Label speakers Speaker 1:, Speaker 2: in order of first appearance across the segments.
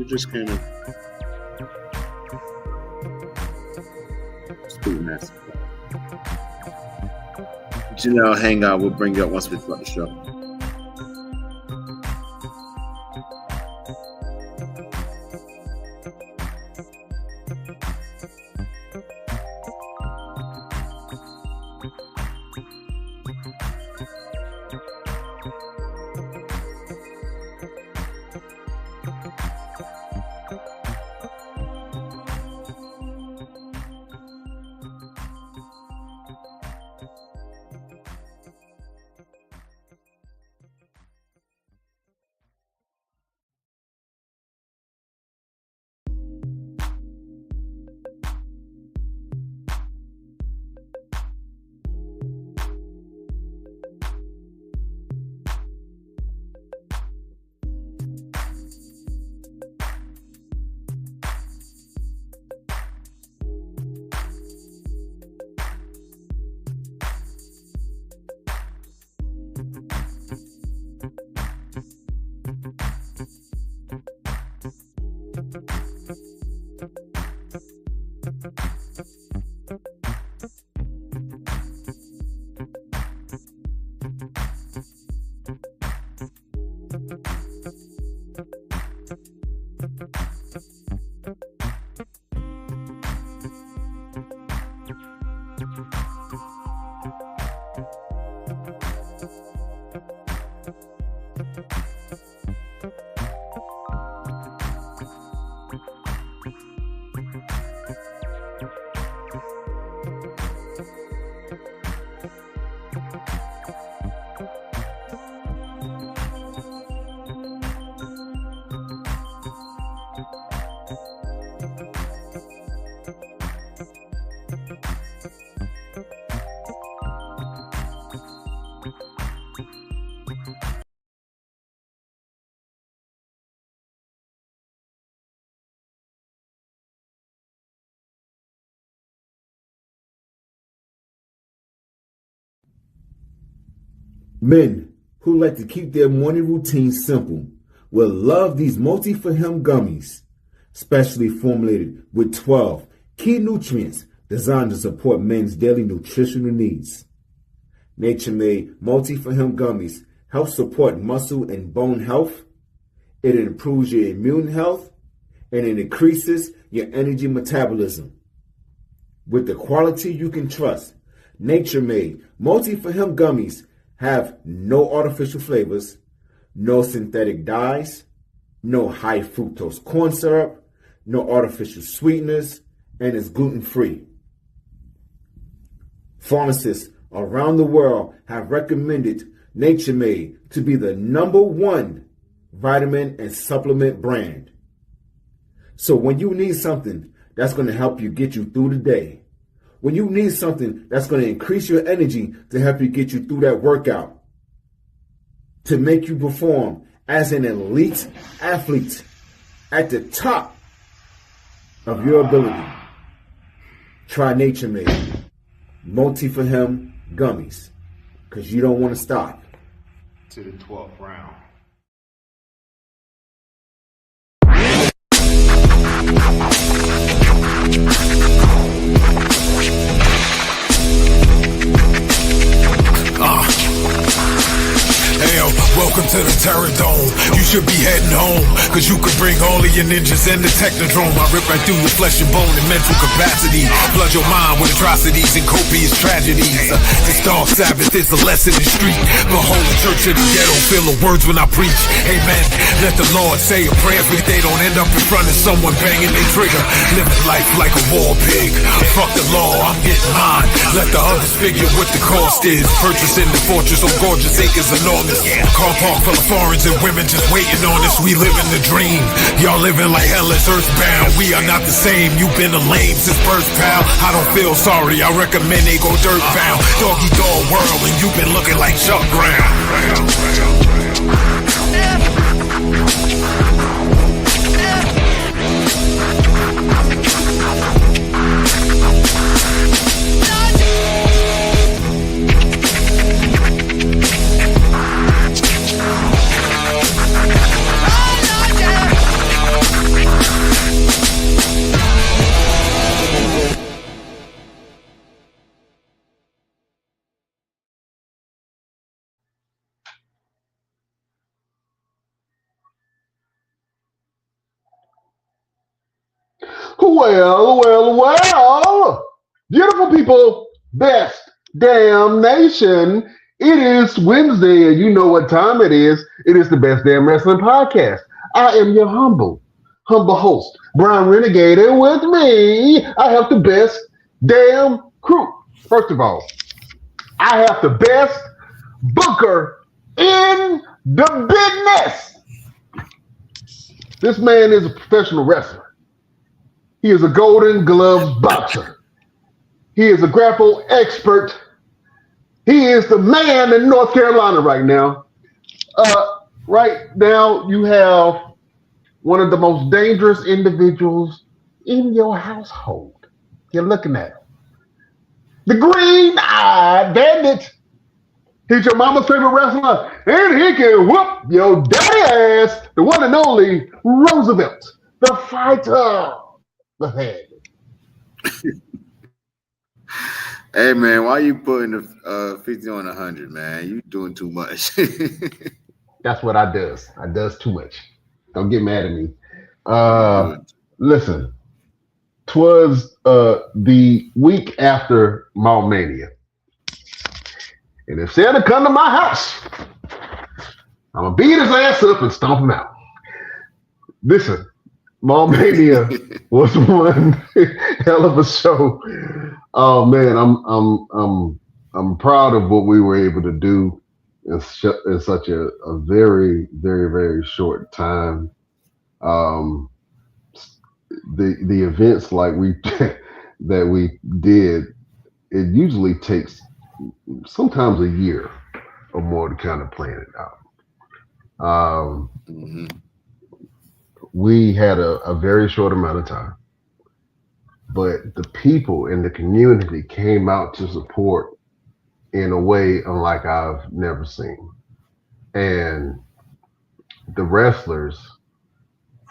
Speaker 1: You just came in. Speed Master. Janelle, hang out. We'll bring you up once we start the show.
Speaker 2: Men who like to keep their morning routine simple will love these Multi for Him gummies, specially formulated with 12 key nutrients designed to support men's daily nutritional needs. Nature-made Multi for Him gummies help support muscle and bone health. It improves your immune health, and it increases your energy metabolism. With the quality you can trust, Nature-made Multi for Him gummies have no artificial flavors, no synthetic dyes, no high fructose corn syrup, no artificial sweeteners, and is gluten-free. Pharmacists around the world have recommended Nature-made to be the #1 vitamin and supplement brand. So when you need something that's going to help you get you through the day, when you need something that's going to increase your energy to help you get you through that workout, to make you perform as an elite athlete at the top of your ability, try Nature-made Multi for Him gummies, because you don't want to stop
Speaker 3: to the 12th round.
Speaker 4: Welcome to the Terror Dome. You should be heading home, cause you could bring all of your ninjas and the Technodrome. I rip right through your flesh and bone and mental capacity. Flood your mind with atrocities and copious tragedies. This dark Sabbath is a lesson in street. Behold the church of the ghetto, feel the words when I preach. Amen. Let the Lord say a prayer for they don't end up in front of someone banging their trigger. Living life like a war pig. Fuck the law, I'm getting mine. Let the others figure what the cost is. Purchasing the fortress on gorgeous acres enormous. Car park full of foreigners and women just waiting on us. We living the dream. Y'all living like hell is earthbound. We are not the same. You've been a lame since birth, pal. I don't feel sorry. I recommend they go dirt bound. Doggy dog world, and you've been looking like Chuck Brown.
Speaker 5: Well. Beautiful people, best damn nation. It is Wednesday, and you know what time it is. It is the Best Damn Wrestling Podcast. I am your humble host, Brian Renegade, and with me, I have the best damn crew. First of all, I have the best booker in the business. This man is a professional wrestler. He is a Golden Gloves boxer. He is a grapple expert. He is the man in North Carolina right now. Right now, you have one of the most dangerous individuals in your household. You're looking at him. The green-eyed bandit. He's your mama's favorite wrestler, and he can whoop your daddy ass. The one and only Roosevelt, the fighter, the head.
Speaker 1: Hey man, why you putting the 50 on 100, man? You doing too much.
Speaker 5: That's what I does. I does too much. Don't get mad at me. Listen, 'twas the week after Mania. And if Santa come to my house, I'm gonna beat his ass up and stomp him out. Listen, Mania was one hell of a show. Oh man, I'm proud of what we were able to do in such a very, very, very short time. The events like we that we did, it usually takes sometimes a year or more to kind of plan it out. We had a very short amount of time, but the people in the community came out to support in a way unlike I've never seen. And the wrestlers,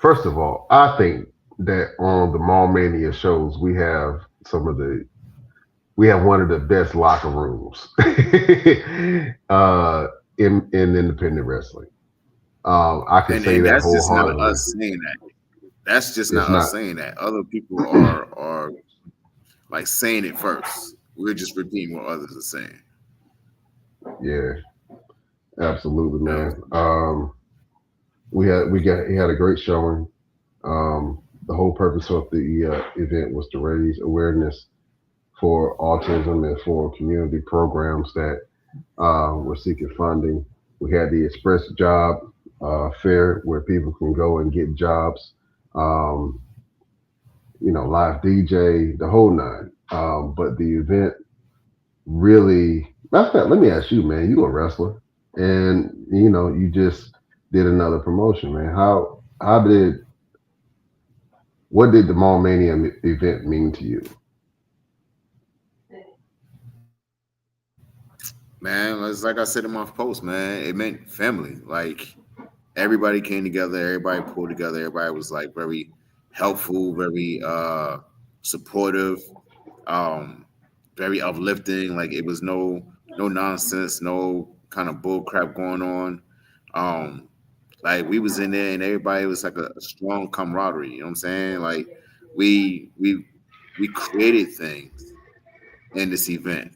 Speaker 5: first of all, I think that on the Mania shows we have one of the best locker rooms in independent wrestling. I can say that
Speaker 1: that's just not
Speaker 5: wholeheartedly.
Speaker 1: us saying that. That's just not us saying that. Other people are like saying it first. We're just repeating what others are saying.
Speaker 5: Yeah, absolutely, man. He had a great showing. The whole purpose of the event was to raise awareness for autism and for community programs that were seeking funding. We had the Express Job Fair where people can go and get jobs. Live DJ, the whole nine. But the event really. Matter of fact, let me ask you, man. You a wrestler, and you just did another promotion, man. What did the Mania event mean to you?
Speaker 1: Man, it's like I said in my post, man, it meant family. Like everybody came together, everybody pulled together, everybody was like very helpful, very supportive, very uplifting. Like it was no nonsense, no kind of bull crap going on. Like we was in there and everybody was like a strong camaraderie, you know what I'm saying? Like we created things in this event.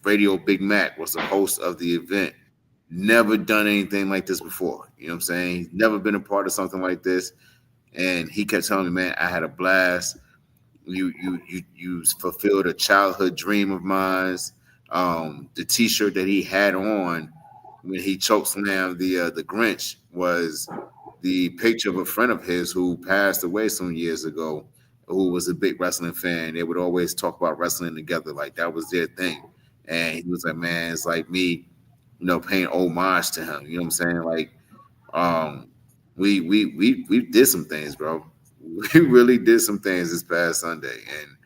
Speaker 1: Radio Big Mac was the host of the event. Never done anything like this before. You know what I'm saying? He's never been a part of something like this. And he kept telling me, man, I had a blast. You fulfilled a childhood dream of mine. The T-shirt that he had on when he chokeslammed the Grinch was the picture of a friend of his who passed away some years ago, who was a big wrestling fan. They would always talk about wrestling together, like that was their thing. And he was like, man, it's like me, paying homage to him. You know what I'm saying? Like, we did some things, bro. We really did some things this past Sunday, and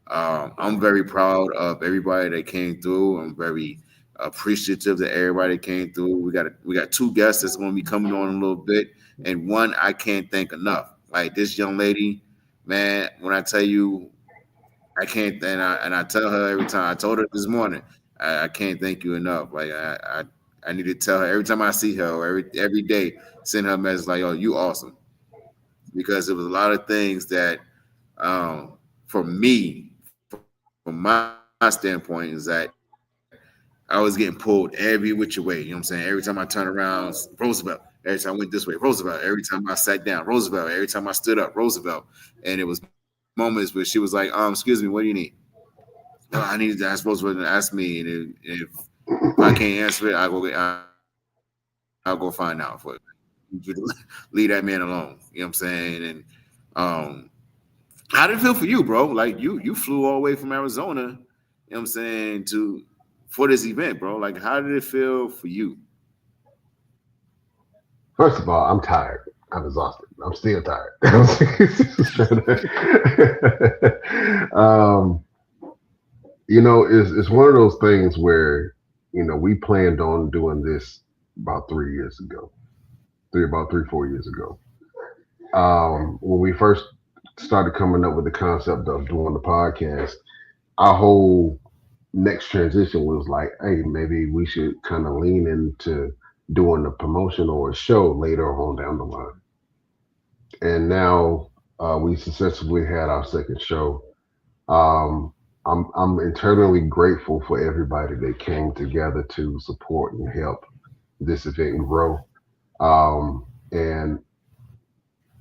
Speaker 1: I'm very proud of everybody that came through. I'm very appreciative that everybody came through. We got two guests that's going to be coming on in a little bit, and one I can't thank enough. Like this young lady, man. When I tell you, I can't, and I tell her every time. I told her this morning, I can't thank you enough. Like I need to tell her every time I see her, or every day, send her a message like, "Oh, you awesome," because there was a lot of things that For me, from my standpoint, is that I was getting pulled every which way. You know what I'm saying? Every time I turn around, Roosevelt. Every time I went this way, Roosevelt. Every time I sat down, Roosevelt. Every time I stood up, Roosevelt. And it was moments where she was like, excuse me, what do you need? No, I needed to ask Roosevelt to ask me. And if I can't answer it, I'll go find out for it. Leave that man alone. You know what I'm saying? And how did it feel for you, bro? Like you flew all the way from Arizona, you know what I'm saying, for this event, bro. Like how did it feel for you?
Speaker 5: First of all, I'm tired. I'm exhausted. I'm still tired. um, it's one of those things where we planned on doing this about 3 years ago, about 3 4 years ago. When we first started coming up with the concept of doing the podcast, our whole next transition was like, hey, maybe we should kind of lean into doing a promotion or a show later on down the line. And now we successfully had our second show. Um, I'm eternally grateful for everybody that came together to support and help this event grow. And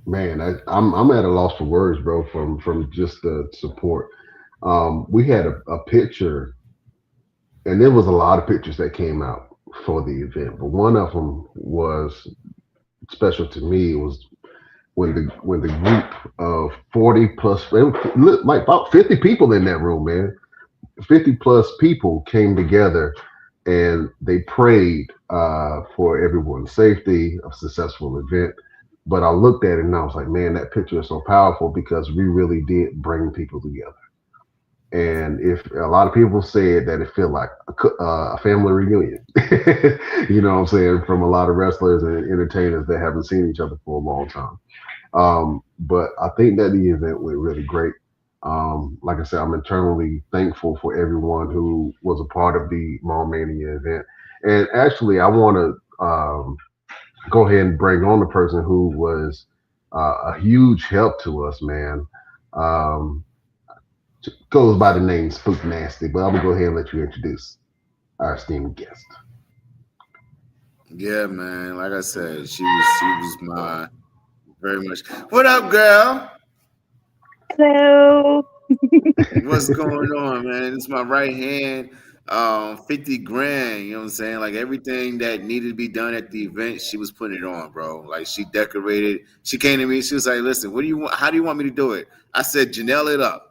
Speaker 5: man, I'm at a loss for words, bro, from just the support. We had a picture, and there was a lot of pictures that came out for the event, but one of them was special to me. It was when the group of 40 plus, it looked like about 50 people in that room, man. 50 plus people came together and they prayed for everyone's safety, a successful event. But I looked at it and I was like, man, that picture is so powerful because we really did bring people together. And if a lot of people said that it felt like a family reunion, you know what I'm saying, from a lot of wrestlers and entertainers that haven't seen each other for a long time. But I think that the event went really great. Like I said, I'm eternally thankful for everyone who was a part of the Mania event. And actually, I want to go ahead and bring on the person who was a huge help to us, man. Um, Goes by the name Spook Nasty, but I'm gonna go ahead and let you introduce our esteemed guest.
Speaker 1: Yeah, man. Like I said, she was my very much. What up, girl?
Speaker 6: Hello.
Speaker 1: What's going on, man? It's my right hand. 50 grand, you know what I'm saying? Like everything that needed to be done at the event, she was putting it on, bro. Like she decorated. She came to me, she was like, listen, what do you want? How do you want me to do it? I said, Janelle it up.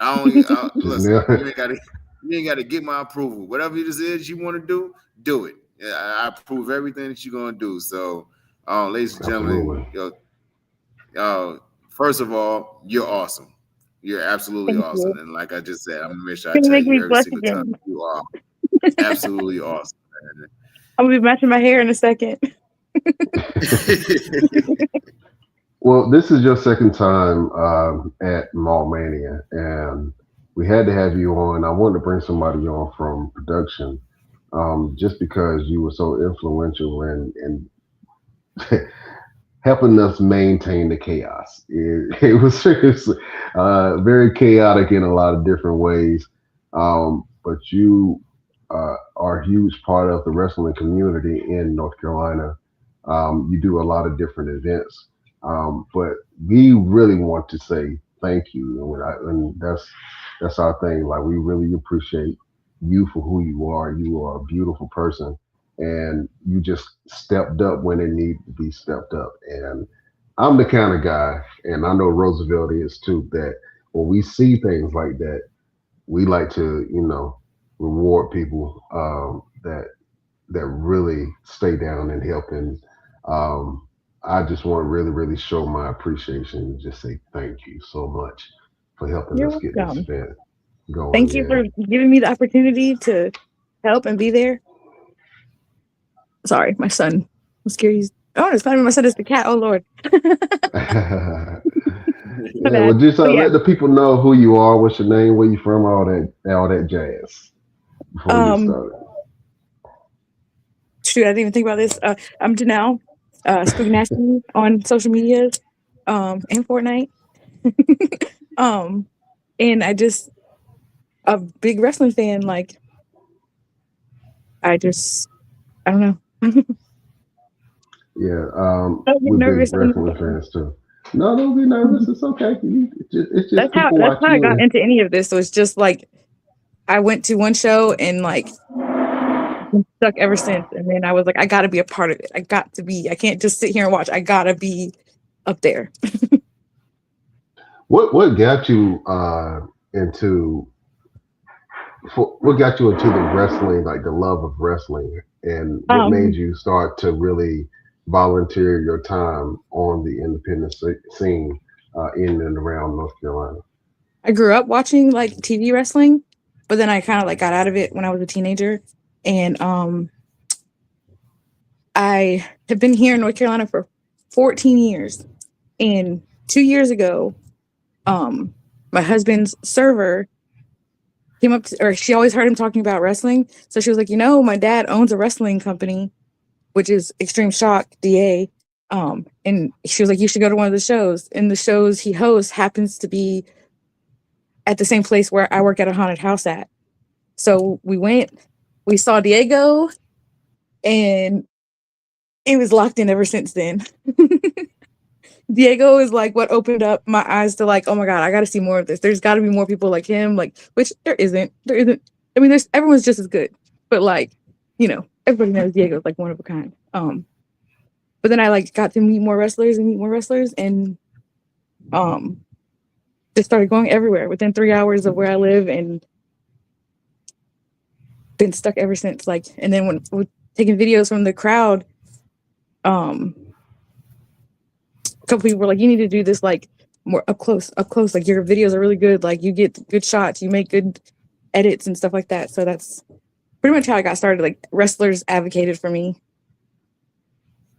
Speaker 5: Just
Speaker 1: Listen,
Speaker 5: now.
Speaker 1: you ain't gotta get my approval. Whatever it is you want to do it. Yeah, I approve everything that you're gonna do. So ladies and gentlemen,
Speaker 5: Absolutely.
Speaker 1: first of all, you're awesome. You're absolutely
Speaker 6: Thank
Speaker 1: awesome.
Speaker 6: you.
Speaker 1: And like I just said, I'm gonna make sure I
Speaker 6: You're gonna
Speaker 1: tell
Speaker 6: make me
Speaker 1: you every
Speaker 6: blush
Speaker 1: single time
Speaker 6: again.
Speaker 1: you are absolutely awesome.
Speaker 6: I'm gonna be matching my hair in a second.
Speaker 5: Well, this is your second time at Mall Mania, and we had to have you on. I wanted to bring somebody on from production, just because you were so influential in helping us maintain the chaos. It was seriously very chaotic in a lot of different ways, but you are a huge part of the wrestling community in North Carolina. You do a lot of different events, but we really want to say thank you, and that's our thing. Like we really appreciate you for who you are. You are a beautiful person, and you just stepped up when it needed to be stepped up. And I'm the kind of guy, and I know Roosevelt is too, that when we see things like that, we like to, reward people that really stay down and help. And I just want to really, really show my appreciation and just say thank you so much for helping
Speaker 6: You're
Speaker 5: us get this
Speaker 6: welcome.
Speaker 5: event going.
Speaker 6: Thank you for giving me the opportunity to help and be there. Sorry, my son was curious. Oh, it's funny. My son is the cat. Oh Lord.
Speaker 5: Yeah.
Speaker 6: My
Speaker 5: Yeah, well,
Speaker 6: bad.
Speaker 5: just
Speaker 6: But yeah.
Speaker 5: let the people know who you are, what's your name, where you from, all that jazz before we get
Speaker 6: Um
Speaker 5: started.
Speaker 6: shoot, I didn't even think about this. I'm Janelle, Spook Nasty on social media, and Fortnite. And I just a big wrestling fan. Like I don't know.
Speaker 5: Yeah,
Speaker 6: I get
Speaker 5: we're big
Speaker 6: nervous.
Speaker 5: wrestling fans too. No, don't be nervous. It's okay. It's just people
Speaker 6: That's
Speaker 5: watch
Speaker 6: how I
Speaker 5: you.
Speaker 6: got into any of this. So it's just like I went to one show and like been stuck ever since. And then I was like, I gotta be a part of it. I can't just sit here and watch. I gotta be up there.
Speaker 5: What got you into what got you into the wrestling, like the love of wrestling, and what made
Speaker 6: Um,
Speaker 5: you start to really volunteer your time on the independent scene in and around North Carolina?
Speaker 6: I grew up watching like TV wrestling, but then I kind of like got out of it when I was a teenager. And I have been here in North Carolina for 14 years. And 2 years ago, my husband's server came up to, or she always heard him talking about wrestling. So she was like, my dad owns a wrestling company, which is Extreme Shock DA. And she was like, you should go to one of the shows. And the shows he hosts happens to be at the same place where I work at a haunted house at. So we went, we saw Diego, and it was locked in ever since then. Diego is like what opened up my eyes to like, oh my God, I got to see more of this. There's got to be more people like him, like, which there isn't. There isn't. I mean, everyone's just as good, but like, everybody knows Diego's like one of a kind. But then I like got to meet more wrestlers and just started going everywhere within 3 hours of where I live and been stuck ever since. Like, and then when we're taking videos from the crowd, a couple people were like, you need to do this like more up close. Like your videos are really good. Like you get good shots, you make good edits and stuff like that. So that's pretty much how I got started. Like wrestlers advocated for me.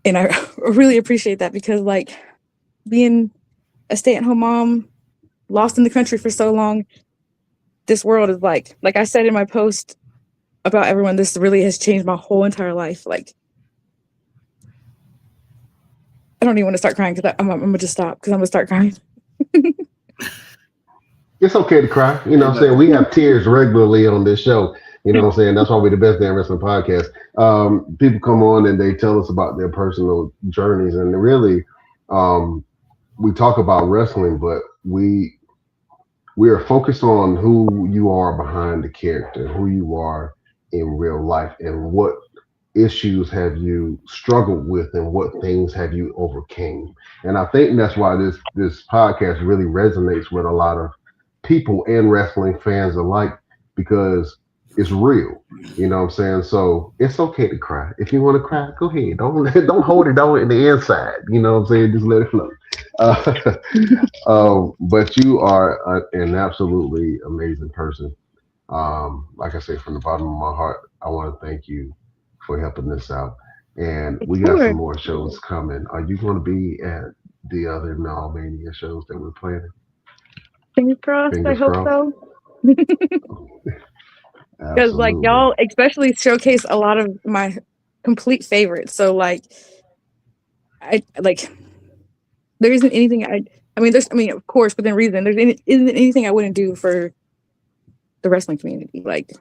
Speaker 6: And I really appreciate that because like being a stay-at-home mom, lost in the country for so long, this world is like I said in my post about everyone, this really has changed my whole entire life. Like, I don't even want to start crying because I'm gonna just stop because I'm gonna start crying.
Speaker 5: It's okay to cry. You know what I'm saying? We have tears regularly on this show. You know what I'm saying? That's why we're the best damn wrestling podcast. People come on and they tell us about their personal journeys, and really, we talk about wrestling, but we are focused on who you are behind the character, who you are in real life, and what issues have you struggled with, and what things have you overcame. And I think that's why this podcast really resonates with a lot of people and wrestling fans alike, because it's real. You know what I'm saying? So it's okay to cry. If you want to cry, go ahead. Don't hold it on in the inside. You know what I'm saying? Just let it flow. Uh, but you are an absolutely amazing person. Like I say, from the bottom of my heart, I want to thank you for helping us out. And we got
Speaker 6: Sure.
Speaker 5: some more shows coming. Are you going to be at the other Mania shows that we're planning?
Speaker 6: Fingers crossed. I
Speaker 5: Fingers
Speaker 6: hope
Speaker 5: crossed.
Speaker 6: so. Because like
Speaker 5: Absolutely.
Speaker 6: y'all especially showcase a lot of my complete favorites. So like I like there isn't anything of course within reason isn't anything I wouldn't do for the wrestling community. Like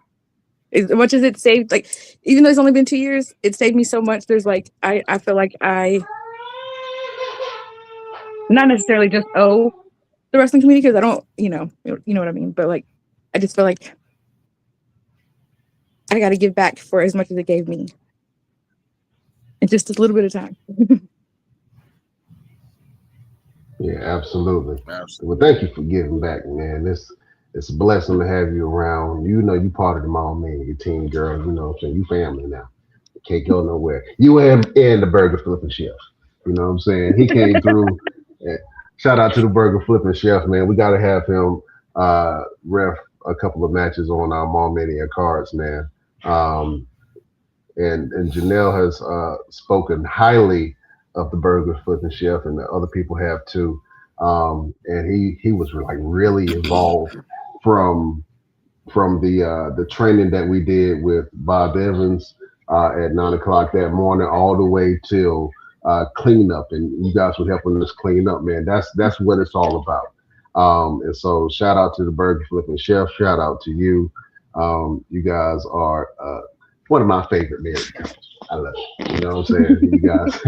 Speaker 6: as much as it saved, like even though it's only been 2 years, it saved me so much. There's like I feel like I not necessarily just owe the wrestling community because I don't, you know what I mean. But like I just feel like I got to give back for as much as it gave me in just a little bit of time.
Speaker 5: Yeah, absolutely. Well,
Speaker 1: Absolutely.
Speaker 5: thank you for giving back, man. It's a blessing to have you around. You know, you part of the Mom Mania team, girl. You know what I'm saying? You family now. Can't go nowhere. You and the burger flipping chef. You know what I'm saying? He came through. eh, Shout out to the burger flipping chef, man. We got to have him ref a couple of matches on our Mom Mania cards, man. Um, and Janelle has spoken highly of the burger flipping chef, and the other people have too. And he was like really involved from the training that we did with Bob Evans at 9 o'clock that morning, all the way till cleanup, and you guys were helping us clean up, man. That's what it's all about. And so shout out to the Burger Flipping Chef. Shout out to you. You guys are one of my favorite married couples. I love it. You know what I'm saying? You guys,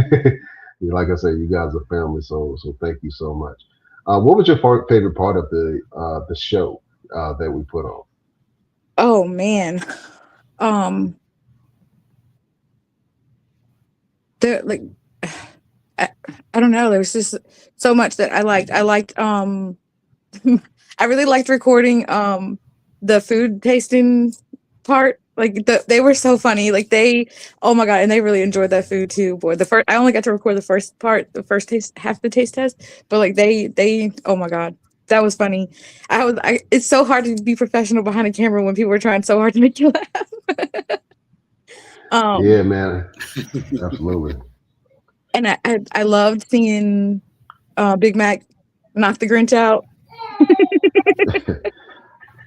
Speaker 5: like I said, you guys are family. So thank you so much. What was your favorite part of the show that we put on?
Speaker 6: Oh man. Um there like I, I don't know, there was just so much that I liked. I really liked recording the food tasting part. Like they were so funny. Like oh my god, and they really enjoyed that food too. Boy, the first I only got to record the first part, the first taste, half the taste test, but like they oh my god, that was funny. It's so hard to be professional behind a camera when people are trying so hard to make you laugh.
Speaker 5: Yeah,
Speaker 6: um,
Speaker 5: man, absolutely.
Speaker 6: and I loved seeing Big Mac knock the Grinch out.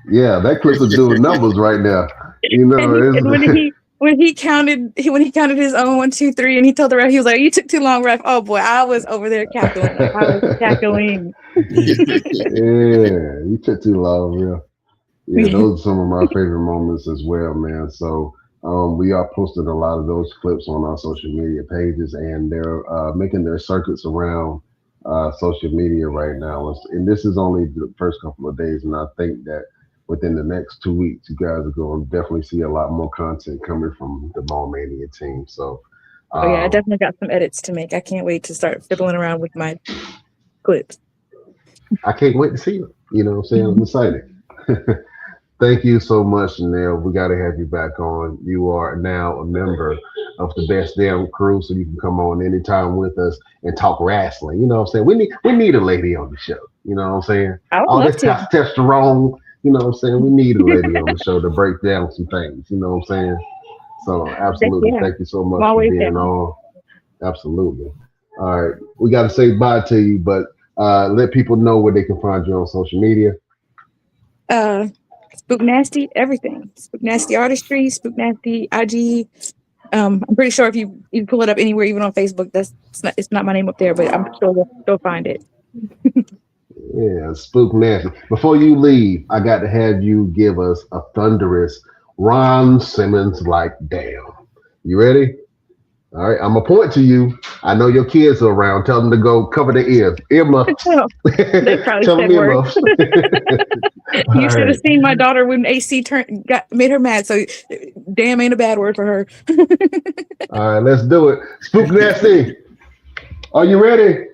Speaker 5: Yeah, that clip is doing numbers right now. You know,
Speaker 6: And when he counted his own 1, 2, 3, and he told the ref, he was like, "You took too long, ref." Oh boy, I was over there cackling. I was cackling.
Speaker 5: yeah, you took too long, yeah. Yeah, those are some of my favorite moments as well, man. So we are posting a lot of those clips on our social media pages, and they're making their circuits around social media right now. And this is only the first couple of days, and I think that within the next 2 weeks, you guys are going to definitely see a lot more content coming from the Ball Mania team. So,
Speaker 6: Oh yeah, I
Speaker 5: um,
Speaker 6: definitely got some edits to make. I can't wait to start fiddling around with my clips.
Speaker 5: I can't wait to see it. You know what I'm saying? I'm excited. Thank you so much, Neil. We got to have you back on. You are now a member of the Best Damn Crew, so you can come on anytime with us and talk wrestling. You know what I'm saying? We need a lady on the show. You know what I'm saying?
Speaker 6: I would
Speaker 5: All
Speaker 6: love
Speaker 5: this
Speaker 6: to.
Speaker 5: testosterone. You know what I'm saying? We need a lady on the show to break down some things. You know what I'm saying? So absolutely,
Speaker 6: Yeah,
Speaker 5: thank you so
Speaker 6: I'm
Speaker 5: much for
Speaker 6: always
Speaker 5: being
Speaker 6: down.
Speaker 5: on. Absolutely. All right, we got to say bye to you, but let people know where they can find you on social media.
Speaker 6: Uh, Spook Nasty, everything. Spook Nasty Artistry, Spook Nasty IG. I'm pretty sure if you pull it up anywhere, even on Facebook, it's not my name up there, but I'm sure you'll find it.
Speaker 5: Yeah, spook nasty. Before you leave, I got to have you give us a thunderous Ron Simmons like damn. You ready? All right, I'm gonna point to you. I know your kids are around. Tell them to go cover their ears. Earmuffs.
Speaker 6: Oh, they probably
Speaker 5: Tell them
Speaker 6: said words.
Speaker 5: earmuffs.
Speaker 6: You
Speaker 5: All
Speaker 6: should have
Speaker 5: right.
Speaker 6: seen my daughter when AC made her mad. So damn ain't a bad word for her.
Speaker 5: All right, let's do it. Spook nasty. Are you ready?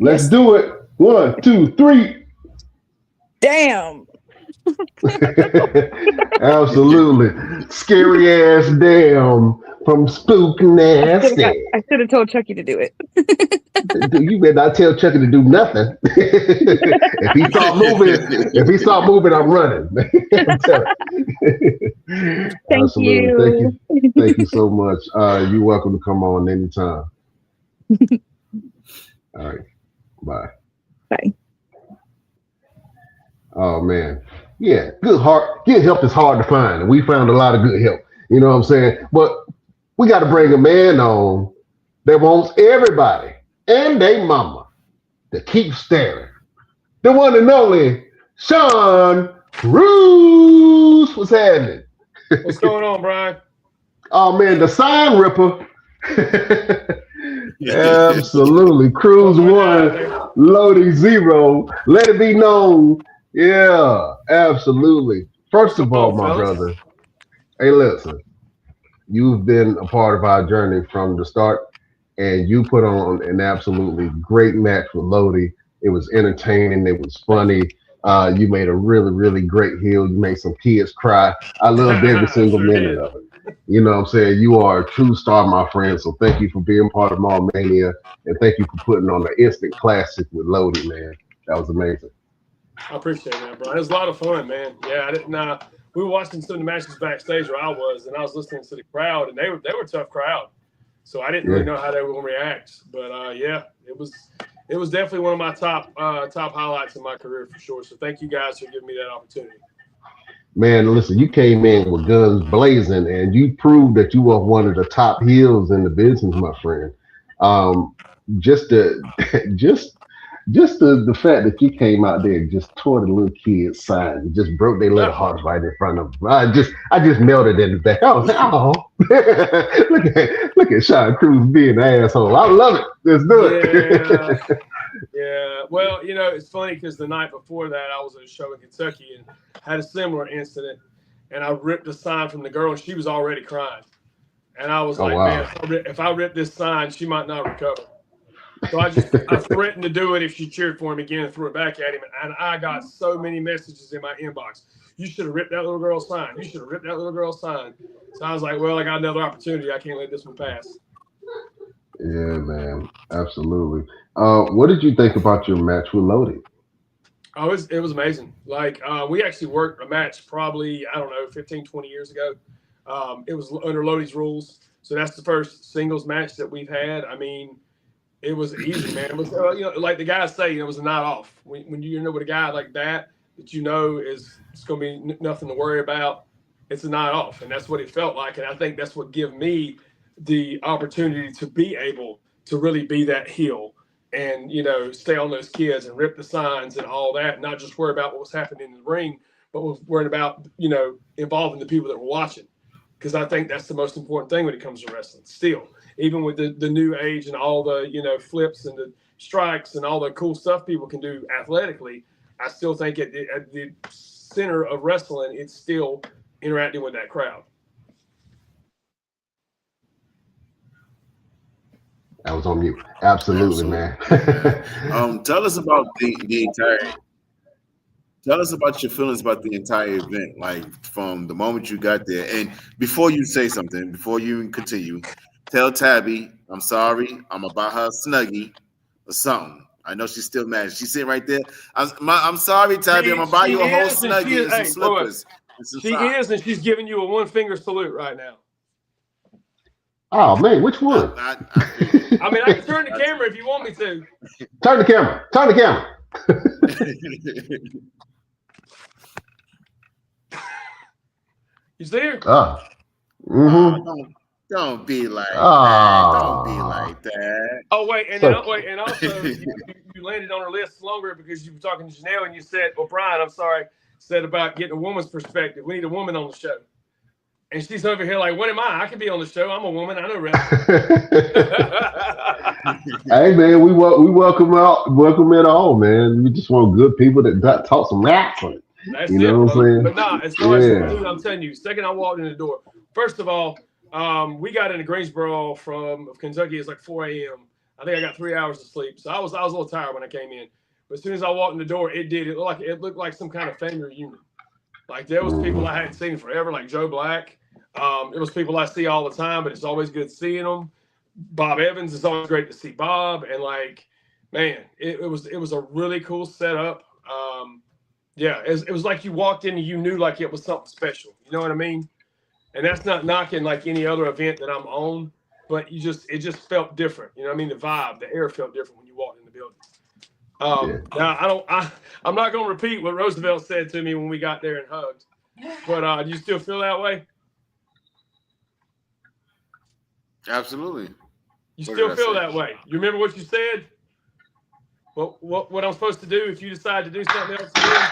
Speaker 5: Let's
Speaker 6: Yes.
Speaker 5: do it. 1, 2, 3.
Speaker 6: Damn.
Speaker 5: Absolutely. Scary ass damn from Spook Nasty.
Speaker 6: I should have told Chucky to do it.
Speaker 5: You better not tell Chucky to do nothing. If he start moving, I'm running. I'm telling you.
Speaker 6: Thank
Speaker 5: Absolutely. Thank
Speaker 6: you.
Speaker 5: you. Thank you so much. You're welcome to come on anytime. All right. Bye.
Speaker 6: Bye.
Speaker 5: Oh man. Yeah, good help is hard to find. And we found a lot of good help. You know what I'm saying? But we got to bring a man on that wants everybody and they mama to keep staring. The one and only Sean Roos. What's happening?
Speaker 7: What's going on, Brian?
Speaker 5: Oh man, the sign ripper. Absolutely. Cruise one, loading zero. Let it be known. Yeah, absolutely. First
Speaker 7: What's
Speaker 5: of
Speaker 7: going
Speaker 5: all,
Speaker 7: on,
Speaker 5: my
Speaker 7: fellas?
Speaker 5: brother, hey, listen, you've been a part of our journey from the start, and you put on an absolutely great match with Lodi. It was entertaining. It was funny. You made a really, really great heel. You made some kids cry. I loved every single
Speaker 7: Sure
Speaker 5: minute
Speaker 7: did.
Speaker 5: of it. You know what I'm saying? You are a true star, my friend. So thank you for being part of Mall Mania, and thank you for putting on the instant classic with Lodi, man. That was amazing.
Speaker 7: I appreciate that, Brian. It was a lot of fun, man. Yeah, I didn't. We were watching some of the matches backstage where I was, and I was listening to the crowd, and they were a tough crowd. So I didn't really
Speaker 5: Yeah.
Speaker 7: know how they were going to react. But yeah, it was definitely one of my top highlights in my career for sure. So thank you guys for giving me that opportunity.
Speaker 5: Man, listen, you came in with guns blazing, and you proved that you are one of the top heels in the business, my friend. Um, just to, just Just the fact that you came out there and just tore the little kids' sign and just broke their little hearts right in front of them. I just melted in the back. I was like, oh, look at Sean Cruz being an asshole. I love it. Let's do
Speaker 7: Yeah,
Speaker 5: it.
Speaker 7: yeah. Well, it's funny because the night before that, I was at a show in Kentucky and had a similar incident, and I ripped a sign from the girl, and she was already crying. And I was
Speaker 5: Oh
Speaker 7: like,
Speaker 5: wow.
Speaker 7: man, if I rip this sign, she might not recover. So I threatened to do it if she cheered for him again and threw it back at him. And I got so many messages in my inbox. You should have ripped that little girl's sign. You should have ripped that little girl's sign. So I was like, well, I got another opportunity. I can't let this one pass.
Speaker 5: Yeah, man. Absolutely. What did you think about your match with Lodi?
Speaker 7: Oh, it was amazing. Like, we actually worked a match probably, I don't know, 15, 20 years ago. It was under Lodi's rules. So that's the first singles match that we've had. I mean, it was easy, man. It was, like the guys say, it was a night off. When you with a guy like that is it's going to be nothing to worry about, it's a night off. And that's what it felt like. And I think that's what gave me the opportunity to be able to really be that heel and, stay on those kids and rip the signs and all that, not just worry about what was happening in the ring, but was worried about, involving the people that were watching. Because I think that's the most important thing when it comes to wrestling still. Even with the new age and all the, flips and the strikes and all the cool stuff people can do athletically, I still think at the center of wrestling, it's still interacting with that crowd.
Speaker 5: I was on mute. Absolutely, man.
Speaker 1: Tell us about the entire. Tell us about your feelings about the entire event, like from the moment you got there. And before you say something, before you continue, tell Tabby I'm sorry. I'm about her Snuggie or something. I know she's still mad. She's sitting right there. I'm sorry, Tabby. I'm gonna buy you a whole Snuggie and some slippers.
Speaker 7: She is, and she's giving you a one-finger salute right now.
Speaker 5: Oh man, which one?
Speaker 7: I mean, I can turn the camera if you want me to.
Speaker 5: Turn the camera. Turn the camera.
Speaker 7: You see her?
Speaker 1: Don't be like that. Don't be like that.
Speaker 7: Oh wait, and also you landed on her list longer because you were talking to Janelle and you said, "Well, Brian, I'm sorry," said about getting a woman's perspective. We need a woman on the show. And she's over here like, what am I? I can be on the show. I'm a woman. I know wrestling.
Speaker 5: Hey man, we welcome it all, man. We just want good people that talk some wrestling.
Speaker 7: That's
Speaker 5: you know what I'm saying?
Speaker 7: But nah, as far as I'm telling you, second I walked in the door, first of all, we got into Greensboro from Kentucky. It's like 4 a.m. I think I got 3 hours of sleep, so I was a little tired when I came in. But as soon as I walked in the door, it looked like some kind of family reunion. Like there was people I hadn't seen forever, like Joe Black. It was people I see all the time, but it's always good seeing them. Bob Evans, it's always great to see Bob. And like, man, it was a really cool setup. It was like you walked in and you knew like it was something special. You know what I mean? And that's not knocking like any other event that I'm on, but it just felt different. You know what I mean? The vibe, the air felt different when you walked in the building. Now I'm not going to repeat what Roosevelt said to me when we got there and hugged, but do you still feel that way?
Speaker 1: Absolutely.
Speaker 7: You still feel that way? You remember what you said? What I'm supposed to do if you decide to do something else again?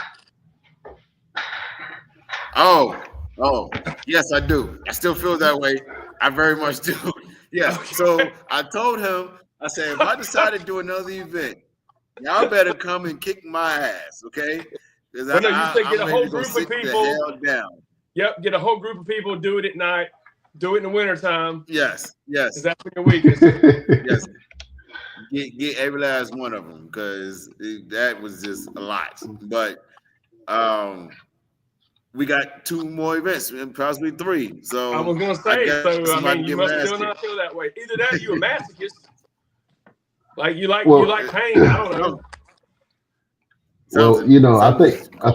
Speaker 1: Oh, yes, I do. I still feel that way. I very much do. Yes. Okay. So I told him, I said, if I decide to do another event, y'all better come and kick my ass, okay?
Speaker 7: Because you said get a whole group of people. Yep, get a whole group of people, do it at night, do it in the wintertime.
Speaker 1: Yes.
Speaker 7: Because that's when your weakest.
Speaker 1: Yes. Get every last one of them because that was just a lot. But we got 2 more events, and possibly 3. So
Speaker 7: I was gonna say, you must still not feel that way. Either that, or you a masochist. Like you like pain. I don't know.
Speaker 5: Well, I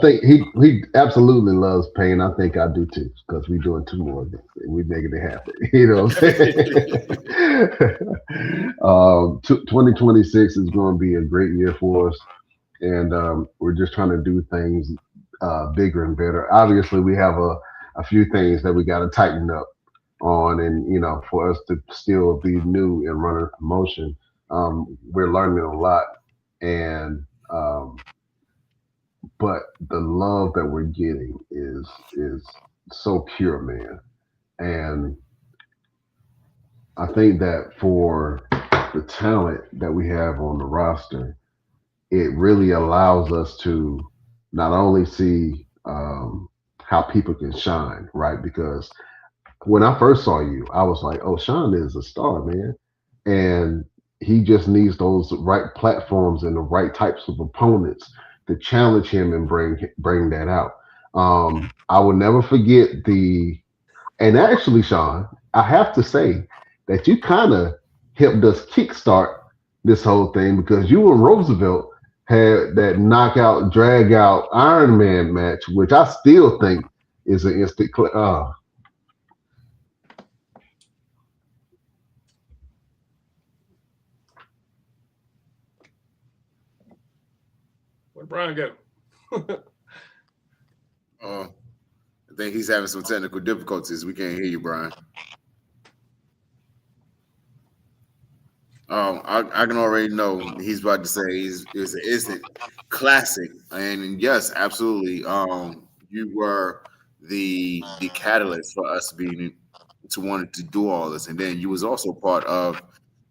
Speaker 5: think he absolutely loves pain. I think I do too, because we're doing 2 more events and we're making it happen. You know what I'm saying? 2026 is going to be a great year for us, and we're just trying to do things bigger and better. Obviously, we have a few things that we got to tighten up on, and for us to still be new and run a promotion, we're learning a lot and but the love that we're getting is so pure, man. And I think that for the talent that we have on the roster, it really allows us to not only see how people can shine, right? Because when I first saw you, I was like, "Oh, Sean is a star, man," and he just needs those right platforms and the right types of opponents to challenge him and bring that out. I will never forget the and actually, Sean, I have to say that you kind of helped us kickstart this whole thing because you and Roosevelt had that knockout, drag out Iron Man match, which I still think is an instant.
Speaker 7: Where'd Brian go?
Speaker 1: I think he's having some technical difficulties. We can't hear you, Brian. I can already know he's about to say is it classic, and yes, absolutely. You were the catalyst for us being to wanted to do all this, and then you was also part of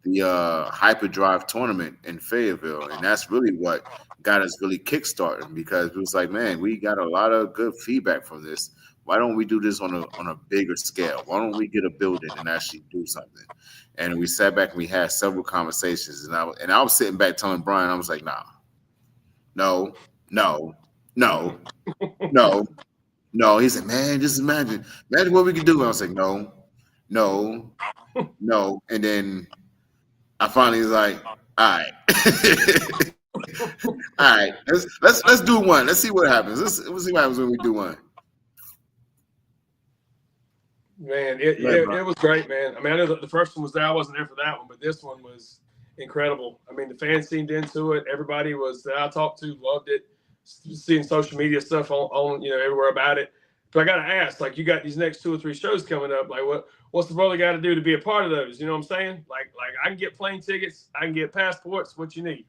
Speaker 1: the hyperdrive tournament in Fayetteville, and that's really what got us really kickstarted because it was like, man, we got a lot of good feedback from this. Why don't we do this on a bigger scale? Why don't we get a building and actually do something? And we sat back and we had several conversations, and I was sitting back telling Brian, I was like, nah, no, no, no, no, no. He said, man, just imagine what we could do. I was like, no, no, no, and then I finally was like, all right, all right, let's do one. Let's see what happens. Let's see what happens when we do one.
Speaker 7: Man,
Speaker 1: Right, bro.
Speaker 7: it was great, man. I mean, I know that the first one was there. I wasn't there for that one, but this one was incredible. I mean, the fans seemed into it. Everybody was that I talked to loved it. Seeing social media stuff on everywhere about it. But I got to ask, like, you got these next 2 or 3 shows coming up. Like, what's the brother got to do to be a part of those? You know what I'm saying? Like I can get plane tickets, I can get passports. What you need?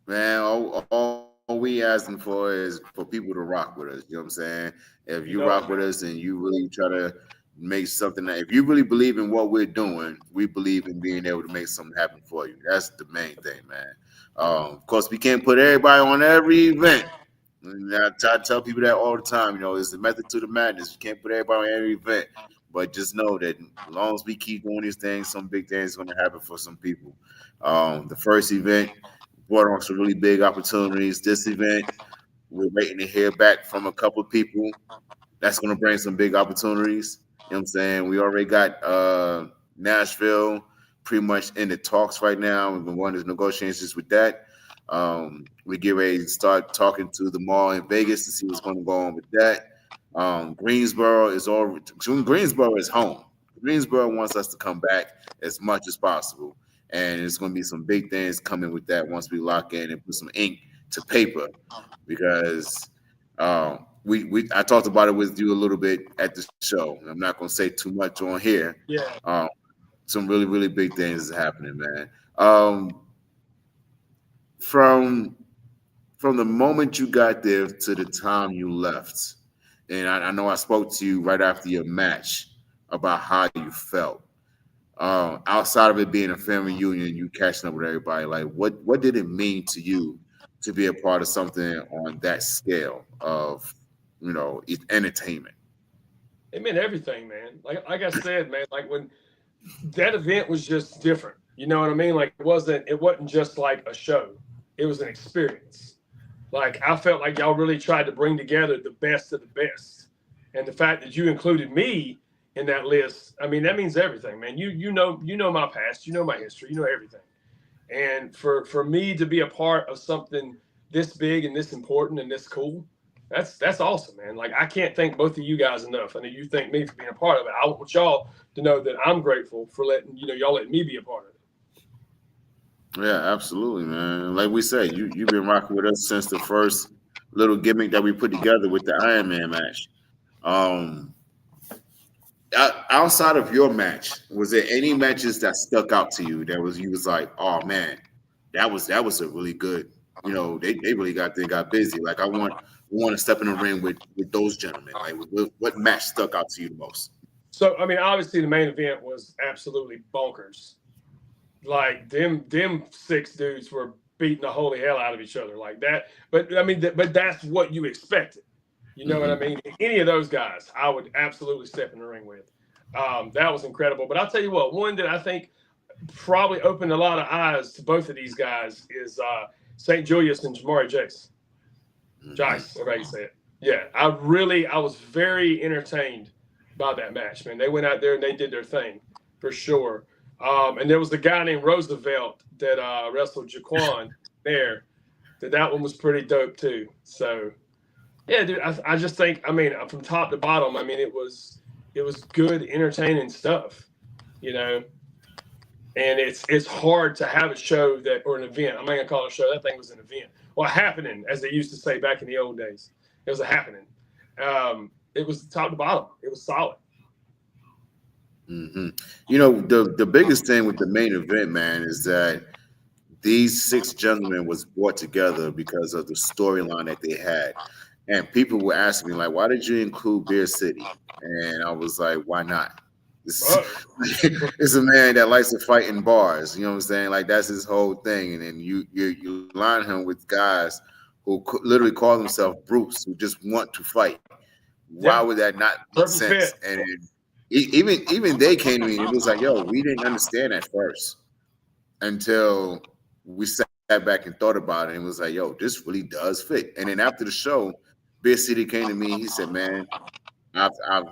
Speaker 1: Man, all we asking for is for people to rock with us. You know what I'm saying? If
Speaker 7: You
Speaker 1: you
Speaker 7: know
Speaker 1: rock
Speaker 7: it,
Speaker 1: with
Speaker 7: man.
Speaker 1: us and you really try to make something that if you really believe in what we're doing, we believe in being able to make something happen for you. That's the main thing, man. Of course, we can't put everybody on every event. And I try to tell people that all the time. You know, it's the method to the madness. You can't put everybody on every event, but just know that as long as we keep doing these things, some big things going to happen for some people. The first event brought on some really big opportunities. This event, we're waiting to hear back from a couple of people that's going to bring some big opportunities. You know what I'm saying? We already got Nashville pretty much in the talks right now. We've been going to negotiations with that. We get ready to start talking to the mall in Vegas to see what's going to go on with that. Greensboro is all Greensboro is home. Greensboro wants us to come back as much as possible, and it's going to be some big things coming with that once we lock in and put some ink to paper because we I talked about it with you a little bit at the show. I'm not going to say too much on here.
Speaker 7: Yeah.
Speaker 1: Um, some really big things is happening, man. Um, from from the moment you got there to the time you left, and I know I spoke to you right after your match about how you felt. Outside of it being a family reunion, you catching up with everybody. Like, what did it mean to you to be a part of something on that scale of entertainment?
Speaker 7: It meant everything, man. Like I said, man. Like when that event was just different. You know what I mean? Like it wasn't just like a show. It was an experience. Like I felt like y'all really tried to bring together the best of the best. And the fact that you included me in that list, I mean, that means everything, man. You know my past, you know my history, you know everything. And for me to be a part of something this big and this important and this cool, that's awesome, man. Like I can't thank both of you guys enough. I know you thank me for being a part of it. I want y'all to know that I'm grateful for letting y'all letting me be a part of it.
Speaker 1: Yeah, absolutely, man. Like we say, you've been rocking with us since the first little gimmick that we put together with the Iron Man match. Um, Outside of your match, was there any matches that stuck out to you that was you was like, oh man, that was a really good. You know, they really got busy. Like I want to step in the ring with those gentlemen. Like what match stuck out to you the most?
Speaker 7: So I mean, obviously the main event was absolutely bonkers. Like them six dudes were beating the holy hell out of each other like that. But I mean, but that's what you expected. You know what I mean? Any of those guys, I would absolutely step in the ring with. That was incredible. But I'll tell you what, one that I think probably opened a lot of eyes to both of these guys is St. Julius and Jamari Jace. Jace, whatever you say it. Yeah, I was very entertained by that match, man. They went out there and they did their thing for sure. And there was the guy named Roosevelt that wrestled Jaquan there. That one was pretty dope too. So, yeah, dude, I just think, I mean, from top to bottom, I mean, it was good, entertaining stuff, you know. And it's hard to have a show or an event. I'm not gonna call it a show. That thing was an event. Well, a happening, as they used to say back in the old days. It was a happening. It was top to bottom. It was solid.
Speaker 1: You know, the biggest thing with the main event, man, is that these six gentlemen was brought together because of the storyline that they had. And people were asking me, like, why did you include Beer City? And I was like, why not? It's a man that likes to fight in bars. You know what I'm saying? Like, that's his whole thing. And then you line him with guys who literally call themselves brutes, who just want to fight. Why would that not make sense? And even they came to me and it was like, yo, we didn't understand at first until we sat back and thought about it, and it was like, yo, this really does fit. And then after the show, Beer City came to me. He said, man,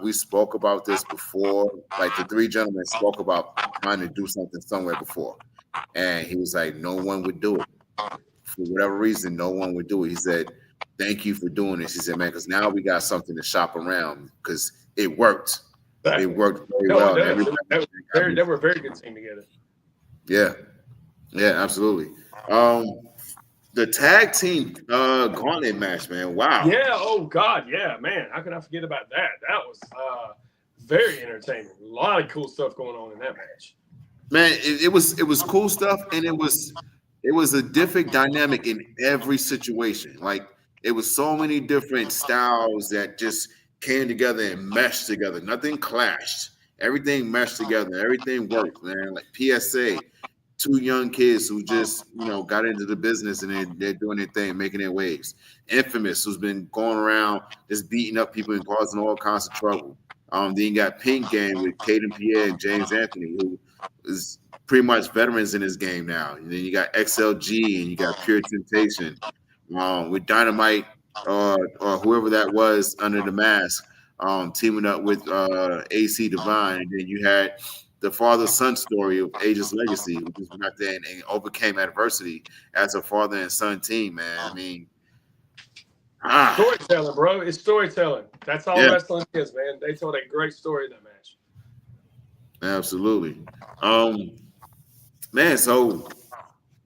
Speaker 1: we spoke about this before. Like the three gentlemen spoke about trying to do something somewhere before. And he was like, no one would do it. For whatever reason, no one would do it. He said, thank you for doing this. He said, man, because now we got something to shop around because it worked. It worked very well.
Speaker 7: They were a very good team together.
Speaker 1: Yeah, absolutely. The tag team gauntlet match, man. Wow.
Speaker 7: Yeah. Oh God. Yeah, man. How can I forget about that? That was very entertaining. A lot of cool stuff going on in that match.
Speaker 1: Man, it was cool stuff, and it was a different dynamic in every situation. Like it was so many different styles that just came together and meshed together. Nothing clashed. Everything meshed together. Everything worked, man. Like PSA, two young kids who just, got into the business and they're doing their thing, making their waves. Infamous, who's been going around just beating up people and causing all kinds of trouble. Then you got Pink Gang with Caden Pierre and James Anthony, who is pretty much veterans in this game now. And then you got XLG and you got Pure Temptation with Dynamite or whoever that was under the mask, teaming up with AC Divine. And then you had the father-son story of Aegis Legacy, who just went out there and overcame adversity as a father and son team, man. I mean,
Speaker 7: storytelling, bro. It's storytelling. That's all wrestling is, man. They told a great story in that match.
Speaker 1: Absolutely. Man, so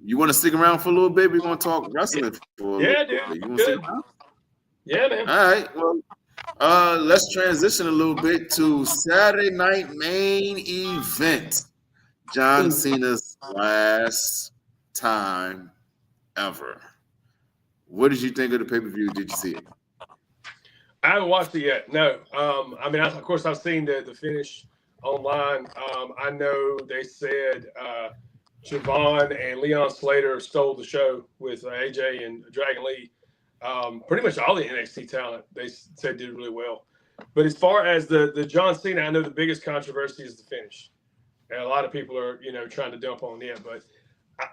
Speaker 1: you want to stick around for a little bit? We're going to talk wrestling for a little bit.
Speaker 7: Dude.
Speaker 1: You want to stick around?
Speaker 7: Yeah, man.
Speaker 1: All right. Well, let's transition a little bit to Saturday night main event. John Cena's last time ever. What did you think of the pay-per-view? Did you see it?
Speaker 7: I haven't watched it yet. No. I mean, of course, I've seen the finish online. I know they said Javon and Leon Slater stole the show with AJ and Dragon Lee. Pretty much all the NXT talent they said did really well. But as far as the John Cena, I know the biggest controversy is the finish. And a lot of people are, trying to dump on it. But,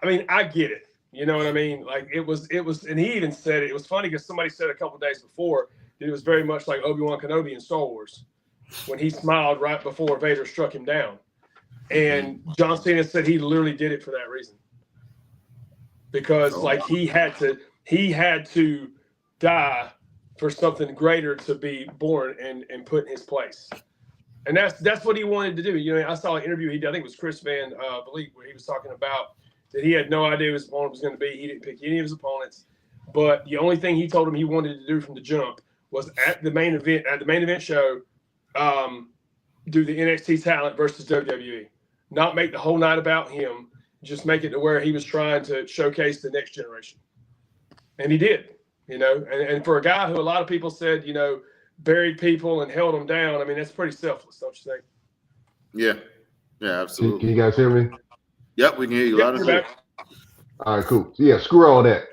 Speaker 7: I mean, I get it. You know what I mean? Like, it was, and he even said it. It was funny because somebody said a couple of days before that it was very much like Obi-Wan Kenobi in Star Wars when he smiled right before Vader struck him down. And John Cena said he literally did it for that reason. Because, he had to die for something greater to be born and put in his place. And that's what he wanted to do. I saw an interview he did, I think it was Chris Van Vliet, where he was talking about that he had no idea who his opponent was going to be. He didn't pick any of his opponents. But the only thing he told him he wanted to do from the jump was at the main event show, do the NXT talent versus WWE. Not make the whole night about him. just make it to where he was trying to showcase the next generation. And he did, you know, and for a guy who a lot of people said, you know, buried people and held them down, I mean, that's pretty selfless, don't you think?
Speaker 1: Yeah. Yeah, absolutely.
Speaker 5: Can you guys hear me?
Speaker 1: Yep, we can hear you loud and clear.
Speaker 5: All right, cool. Yeah, screw all that.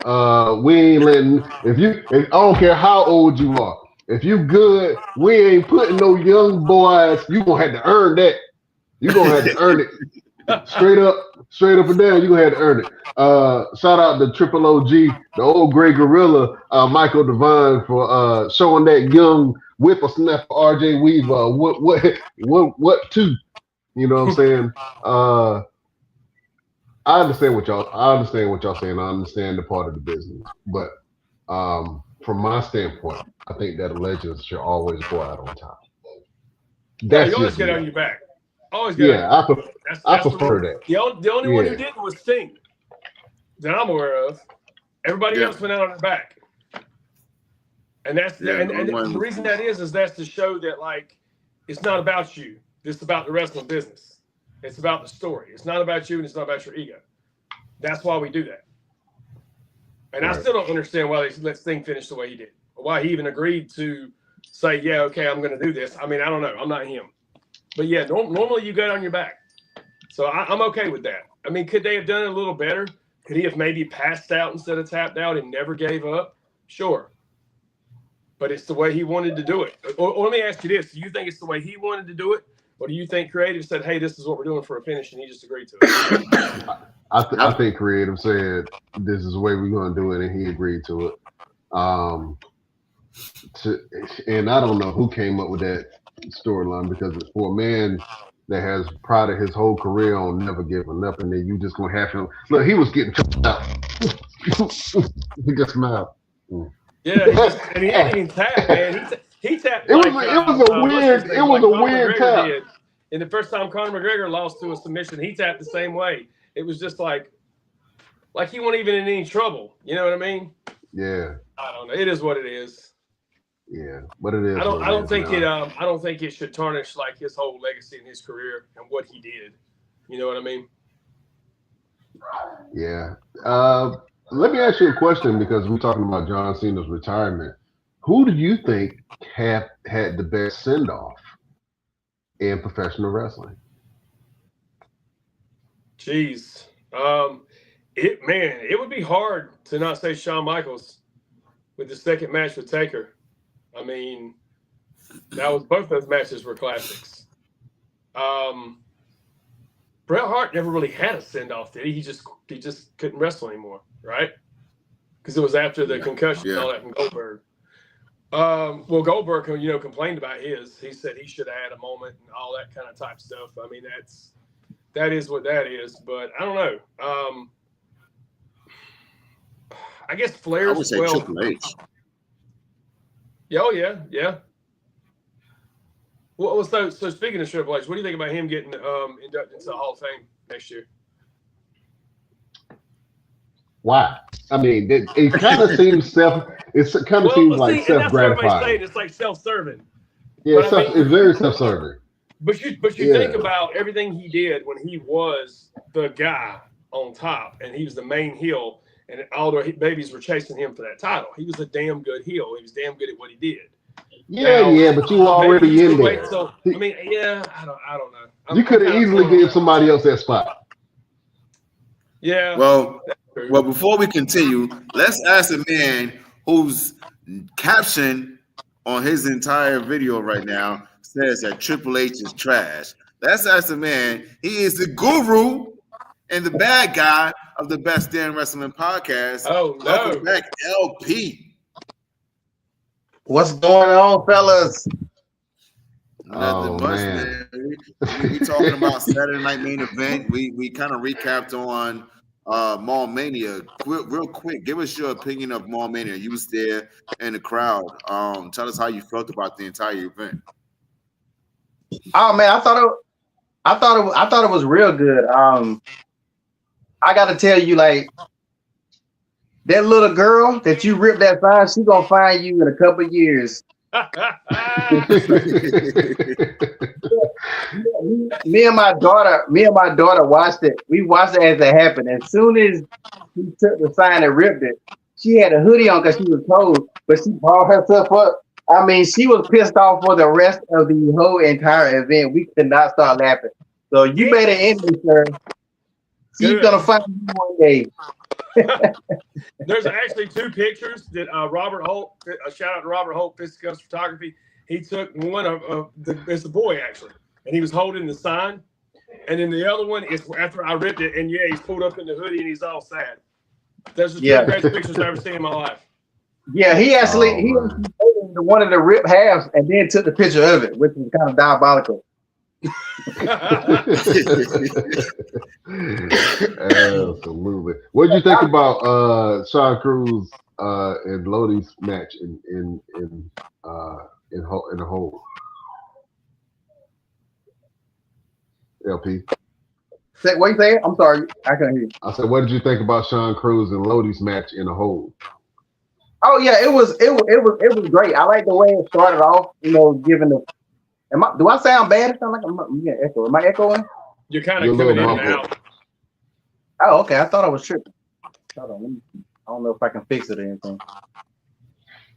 Speaker 5: We ain't letting if I don't care how old you are. If you good, we ain't putting no young boys. You gonna have to earn that. You gonna have to earn it. Straight up and down. You gonna have to earn it. Shout out to Triple OG, the old gray gorilla, Michael Devine for showing that young whippersnapper RJ Weaver. What two? You know what I'm saying? I understand what y'all saying. I understand the part of the business, but from my standpoint, I think that legends should always go out on top.
Speaker 7: Yeah, you always get on your back. Always get.
Speaker 5: Yeah, I prefer that.
Speaker 7: The only one who didn't was Sting, that I'm aware of. Everybody else went out on their back, and that's and the reason that is that's to show that like it's not about you. It's about the wrestling business. It's about the story. It's not about you, and it's not about your ego. That's why we do that. And I still don't understand why they let Sting finish the way he did, or why he even agreed to say, "Yeah, okay, I'm going to do this." I mean, I don't know. I'm not him, but yeah, normally you go on your back, so I'm okay with that. I mean, could they have done it a little better? Could he have maybe passed out instead of tapped out and never gave up? Sure, but it's the way he wanted to do it. Or let me ask you this: do you think it's the way he wanted to do it? Or do you think creative said, "Hey, this is what we're doing for a finish," and he just agreed to it?
Speaker 5: I think creative said, "This is the way we're going to do it," and he agreed to it. And I don't know who came up with that storyline, because it's for a man that has prided his whole career on never giving up, and then you just going to have him. Look, he was getting choked out. He just smiled.
Speaker 7: Yeah, he didn't even tap, man. He tapped.
Speaker 5: It was a weird tap. Did.
Speaker 7: And the first time Conor McGregor lost to a submission, he tapped the same way. It was just like he wasn't even in any trouble. You know what I mean?
Speaker 5: Yeah.
Speaker 7: I don't know. It is what it is.
Speaker 5: Yeah, but it is.
Speaker 7: I don't think it should tarnish like his whole legacy in his career and what he did. You know what I mean?
Speaker 5: Yeah. Let me ask you a question, because we're talking about John Cena's retirement. Who do you think had the best send-off in professional wrestling?
Speaker 7: Jeez. It would be hard to not say Shawn Michaels with the second match with Taker. I mean, both those matches were classics. Bret Hart never really had a send-off, did he? He just couldn't wrestle anymore, right? Because it was after the concussion and all that from Goldberg. Well, Goldberg, complained about his. He said he should have had a moment and all that kind of type stuff. I mean, that is what that is. But I don't know. I guess Flair.
Speaker 1: I would say Triple H.
Speaker 7: Oh yeah. Well, so speaking of Triple H, what do you think about him getting inducted into the Hall of Fame next year?
Speaker 5: Why? I mean, it kind of seems seems like self-gratifying.
Speaker 7: It's like self-serving.
Speaker 5: Yeah, it's very self-serving.
Speaker 7: But you think about everything he did when he was the guy on top, and he was the main heel, and all the babies were chasing him for that title. He was a damn good heel. He was damn good at what he did.
Speaker 5: Yeah, but you were already in there.
Speaker 7: I don't know.
Speaker 5: You could have easily gave somebody else that spot.
Speaker 7: Yeah.
Speaker 1: Well, before we continue, let's ask a man whose caption on his entire video right now says that Triple H is trash. Let's ask a man. He is the guru and the bad guy of the Best Damn Wrestling Podcast.
Speaker 7: Oh, no.
Speaker 1: Welcome back, LP.
Speaker 8: What's going on, fellas?
Speaker 1: Nothing much, man. We talking about Saturday Night Main Event. We kind of recapped on Mania. Real quick, give us your opinion of Mania. You was there in the crowd. Tell us how you felt about the entire event.
Speaker 8: Oh man, I thought it was real good. I got to tell you, like, that little girl that you ripped that sign, she gonna find you in a couple of years. Me and my daughter watched it. We watched it as it happened. As soon as he took the sign and ripped it, she had a hoodie on because she was cold, but she balled herself up. I mean, she was pissed off for the rest of the whole entire event. We could not start laughing. So you better end it, sir. She's gonna find you one day.
Speaker 7: There's actually 2 pictures that Robert Holt, a shout out to Robert Holt, Fisticuffs Photography. He took one of it's the boy actually, and he was holding the sign. And then the other one is after I ripped it, and yeah, he's pulled up in the hoodie and he's all sad. Those are 2 best pictures I've ever seen in my life.
Speaker 8: Yeah, he actually wanted to rip halves and then took the picture of it, which was kind of diabolical.
Speaker 5: Absolutely. What did you think about Sean Cruz and Lodi's match in the whole? LP.
Speaker 8: What you saying? I'm sorry, I couldn't hear you.
Speaker 5: I said, what did you think about Sean Cruz and Lodi's match in the whole?
Speaker 8: Oh yeah, it was great. I like the way it started off. You know, giving the. Do I sound bad? It sound like I'm getting echo. Am I echoing?
Speaker 7: You're kind of coming in and out.
Speaker 8: Oh, okay. I thought I was tripping. Hold on. I don't know if I can fix it or anything.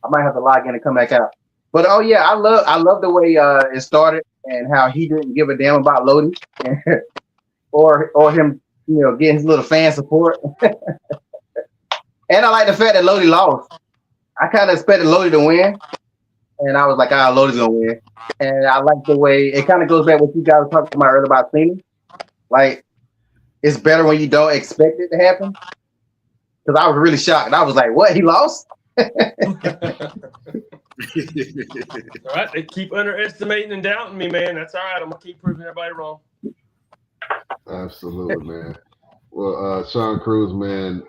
Speaker 8: I might have to log in and come back out. But oh yeah, I love the way it started and how he didn't give a damn about Lodi or him, you know, getting his little fan support. And I like the fact that Lodi lost. I kind of expected Lodi to win, and I was like, Lodi's gonna win. And I like the way it kind of goes back what you guys were talking about earlier about Cena. Like, it's better when you don't expect it to happen. Because I was really shocked. I was like, what? He lost?
Speaker 7: All right, they keep underestimating and doubting me, man. That's all right. I'm gonna keep proving everybody wrong.
Speaker 5: Absolutely, man. Well, Sean Cruz, man,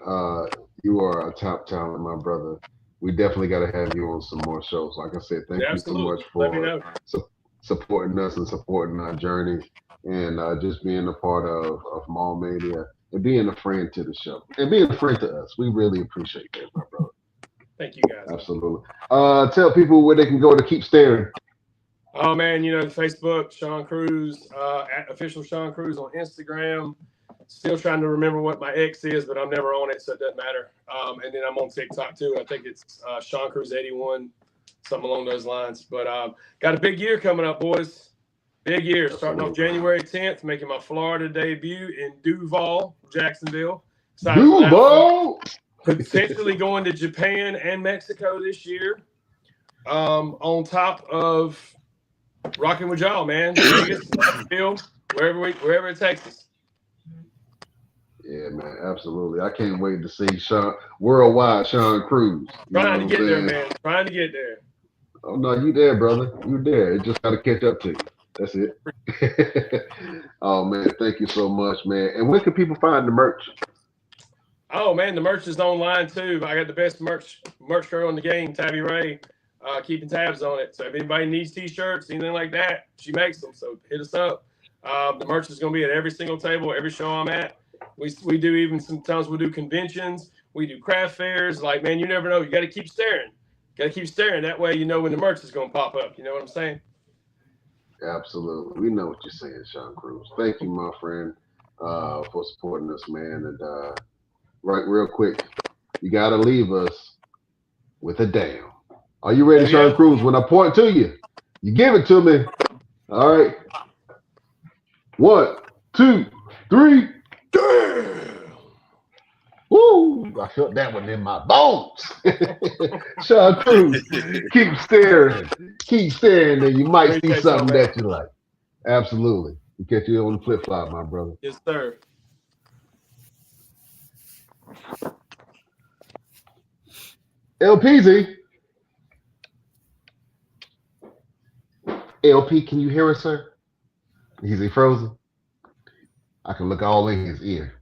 Speaker 5: you are a top talent, my brother. We definitely got to have you on some more shows. Like I said, thank you so much for supporting us and supporting our journey and just being a part of Mania and being a friend to the show and being a friend to us. We really appreciate that, my brother.
Speaker 7: Thank you, guys.
Speaker 5: Absolutely. Tell people where they can go to keep staring.
Speaker 7: Oh, man, you know, Facebook, Sean Cruz, at official Sean Cruz on Instagram. Still trying to remember what my X is, but I'm never on it, so it doesn't matter. And then I'm on TikTok, too. I think it's Sean Cruz 81, something along those lines. But got a big year coming up, boys. Big year. Starting off January 10th, making my Florida debut in Duval, Jacksonville.
Speaker 5: Duval!
Speaker 7: Potentially going to Japan and Mexico this year. On top of rocking with y'all, man. Vegas, wherever it takes us.
Speaker 5: Yeah, man, absolutely. I can't wait to see worldwide Sean Cruz.
Speaker 7: Trying to get there, man. Trying to get there.
Speaker 5: Oh no, you there, brother. You there. It just gotta catch up to you. That's it. Oh man, thank you so much, man. And where can people find the merch?
Speaker 7: Oh man, the merch is online too. I got the best merch girl in the game, Tabby Ray, keeping tabs on it. So if anybody needs t-shirts, anything like that, she makes them. So hit us up. The merch is gonna be at every single table, every show I'm at. We do even sometimes we'll do conventions, we do craft fairs. Like, man, you never know. You got to keep staring. That way you know when the merch is going to pop up. You know what I'm saying?
Speaker 5: Absolutely. We know what you're saying, Sean Cruz. Thank you, my friend, for supporting us, man. And right, real quick, you got to leave us with a damn. Are you ready, Sean Cruz? When I point to you, you give it to me. All right. 1, 2, 3. Damn! Woo! I felt that one in my bones. Sean Cruz, keep staring, and you might see something that you like. Absolutely. We catch you on the flip flop, my brother.
Speaker 7: Yes, sir.
Speaker 5: LPZ. LP, can you hear us, sir? Is he frozen? I can look all in his ear.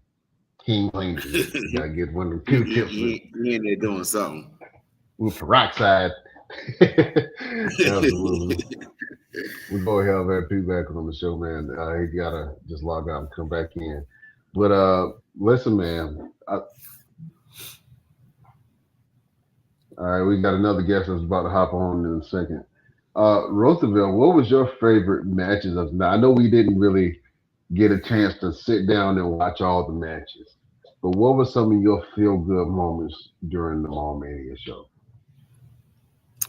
Speaker 5: He ain't playing. Gotta get one of the Q-tips.
Speaker 1: He in there doing something.
Speaker 5: With peroxide. Absolutely. We're going to have LP back on the show, man. He gotta just log out and come back in. But listen, man. All right, we got another guest that's about to hop on in a second. Roosevelt, what was your favorite matches of? Now I know we didn't really get a chance to sit down and watch all the matches, but what were some of your feel good moments during the Mania show?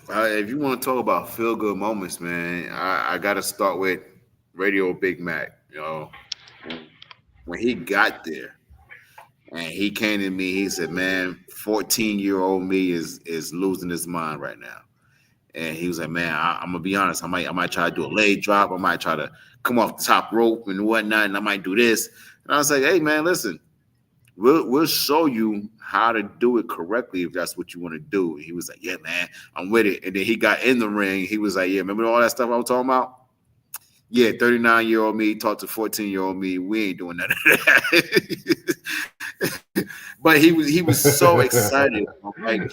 Speaker 1: If you want to talk about feel good moments, man, I got to start with Radio Big Mac. When he got there and he came to me, he said, "Man, 14-year-old me is losing his mind right now." And he was like, "Man, I'm gonna be honest. I might try to do a leg drop. I might try to come off the top rope and whatnot, and I might do this." And I was like, "Hey, man, listen, we'll show you how to do it correctly if that's what you want to do." And he was like, "Yeah, man, I'm with it." And then he got in the ring. He was like, "Yeah, remember all that stuff I was talking about? Yeah, 39-year-old me talked to 14-year-old me. We ain't doing none of that." But he was so excited. Like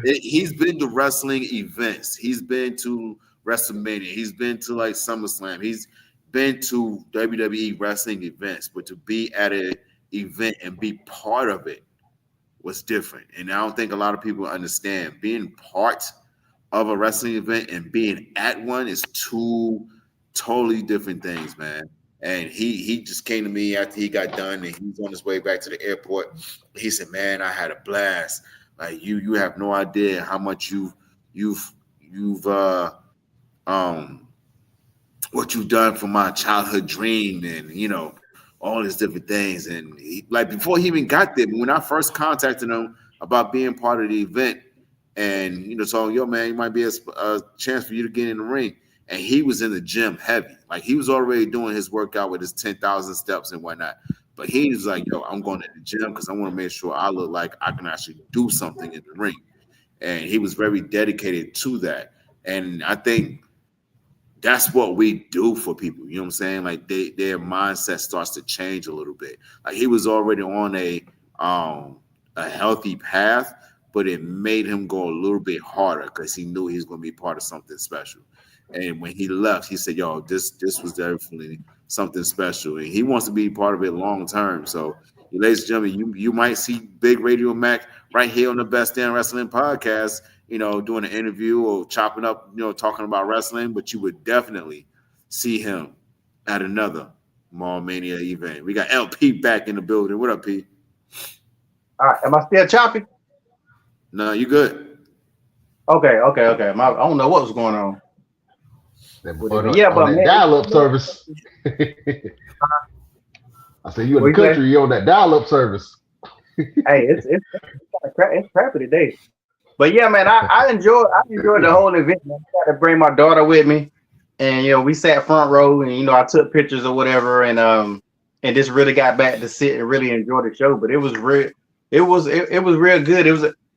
Speaker 1: he's been to wrestling events. He's been to WrestleMania. He's been to like SummerSlam. He's been to WWE wrestling events. But to be at an event and be part of it was different. And I don't think a lot of people understand being part of a wrestling event and being at one is two totally different things, man. And he just came to me after he got done and he's on his way back to the airport. He said, "Man, I had a blast. Like you have no idea how much you've um what you've done for my childhood dream and all these different things." And like before he even got there, when I first contacted him about being part of the event, and so yo man, it might be a chance for you to get in the ring. And he was in the gym heavy, like he was already doing his workout with his 10,000 steps and whatnot. But he was like, "Yo, I'm going to the gym because I want to make sure I look like I can actually do something in the ring." And he was very dedicated to that. And I think that's what we do for people. You know what I'm saying? Like their mindset starts to change a little bit. Like he was already on a healthy path, but it made him go a little bit harder because he knew he was going to be part of something special. And when he left, he said, "Yo, this was definitely something special," and he wants to be part of it long term. So, ladies and gentlemen, you might see Big Radio Mac right here on the Best Damn Wrestling podcast, doing an interview or chopping up, talking about wrestling, but you would definitely see him at another Mall Mania event. We got LP back in the building. What up, P?
Speaker 8: All right, am I still choppy?
Speaker 1: No, you good.
Speaker 8: Okay. I don't know what was going on.
Speaker 5: Yeah, but man, dial-up service. I said you in the country, you on that dial-up service.
Speaker 8: Hey, it's crappy today. But yeah, man, I enjoyed the whole event. Man. I had to bring my daughter with me, and we sat front row, and I took pictures or whatever, and just really got back to sit and really enjoy the show. But it was real. It was real good.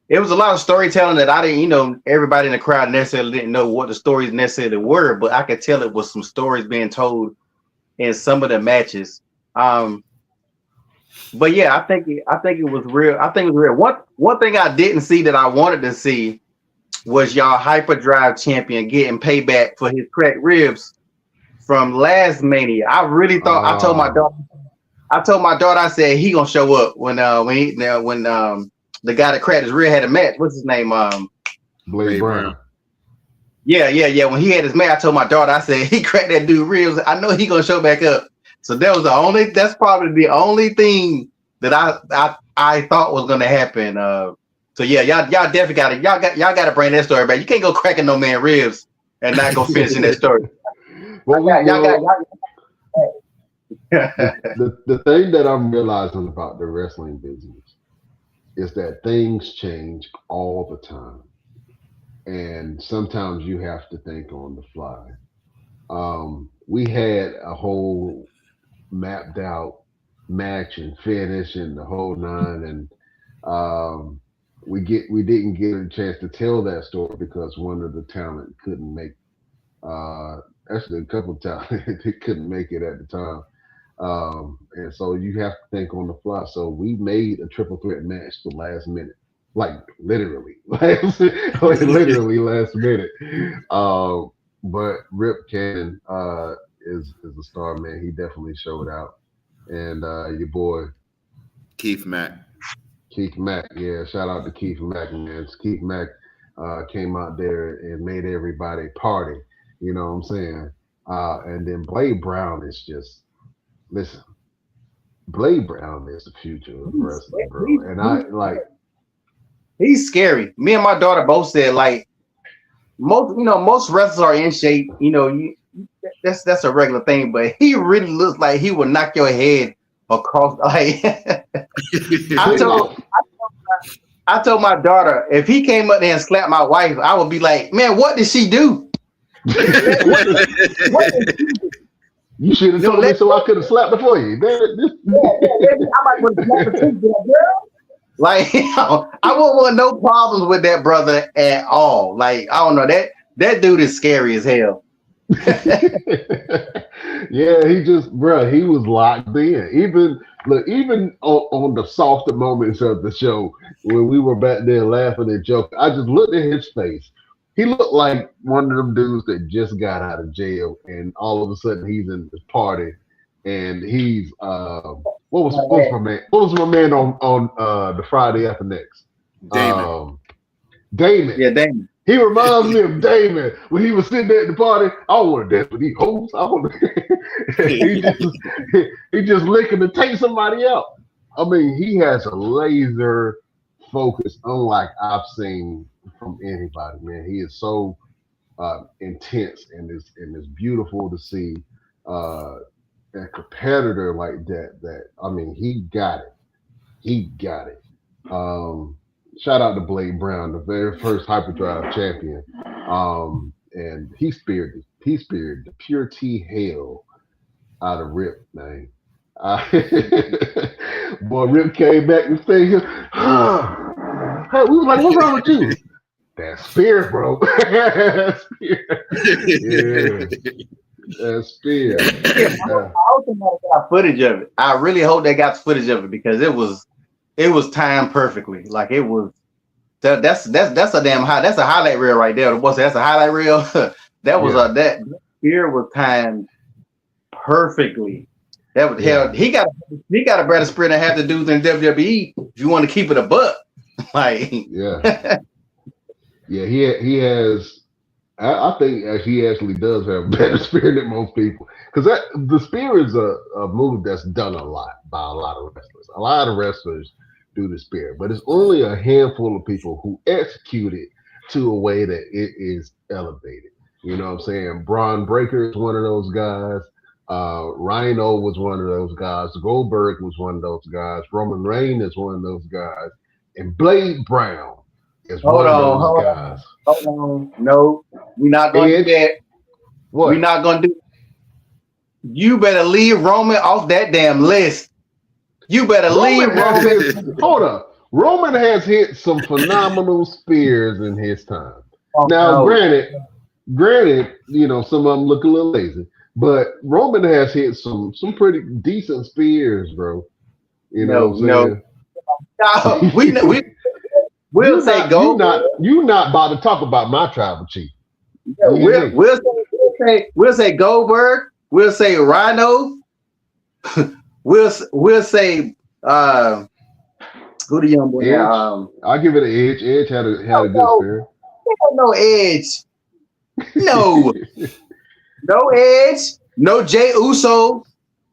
Speaker 8: It was a lot of storytelling that I didn't, everybody in the crowd necessarily didn't know what the stories necessarily were, but I could tell it was some stories being told in some of the matches. But yeah, I think it was real. I think it was real. One thing I didn't see that I wanted to see was y'all Hyperdrive champion getting payback for his cracked ribs from last Mania. I really thought I told my daughter, I said he gonna show up when the guy that cracked his rib had a match. What's his name?
Speaker 5: Blade Brown.
Speaker 8: Yeah. When he had his match, I told my daughter, I said he cracked that dude ribs. I know he gonna show back up. So that's probably the only thing that I thought was gonna happen. So yeah, y'all definitely gotta bring that story back. You can't go cracking no man ribs and not go finishing that story.
Speaker 5: The thing that I'm realizing about the wrestling business is that things change all the time. And sometimes you have to think on the fly. We had a whole mapped out match and finish and the whole nine, and we didn't get a chance to tell that story because one of the talent couldn't make actually a couple of talent they couldn't make it at the time. And so you have to think on the fly. So we made a triple threat match the last minute, like literally, literally last minute. But Rip Cannon is a star, man. He definitely showed out. And your boy
Speaker 1: Keith Mack.
Speaker 5: Yeah, shout out to Keith Mack, man. Keith Mack came out there and made everybody party. You know what I'm saying? And then Blade Brown is just listen. Blade Brown is the future of wrestling, bro. And I like
Speaker 8: he's scary. Me and my daughter both said like most wrestlers are in shape. That's a regular thing, but he really looks like he will knock your head across. Like I told my daughter, if he came up there and slapped my wife, I would be like, man, what did she do? what did she do?
Speaker 5: You should have told me so I could have slapped it for you.
Speaker 8: I might want to slap the too, girl. Like, I wouldn't want no problems with that brother at all. Like, I don't know, that dude is scary as hell.
Speaker 5: Yeah, he was locked in. Even on the softer moments of the show, when we were back there laughing and joking, I just looked at his face. He looked like one of them dudes that just got out of jail, and all of a sudden he's in this party, and he's what was my man on the Friday after next?
Speaker 1: Damon.
Speaker 5: Damon.
Speaker 8: Yeah, Damon.
Speaker 5: He reminds me of Damon when he was sitting there at the party. I don't want to dance with these hoes. He just licking to take somebody out. I mean, he has a laser focus unlike I've seen from anybody, man. He is so intense and it's beautiful to see a competitor like that. I mean, he got it. Shout out to Blade Brown, the very first hyperdrive champion. And he speared the pure T hell out of Rip, man. Boy, Rip came back and said, hey, we was like, what's wrong with you? That spear, bro. That spear. Yeah. That spear.
Speaker 8: I hope they got footage of it. I really hope they got footage of it because it was timed perfectly. Like it was. That's a damn high. That's a highlight reel right there. That's a highlight reel. That was that spear was timed perfectly. That was hell. He got a better spear than half the dudes in WWE. If you want to keep it a buck, like
Speaker 5: yeah. He has. I think he actually does have a better spear than most people because the spear is a move that's done a lot by a lot of wrestlers. A lot of wrestlers do the spear, but it's only a handful of people who execute it to a way that it is elevated. You know what I'm saying? Braun Breaker is one of those guys. Rhino was one of those guys. Goldberg was one of those guys. Roman Reigns is one of those guys. And Blade Brown is one of those guys.
Speaker 8: Hold on. No, we're not going to do that.
Speaker 5: What?
Speaker 8: We're not going to do that. You better leave Roman off that damn list. You better leave Roman.
Speaker 5: Hold up. Roman has hit some phenomenal spears in his time. Now, granted, some of them look a little lazy, but Roman has hit some pretty decent spears, bro. You know what I'm saying?
Speaker 8: No, we'll say go.
Speaker 5: You not about to talk about my tribal chief.
Speaker 8: Yeah, we'll say Goldberg. We'll say Rhino. We'll say who the young boy?
Speaker 5: I'll give it an Edge. Edge had a good spear.
Speaker 8: No Edge. No. No Edge. No Jey Uso.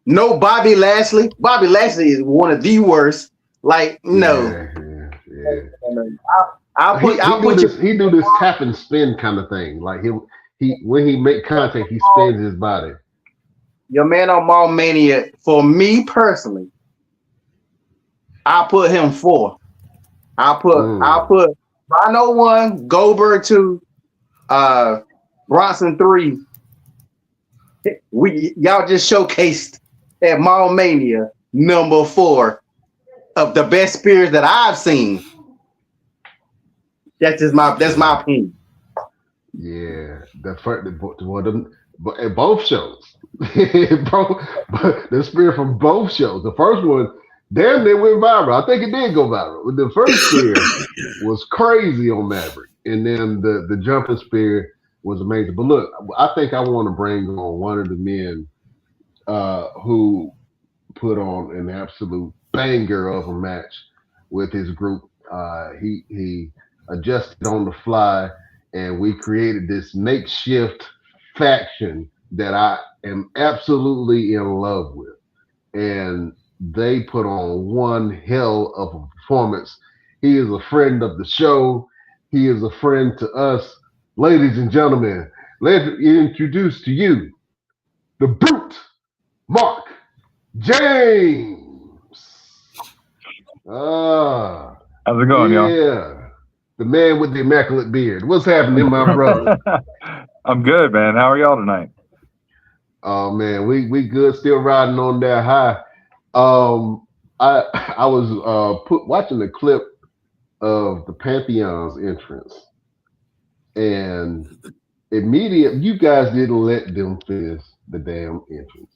Speaker 8: No Bobby Lashley. Bobby Lashley is one of the worst. Like no.
Speaker 5: Yeah. He do this tap and spin kind of thing. Like he when he make contact, he spins his body.
Speaker 8: Your man on Mania, for me personally, I'll put him 4. I'll put Rhino 1, Goldberg 2, Bronson 3. Y'all just showcased at Mania number 4 of the best spears that I've seen. That's my opinion.
Speaker 5: Yeah, but at both shows. The spear from both shows. The first one, damn, they went viral. I think it did go viral. The first spear was crazy on Maverick, and then the jumping spear was amazing. But look, I think I want to bring on one of the men who put on an absolute banger of a match with his group. He adjusted on the fly, and we created this makeshift faction that I am absolutely in love with. And they put on one hell of a performance. He is a friend of the show. He is a friend to us. Ladies and gentlemen, let me introduce to you the brute, Mark James. Ah,
Speaker 9: How's it going, y'all?
Speaker 5: yeah. The man with the immaculate beard. What's happening, my brother?
Speaker 9: I'm good, man. How are y'all tonight?
Speaker 5: Oh man, we good. Still riding on that high. I was watching the clip of the Pantheon's entrance, and immediate you guys didn't let them finish the damn entrance,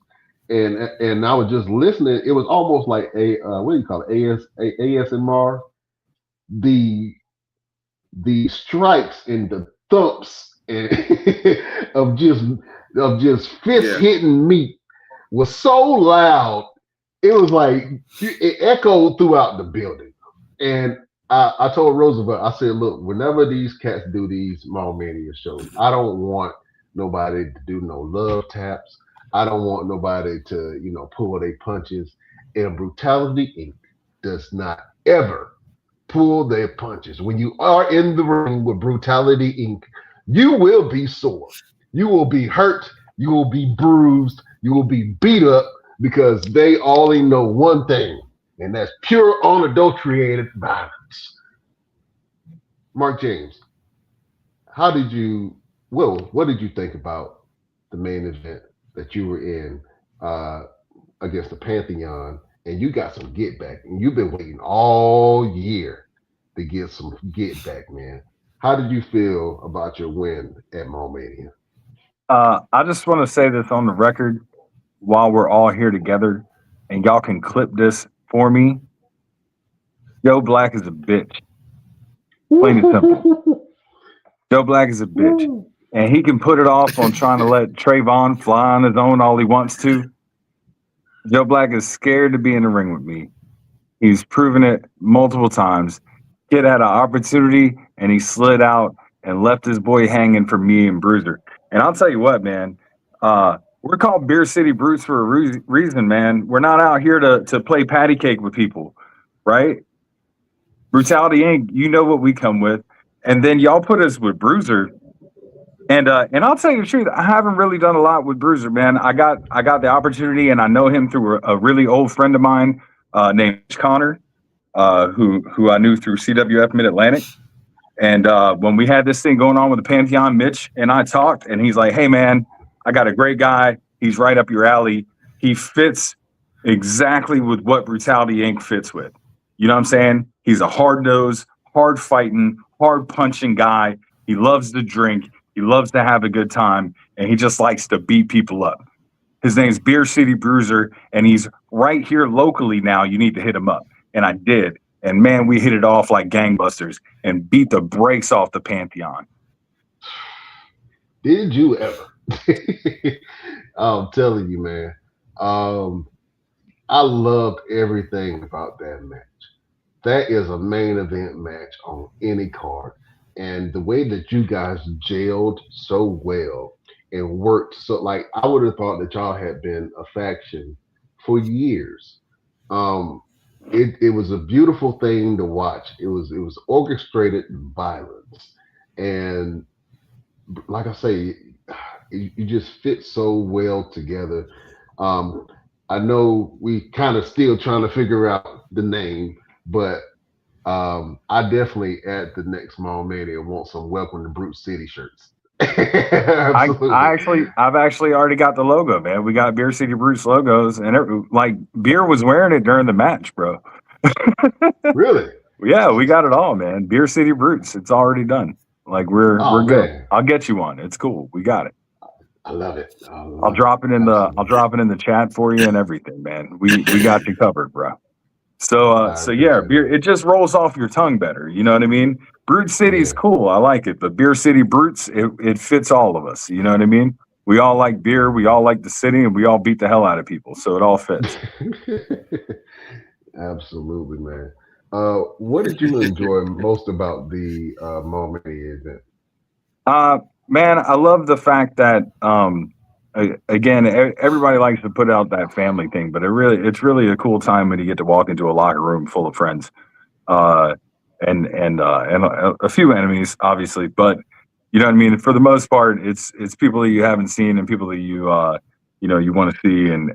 Speaker 5: and I was just listening. It was almost like a what do you call it? ASMR. The the strikes and the thumps and of just fist
Speaker 1: Yeah.
Speaker 5: hitting meat was so loud. It was like it echoed throughout the building. And I told Roosevelt, I said, look, whenever these cats do these Mall Mania shows, I don't want nobody to do no love taps. I don't want nobody to, pull their punches. And Brutality Inc. does not ever pull their punches. When you are in the ring with Brutality Inc., you will be sore. You will be hurt. You will be bruised. You will be beat up because they only know one thing, and that's pure, unadulterated violence. Mark James, how did you, what did you think about the main event that you were in against the Pantheon? And you got some get back, and you've been waiting all year to get some get back, man. How did you feel about your win at Mania?
Speaker 9: I just want to say this on the record while we're all here together, and y'all can clip this for me. Joe Black is a bitch. Plain and simple. Joe Black is a bitch. And he can put it off on trying to let Trayvon fly on his own all he wants to. Joe Black is scared to be in the ring with me. He's proven it multiple times. Kid had an opportunity and he slid out and left his boy hanging for me and Bruiser. And I'll tell you what, man, we're called Beer City Brutes for a reason, man. We're not out here to play patty cake with people, right? Brutality Inc., you know what we come with. And then y'all put us with Bruiser. And I'll tell you the truth, I haven't really done a lot with Bruiser, man. I got the opportunity, and I know him through a really old friend of mine named Connor, who I knew through CWF Mid Atlantic. And when we had this thing going on with the Pantheon, Mitch and I talked, and he's like, "Hey, man, I got a great guy. He's right up your alley. He fits exactly with what Brutality Inc. fits with. You know what I'm saying? He's a hard nosed, hard fighting, hard punching guy. He loves to drink. He loves to have a good time, and he just likes to beat people up. His name's Beer City Bruiser, and he's right here locally now. You need to hit him up." And I did. And man, we hit it off like gangbusters and beat the brakes off the Pantheon.
Speaker 5: Did you ever? I'm telling you, man. I loved everything about that match. That is a main event match on any card. And the way that you guys gelled so well and worked so, like, I would have thought that y'all had been a faction for years. It was a beautiful thing to watch. It was orchestrated violence, and like I say, you just fit so well together. Um, I know we kind of still trying to figure out the name, but I definitely at the next Mall Mania want some Welcome to Brute City shirts. Absolutely.
Speaker 9: I've actually already got the logo, man. We got Beer City Brutes logos, and like Beer was wearing it during the match, bro.
Speaker 5: Really?
Speaker 9: Yeah, we got it all, man. Beer City Brutes, it's already done. Like we're good.
Speaker 5: Man.
Speaker 9: I'll get you one. It's cool. We got it.
Speaker 5: I love it.
Speaker 9: I'll drop it in the chat for you and everything, man. We got you covered, bro. So yeah, beer, it just rolls off your tongue better. You know what I mean? Brute City's cool. I like it. But Beer City Brutes, it fits all of us. You know what I mean? We all like beer. We all like the city, and we all beat the hell out of people. So it all fits.
Speaker 5: Absolutely, man. What did you enjoy most about the Mania event?
Speaker 9: Man, I love the fact that again, everybody likes to put out that family thing, but it's really a cool time when you get to walk into a locker room full of friends, uh, and a few enemies, obviously, but you know what I mean. For the most part, it's people that you haven't seen and people that you know you want to see, and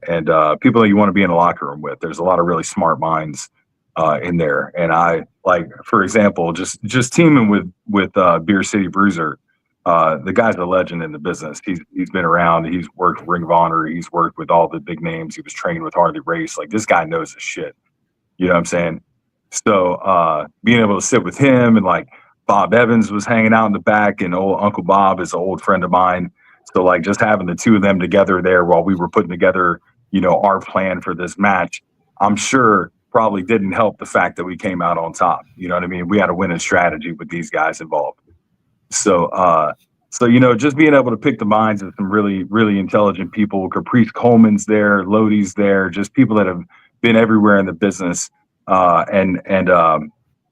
Speaker 9: people that you want to be in a locker room with. There's a lot of really smart minds in there, and I like, for example, just teaming with Beer City Bruiser. The guy's a legend in the business. He's been around. He's worked Ring of Honor. He's worked with all the big names. He was trained with Harley Race. Like this guy knows his shit. You know what I'm saying? So being able to sit with him and like Bob Evans was hanging out in the back, and old Uncle Bob is an old friend of mine. So like just having the two of them together there while we were putting together, you know, our plan for this match, I'm sure probably didn't help the fact that we came out on top. You know what I mean? We had a winning strategy with these guys involved. So, so you know, just being able to pick the minds of some really, really intelligent people. Caprice Coleman's there, Lodi's there, just people that have been everywhere in the business. And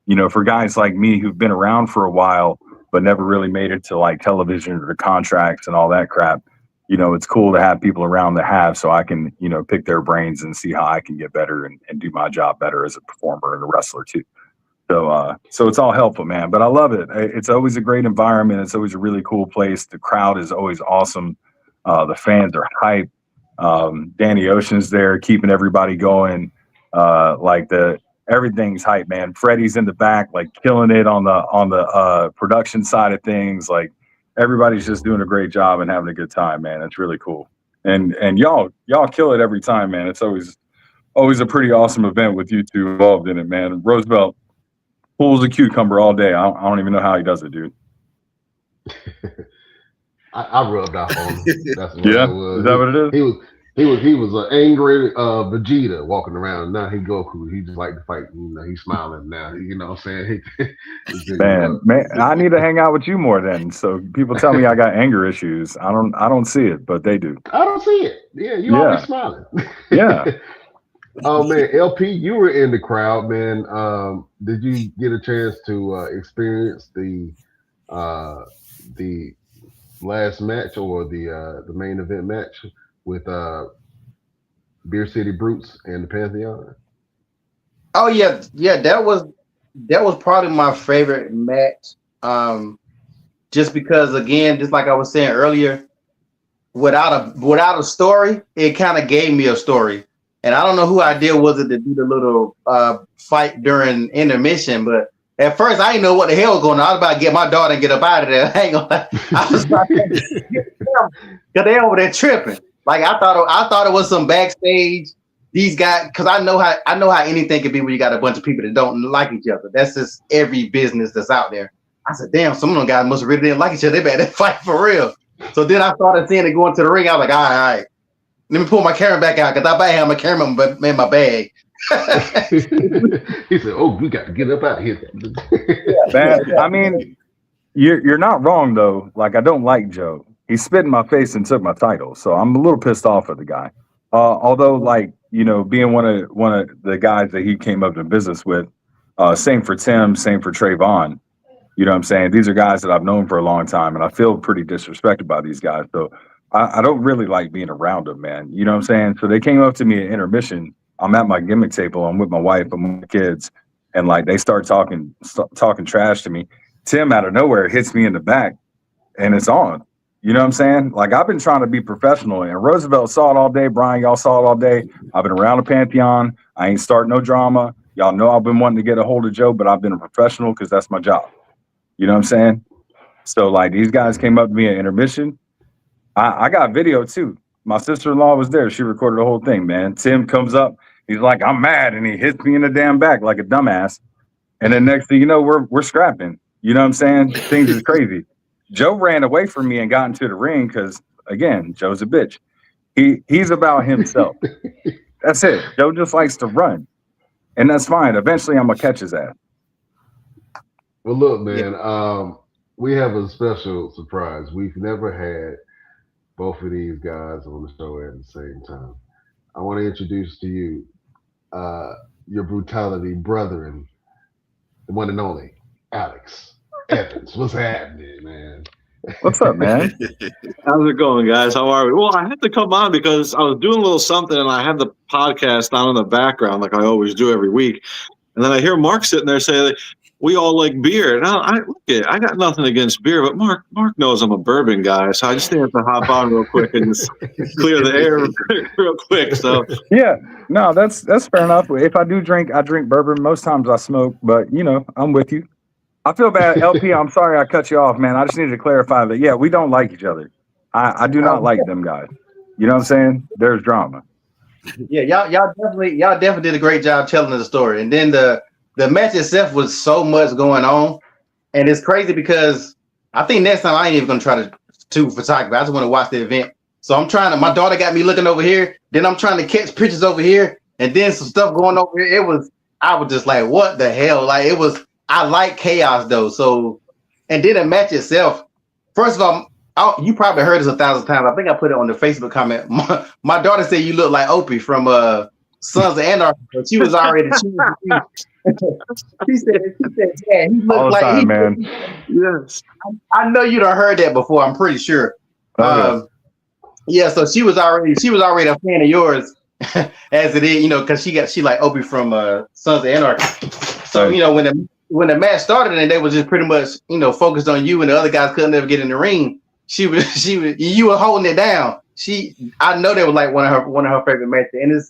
Speaker 9: you know, for guys like me who've been around for a while but never really made it to like television or the contracts and all that crap, you know, it's cool to have people around that have, so I can, you know, pick their brains and see how I can get better and do my job better as a performer and a wrestler too. So it's all helpful, man. But I love it. It's always a great environment. It's always a really cool place. The crowd is always awesome. The fans are hype. Danny Ocean's there, keeping everybody going. Like everything's hype, man. Freddie's in the back, like killing it on the production side of things. Like everybody's just doing a great job and having a good time, man. It's really cool. And y'all kill it every time, man. It's always a pretty awesome event with you two involved in it, man. Roosevelt pulls a cucumber all day. I don't even know how he does it, dude.
Speaker 5: I rubbed off on him. That's what
Speaker 9: Yeah,
Speaker 5: it was.
Speaker 9: is that what it is?
Speaker 5: He was an angry Vegeta walking around. Now he Goku. He just like to fight. You know, he's smiling now. You know what I'm saying?
Speaker 9: Man, I need to hang out with you more then. So people tell me I got anger issues. I don't see it, but they do.
Speaker 5: I don't see it. Yeah, you always smiling.
Speaker 9: Yeah.
Speaker 5: Oh man, LP, you were in the crowd, man. Did you get a chance to experience the last match or the main event match with Beer City Brutes and the Pantheon?
Speaker 8: Oh yeah, that was probably my favorite match. Just because, again, just like I was saying earlier, without a story, it kind of gave me a story. And I don't know who idea was it to do the little fight during intermission, but at first I didn't know what the hell was going on. I was about to get my daughter and get up out of there. I ain't gonna lie. I was about to because they over there tripping. Like I thought it was some backstage. These guys, because I know how anything can be when you got a bunch of people that don't like each other. That's just every business that's out there. I said, damn, some of them guys must have really didn't like each other. They better fight for real. So then I started seeing it going to the ring. I was like, all right. Let me pull my camera back out because I might have my camera in my bag.
Speaker 5: He said, "Oh, we got to get up out of here."
Speaker 9: Man, I mean, you're not wrong though. Like I don't like Joe. He spit in my face and took my title, so I'm a little pissed off at the guy. Although, like you know, being one of the guys that he came up in business with, same for Tim, same for Trayvon. You know what I'm saying? These are guys that I've known for a long time, and I feel pretty disrespected by these guys. So I don't really like being around them, man. You know what I'm saying? So they came up to me at intermission. I'm at my gimmick table. I'm with my wife. I'm with my kids. And like they start talking trash to me. Tim out of nowhere hits me in the back and it's on. You know what I'm saying? Like I've been trying to be professional and Roosevelt saw it all day. Brian, y'all saw it all day. I've been around the Pantheon. I ain't starting no drama. Y'all know I've been wanting to get a hold of Joe, but I've been a professional because that's my job. You know what I'm saying? So like these guys came up to me at intermission. I got video too. My sister-in-law was there. She recorded the whole thing, man. Tim comes up. He's like, I'm mad. And he hits me in the damn back like a dumbass. And then next thing you know, we're scrapping. You know what I'm saying? Things is crazy. Joe ran away from me and got into the ring because, again, Joe's a bitch. He's about himself. That's it. Joe just likes to run. And that's fine. Eventually, I'm going to catch his ass.
Speaker 5: Well, look, man, we have a special surprise. We've never had both of these guys on the show at the same time. I want to introduce to you your brutality brethren, the one and only Alex Evans. What's happening, man?
Speaker 9: What's up, man?
Speaker 10: How's it going, guys? How are we? Well, I had to come on because I was doing a little something and I had the podcast on in the background like I always do every week. And then I hear Mark sitting there saying, we all like beer. And I got nothing against beer, but Mark knows I'm a bourbon guy, so I just have to hop on real quick and just clear the air real quick. So
Speaker 9: yeah, no, that's fair enough. If I do drink, I drink bourbon. Most times I smoke, but I'm with you. I feel bad, LP. I'm sorry I cut you off, man. I just needed to clarify that. Yeah, we don't like each other. I do not like them guys. You know what I'm saying? There's drama.
Speaker 8: Yeah, y'all definitely did a great job telling the story. And then the match itself was so much going on, and it's crazy because I think next time I ain't even gonna try to photography. I just want to watch the event. So I'm trying to. My daughter got me looking over here. Then I'm trying to catch pictures over here, and then some stuff going over here. I was just like, what the hell? Like it was. I like chaos though. So, and then the match itself. First of all, you probably heard this 1,000 times. I think I put it on the Facebook comment. My daughter said you look like Opie from Sons of Anarchy. She was already. She said, yeah, he looked
Speaker 9: all the
Speaker 8: like
Speaker 9: time, man.
Speaker 8: Yes, I know you'd have heard that before. I'm pretty sure. Yeah, so she was already a fan of yours, as it is, because she like Opie from Sons of Anarchy. So when the match started and they was just pretty much focused on you and the other guys couldn't ever get in the ring, she was you were holding it down. I know that was like one of her favorite matches. And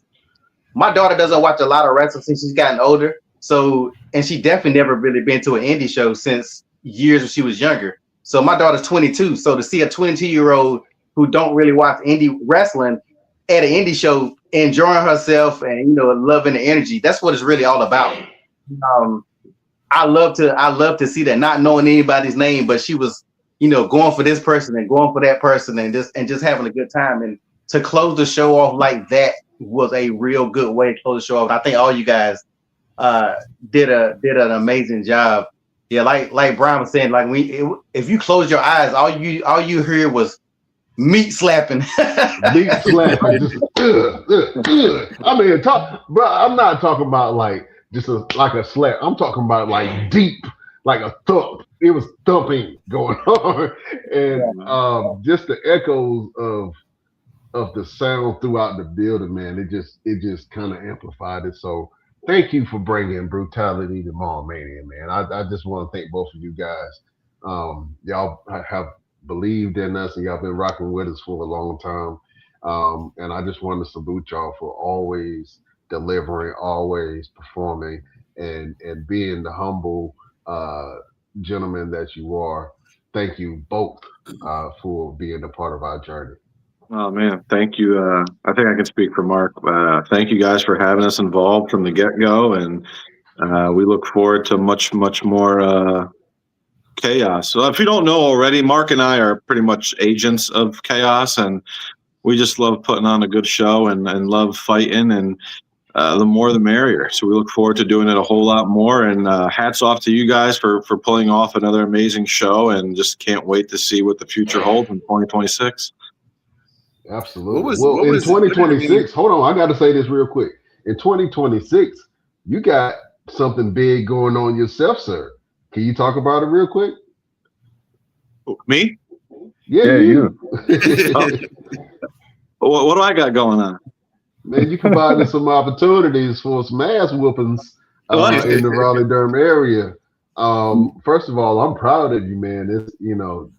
Speaker 8: my daughter doesn't watch a lot of wrestling since she's gotten older. So, and she definitely never really been to an indie show since years when she was younger. So my daughter's 22. So to see a 22-year-old who don't really watch indie wrestling at an indie show, enjoying herself and loving the energy, that's what it's really all about. I love to see that, not knowing anybody's name, but she was, going for this person and going for that person and just having a good time. And to close the show off like that was a real good way to close the show off. And I think all you guys did an amazing job. Yeah, like Brian was saying, like if you close your eyes, all you heard was meat slapping.
Speaker 5: Meat slapping. Just, I mean, bro, I'm not talking about like just like a slap. I'm talking about like deep, like a thump. It was thumping going on, and just the echoes of the sound throughout the building, man. It just kind of amplified it. So thank you for bringing brutality to Mania, man. I just want to thank both of you guys. Y'all have believed in us and y'all been rocking with us for a long time. And I just want to salute y'all for always delivering, always performing, and being the humble gentlemen that you are. Thank you both for being a part of our journey.
Speaker 10: Oh man, thank you. I think I can speak for Mark. Thank you guys for having us involved from the get-go, and we look forward to much more chaos. So if you don't know already, Mark and I are pretty much agents of chaos, and we just love putting on a good show and love fighting, and the more the merrier. So we look forward to doing it a whole lot more, and hats off to you guys for pulling off another amazing show, and just can't wait to see what the future holds in 2026.
Speaker 5: Absolutely. In 2026, hold on, I got to say this real quick. In 2026, you got something big going on yourself, sir. Can you talk about it real quick?
Speaker 10: Me?
Speaker 5: Yeah, you.
Speaker 10: What do I got going on?
Speaker 5: Man, you provided some opportunities for some ass whoopings in the Raleigh-Durham area. First of all, I'm proud of you, man. It's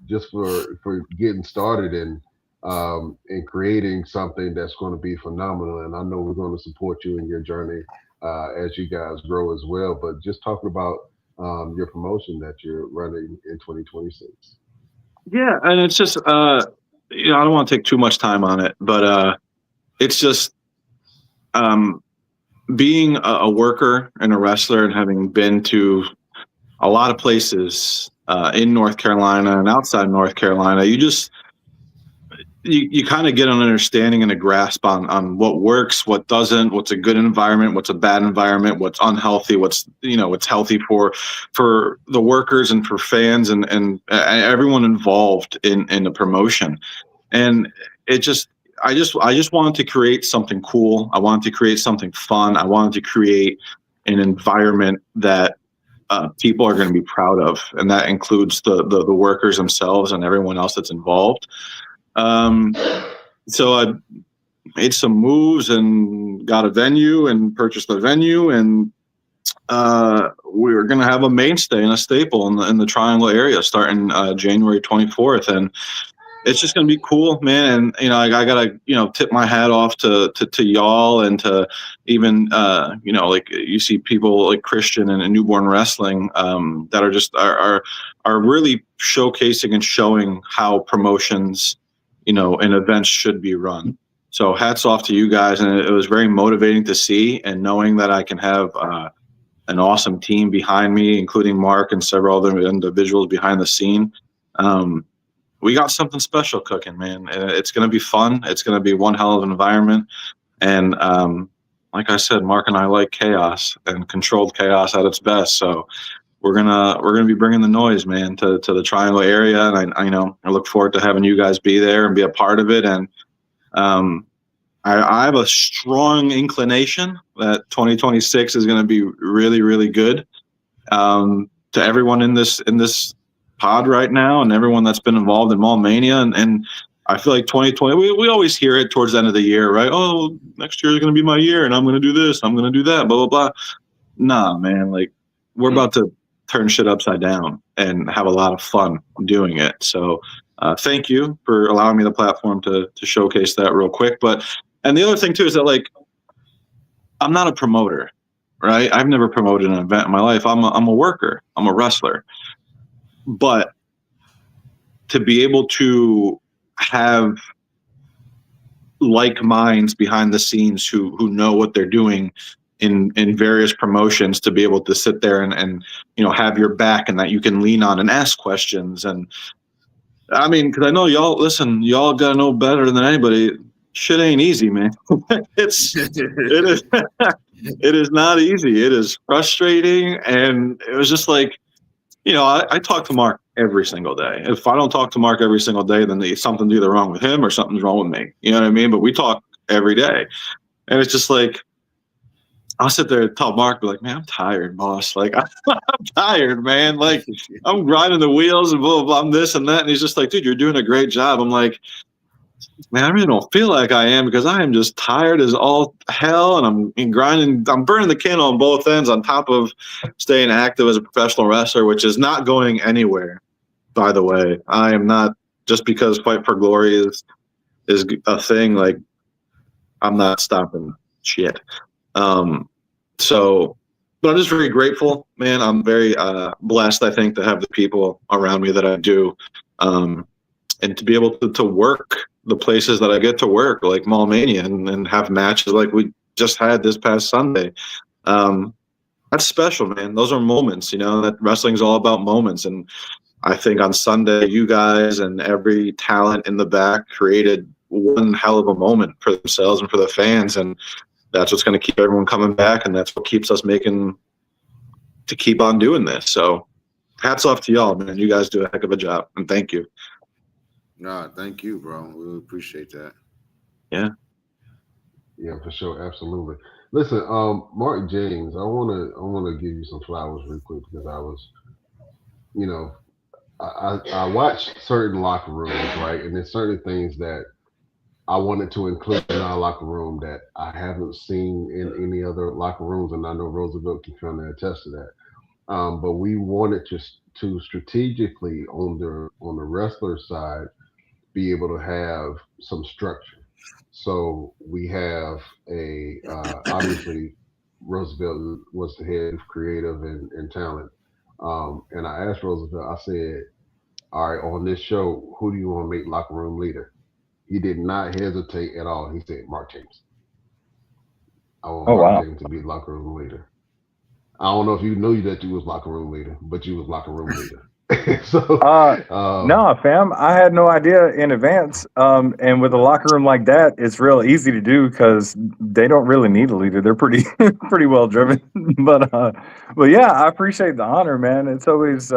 Speaker 5: just for getting started and creating something that's going to be phenomenal. And I know we're going to support you in your journey as you guys grow as well. But just talking about your promotion that you're running in 2026.
Speaker 10: Yeah, and it's just I don't want to take too much time on it, but it's just being a worker and a wrestler and having been to a lot of places in North Carolina and outside North Carolina, you kind of get an understanding and a grasp on what works, what doesn't, what's a good environment, what's a bad environment, what's unhealthy, what's healthy for the workers and for fans and everyone involved in the promotion. And I just wanted to create something cool. I wanted to create something fun. I wanted to create an environment that people are going to be proud of, and that includes the workers themselves and everyone else that's involved. So I made some moves and got a venue and purchased the venue, and we're going to have a mainstay and a staple in the Triangle area starting January 24th, and it's just going to be cool, man. And I gotta tip my hat off to y'all, and to even like you see people like Christian and Newborn Wrestling that are just are really showcasing and showing how promotions and events should be run. So hats off to you guys, and it was very motivating to see, and knowing that I can have an awesome team behind me, including Mark and several other individuals behind the scene. We got something special cooking, man. It's going to be fun. It's going to be one hell of an environment. And like I said, Mark and I like chaos, and controlled chaos at its best. So we're gonna be bringing the noise, man, to the Triangle area. And I look forward to having you guys be there and be a part of it. And I have a strong inclination that 2026 is going to be really, really good. To everyone in this pod right now, and everyone that's been involved in Mania, and I feel like 2020, we always hear it towards the end of the year, right? Oh, next year is going to be my year, and I'm going to do this, I'm going to do that, blah, blah, blah. Nah, man, like we're about to turn shit upside down and have a lot of fun doing it. So thank you for allowing me the platform to showcase that real quick. And the other thing too is that, like, I'm not a promoter, right? I've never promoted an event in my life. I'm a worker. I'm a wrestler. But to be able to have like minds behind the scenes who know what they're doing in various promotions, to be able to sit there and have your back, and that you can lean on and ask questions. And I mean, because I know y'all gotta know better than anybody. Shit ain't easy, man. It is not easy. It is frustrating, and it was just like, I talk to Mark every single day. If I don't talk to Mark every single day, then there's something's either wrong with him or something's wrong with me. You know what I mean? But we talk every day, and it's just like, I'll sit there and tell Mark, be like, man, I'm tired, boss. Like, I'm tired, man. Like, I'm grinding the wheels and blah, blah, blah, I'm this and that. And he's just like, dude, you're doing a great job. I'm like, man, I really don't feel like I am, because I am just tired as all hell, and I'm grinding. I'm burning the candle on both ends, on top of staying active as a professional wrestler, which is not going anywhere, by the way. I am not, just because Fight for Glory is a thing, like, I'm not stopping shit. But I'm just very grateful, man. I'm very blessed, I think, to have the people around me that I do, and to be able to work the places that I get to work, like Mania, and have matches like we just had this past Sunday. That's special, man. Those are moments, that wrestling's all about moments. And I think on Sunday, you guys and every talent in the back created one hell of a moment for themselves and for the fans. And that's what's going to keep everyone coming back. And that's what keeps us making to keep on doing this. So hats off to y'all, man. You guys do a heck of a job. And thank you.
Speaker 1: No, thank you, bro. We appreciate that.
Speaker 5: Yeah, for sure, absolutely. Listen, Mark James, I wanna give you some flowers real quick, because I was, I watched certain locker rooms, right, and there's certain things that I wanted to include in our locker room that I haven't seen in any other locker rooms, and I know Roosevelt can kind of attest to that. But we wanted to strategically on the wrestler side be able to have some structure. So we have obviously Roosevelt was the head of creative and talent. And I asked Roosevelt, I said, all right, on this show, who do you want to make locker room leader? He did not hesitate at all. He said, Mark James. I want Mark James to be locker room leader. I don't know if you knew that you was locker room leader, but you was locker room leader.
Speaker 9: No, fam, I had no idea in advance. And with a locker room like that, it's real easy to do, because they don't really need a leader. They're pretty well driven. but yeah, I appreciate the honor, man. It's always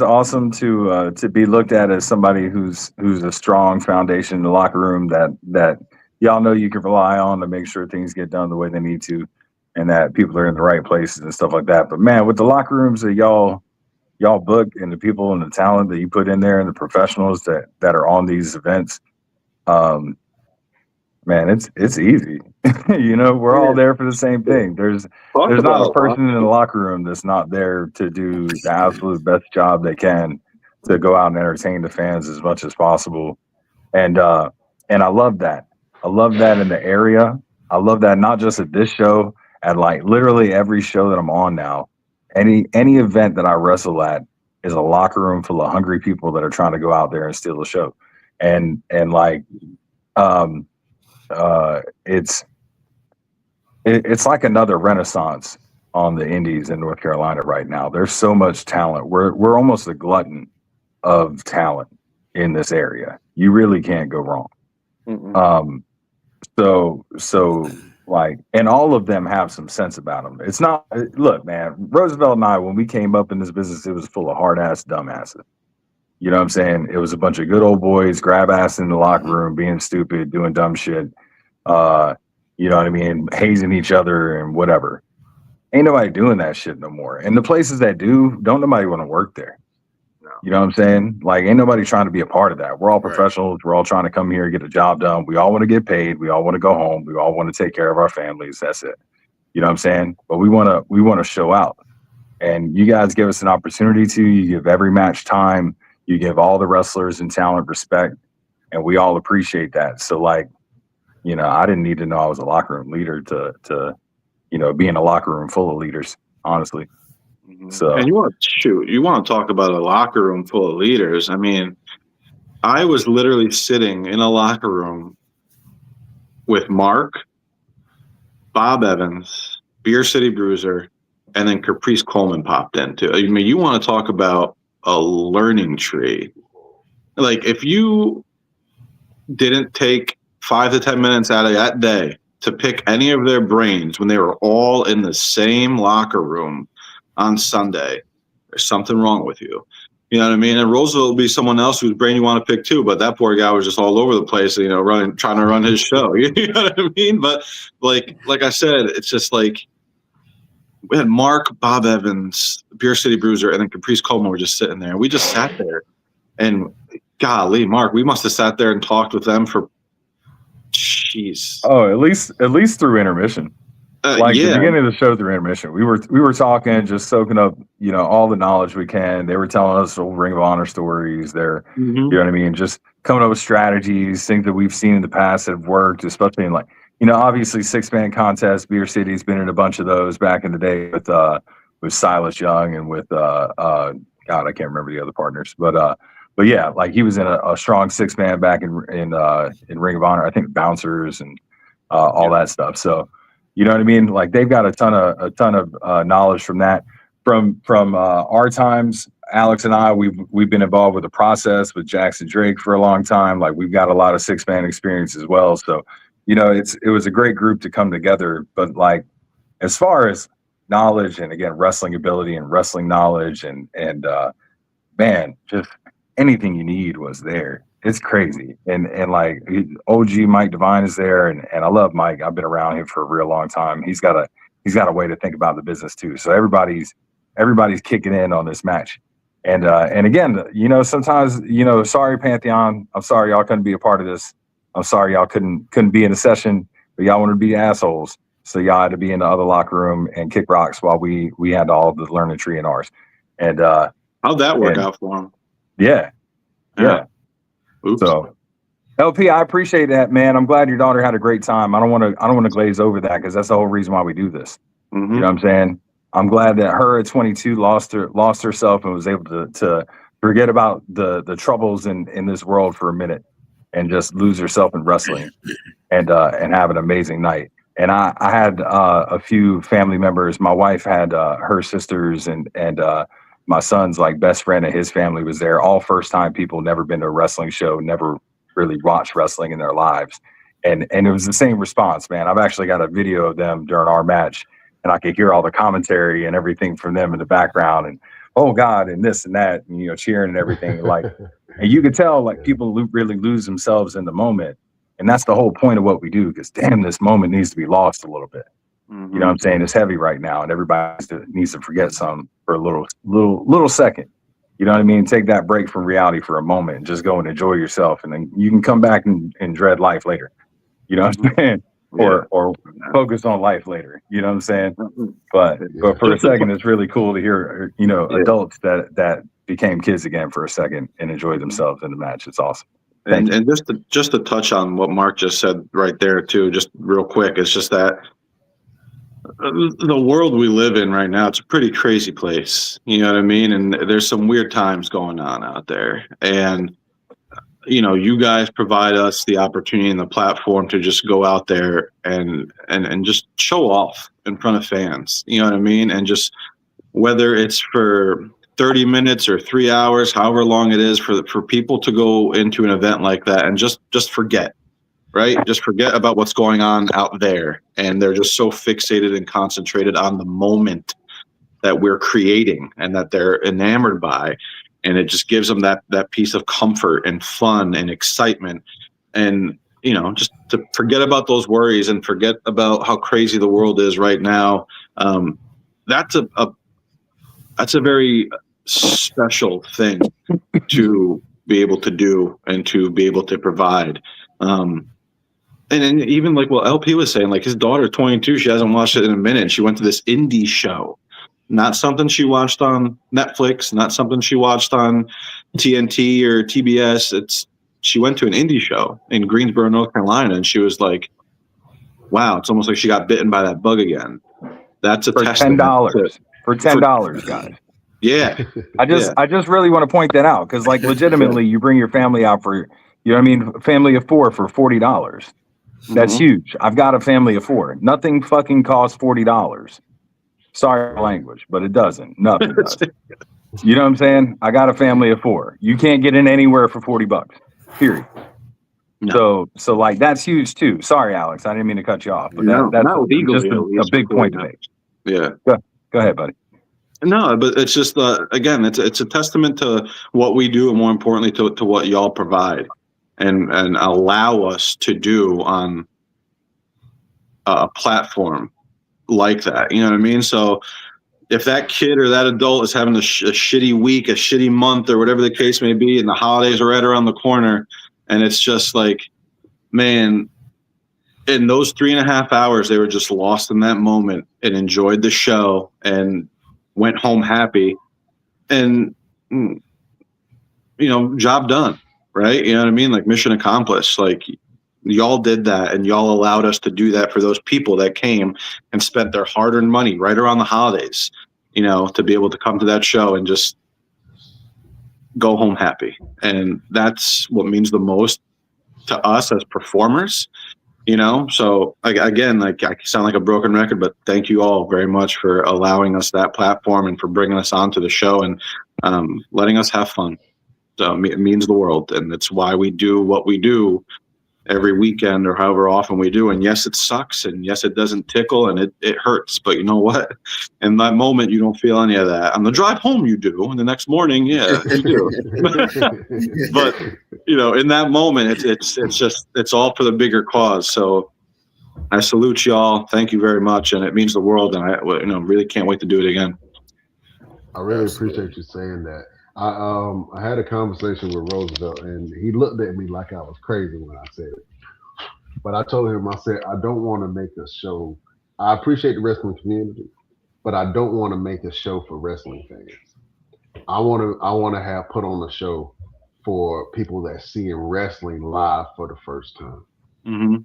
Speaker 9: awesome to be looked at as somebody who's a strong foundation in the locker room that y'all know you can rely on to make sure things get done the way they need to. and that people are in the right places and stuff like that. But man, with the locker rooms that y'all book and the people and the talent that you put in there and the professionals that are on these events, man, it's easy. We're all there for the same thing. There's not a person in the locker room that's not there to do the absolute best job they can to go out and entertain the fans as much as possible. And I love that. I love that in the area. I love that not just at this show, at like literally every show that I'm on now. Any event that I wrestle at is a locker room full of hungry people that are trying to go out there and steal the show. And like it's like another renaissance on the indies in North Carolina right now. There's so much talent. We're almost a glutton of talent in this area. You really can't go wrong. So like, and all of them have some sense about them. It's not, look, man, Roosevelt and I, when we came up in this business, it was full of hard ass dumbasses. You know what I'm saying? It was a bunch of good old boys, grab ass in the locker room, being stupid, doing dumb shit. You know what I mean? Hazing each other and whatever. Ain't nobody doing that shit no more. And the places that do, don't nobody want to work there. You know what I'm saying? Like, ain't nobody trying to be a part of that. We're all professionals. We're all trying to come here and get a job done. We all want to get paid. We all want to go home. We all want to take care of our families. That's it. You know what I'm saying? But we want to show out. And you guys give us an opportunity to. You give every match time. You give all the wrestlers and talent respect. And we all appreciate that. So, like, I didn't need to know I was a locker room leader to be in a locker room full of leaders, honestly. So,
Speaker 10: and you want to talk about a locker room full of leaders. I mean, I was literally sitting in a locker room with Mark, Bob Evans, Beer City Bruiser, and then Caprice Coleman popped in too. I mean, you want to talk about a learning tree. Like, if you didn't take 5 to 10 minutes out of that day to pick any of their brains when they were all in the same locker room on Sunday, there's something wrong with you. You know what I mean? And Roosevelt will be someone else whose brain you want to pick too, but that poor guy was just all over the place, trying to run his show. You know what I mean? But like I said, it's just like we had Mark, Bob Evans, Beer City Bruiser, and then Caprice Coleman were just sitting there. And we just sat there. And golly, Mark, we must have sat there and talked with them for jeez.
Speaker 9: Oh, at least through intermission. The beginning of the show through intermission, we were talking, just soaking up, all the knowledge we can. They were telling us old Ring of Honor stories. They're, you know what I mean, just coming up with strategies, things that we've seen in the past that have worked, especially in obviously 6-man contests. Beer City's been in a bunch of those back in the day with Silas Young and with God, I can't remember the other partners, but yeah, like he was in a strong 6-man back in Ring of Honor. I think Bouncers and all that stuff. So. You know what I mean? Like, they've got a ton of knowledge from that. From our times, Alex and I, we've been involved with the process with Jackson Drake for a long time. Like, we've got a lot of 6-man experience as well. So, it was a great group to come together. But like, as far as knowledge and again, wrestling ability and wrestling knowledge and man, just anything you need was there. It's crazy. And like OG Mike Devine is there. And I love Mike. I've been around him for a real long time. He's got a way to think about the business too. So everybody's kicking in on this match. And again, sometimes, sorry, Pantheon. I'm sorry y'all couldn't be a part of this. I'm sorry y'all couldn't be in the session, but y'all wanted to be assholes. So y'all had to be in the other locker room and kick rocks while we had all the learning tree in ours. And
Speaker 10: how'd that work out for him?
Speaker 9: Yeah.
Speaker 10: Oops.
Speaker 9: So, LP, I appreciate that, man. I'm glad your daughter had a great time. I don't want to glaze over that because that's the whole reason why we do this. You know what I'm saying? I'm glad that her at 22 lost herself and was able to forget about the troubles in this world for a minute and just lose herself in wrestling and have an amazing night. And I had a few family members. My wife had her sisters and my son's like best friend and his family was there. All first time people, never been to a wrestling show, never really watched wrestling in their lives. And it was the same response, man. I've actually got a video of them during our match and I could hear all the commentary and everything from them in the background and, oh God, and this and that, and, cheering and everything. Like, and you could tell like people really lose themselves in the moment. And that's the whole point of what we do. Because damn, this moment needs to be lost a little bit. You know what I'm saying? It's heavy right now, and everybody needs to forget some for a little second. You know what I mean? Take that break from reality for a moment and just go and enjoy yourself, and then you can come back and dread life later. You know what I'm saying? Or focus on life later. You know what I'm saying? But for a second, it's really cool to hear adults that became kids again for a second and enjoyed themselves in the match. It's awesome.
Speaker 10: And just to touch on what Mark just said right there too, just real quick, it's just that the world we live in right now, it's a pretty crazy place. You know what I mean? And there's some weird times going on out there. And you guys provide us the opportunity and the platform to just go out there and just show off in front of fans. You know what I mean? And just whether it's for 30 minutes or 3 hours, however long it is, for people to go into an event like that and just forget, right? Just forget about what's going on out there. And they're just so fixated and concentrated on the moment that we're creating and that they're enamored by. And it just gives them that piece of comfort and fun and excitement. And, just to forget about those worries and forget about how crazy the world is right now. That's a very special thing to be able to do and to be able to provide. And even like what LP was saying, like his daughter, 22, she hasn't watched it in a minute. She went to this indie show, not something she watched on Netflix, not something she watched on TNT or TBS. She went to an indie show in Greensboro, North Carolina, and she was like, wow, it's almost like she got bitten by that bug again. That's a
Speaker 9: for $10. For $10, guys.
Speaker 10: Yeah.
Speaker 9: I just really want to point that out because, like, legitimately, you bring your family out for, family of 4 for $40. That's huge. I've got a family of 4. Nothing fucking costs $40. Sorry for language, but it doesn't. Nothing does. You know what I'm saying? I got a family of 4. You can't get in anywhere for $40. Period. No. So like that's huge too. Sorry, Alex, I didn't mean to cut you off, but that's
Speaker 10: not legally,
Speaker 9: just a big point to make.
Speaker 10: Yeah.
Speaker 9: Go ahead, buddy.
Speaker 10: No, but it's just again, it's a testament to what we do, and more importantly, to what y'all provide and allow us to do on a platform like that. You know what I mean? So if that kid or that adult is having a shitty week, a shitty month, or whatever the case may be, and the holidays are right around the corner, and it's just like, man, in those 3.5 hours, they were just lost in that moment and enjoyed the show and went home happy, and job done, right? You know what I mean? Like mission accomplished. Like y'all did that, and y'all allowed us to do that for those people that came and spent their hard-earned money right around the holidays, to be able to come to that show and just go home happy. And that's what means the most to us as performers. So again, like I sound like a broken record, but thank you all very much for allowing us that platform and for bringing us onto the show and letting us have fun. So it means the world, and it's why we do what we do every weekend or however often we do. And yes, it sucks, and yes, it doesn't tickle, and it hurts. But you know what? In that moment, you don't feel any of that. On the drive home, you do, and the next morning, yeah, you do. But in that moment, it's all for the bigger cause. So I salute y'all. Thank you very much, and it means the world. And I really can't wait to do it again.
Speaker 5: I really appreciate you saying that. I had a conversation with Roosevelt, and he looked at me like I was crazy when I said it. But I told him, I said, I don't want to make a show. I appreciate the wrestling community, but I don't want to make a show for wrestling fans. I want to have put on a show for people that seeing wrestling live for the first time.
Speaker 10: Mm-hmm.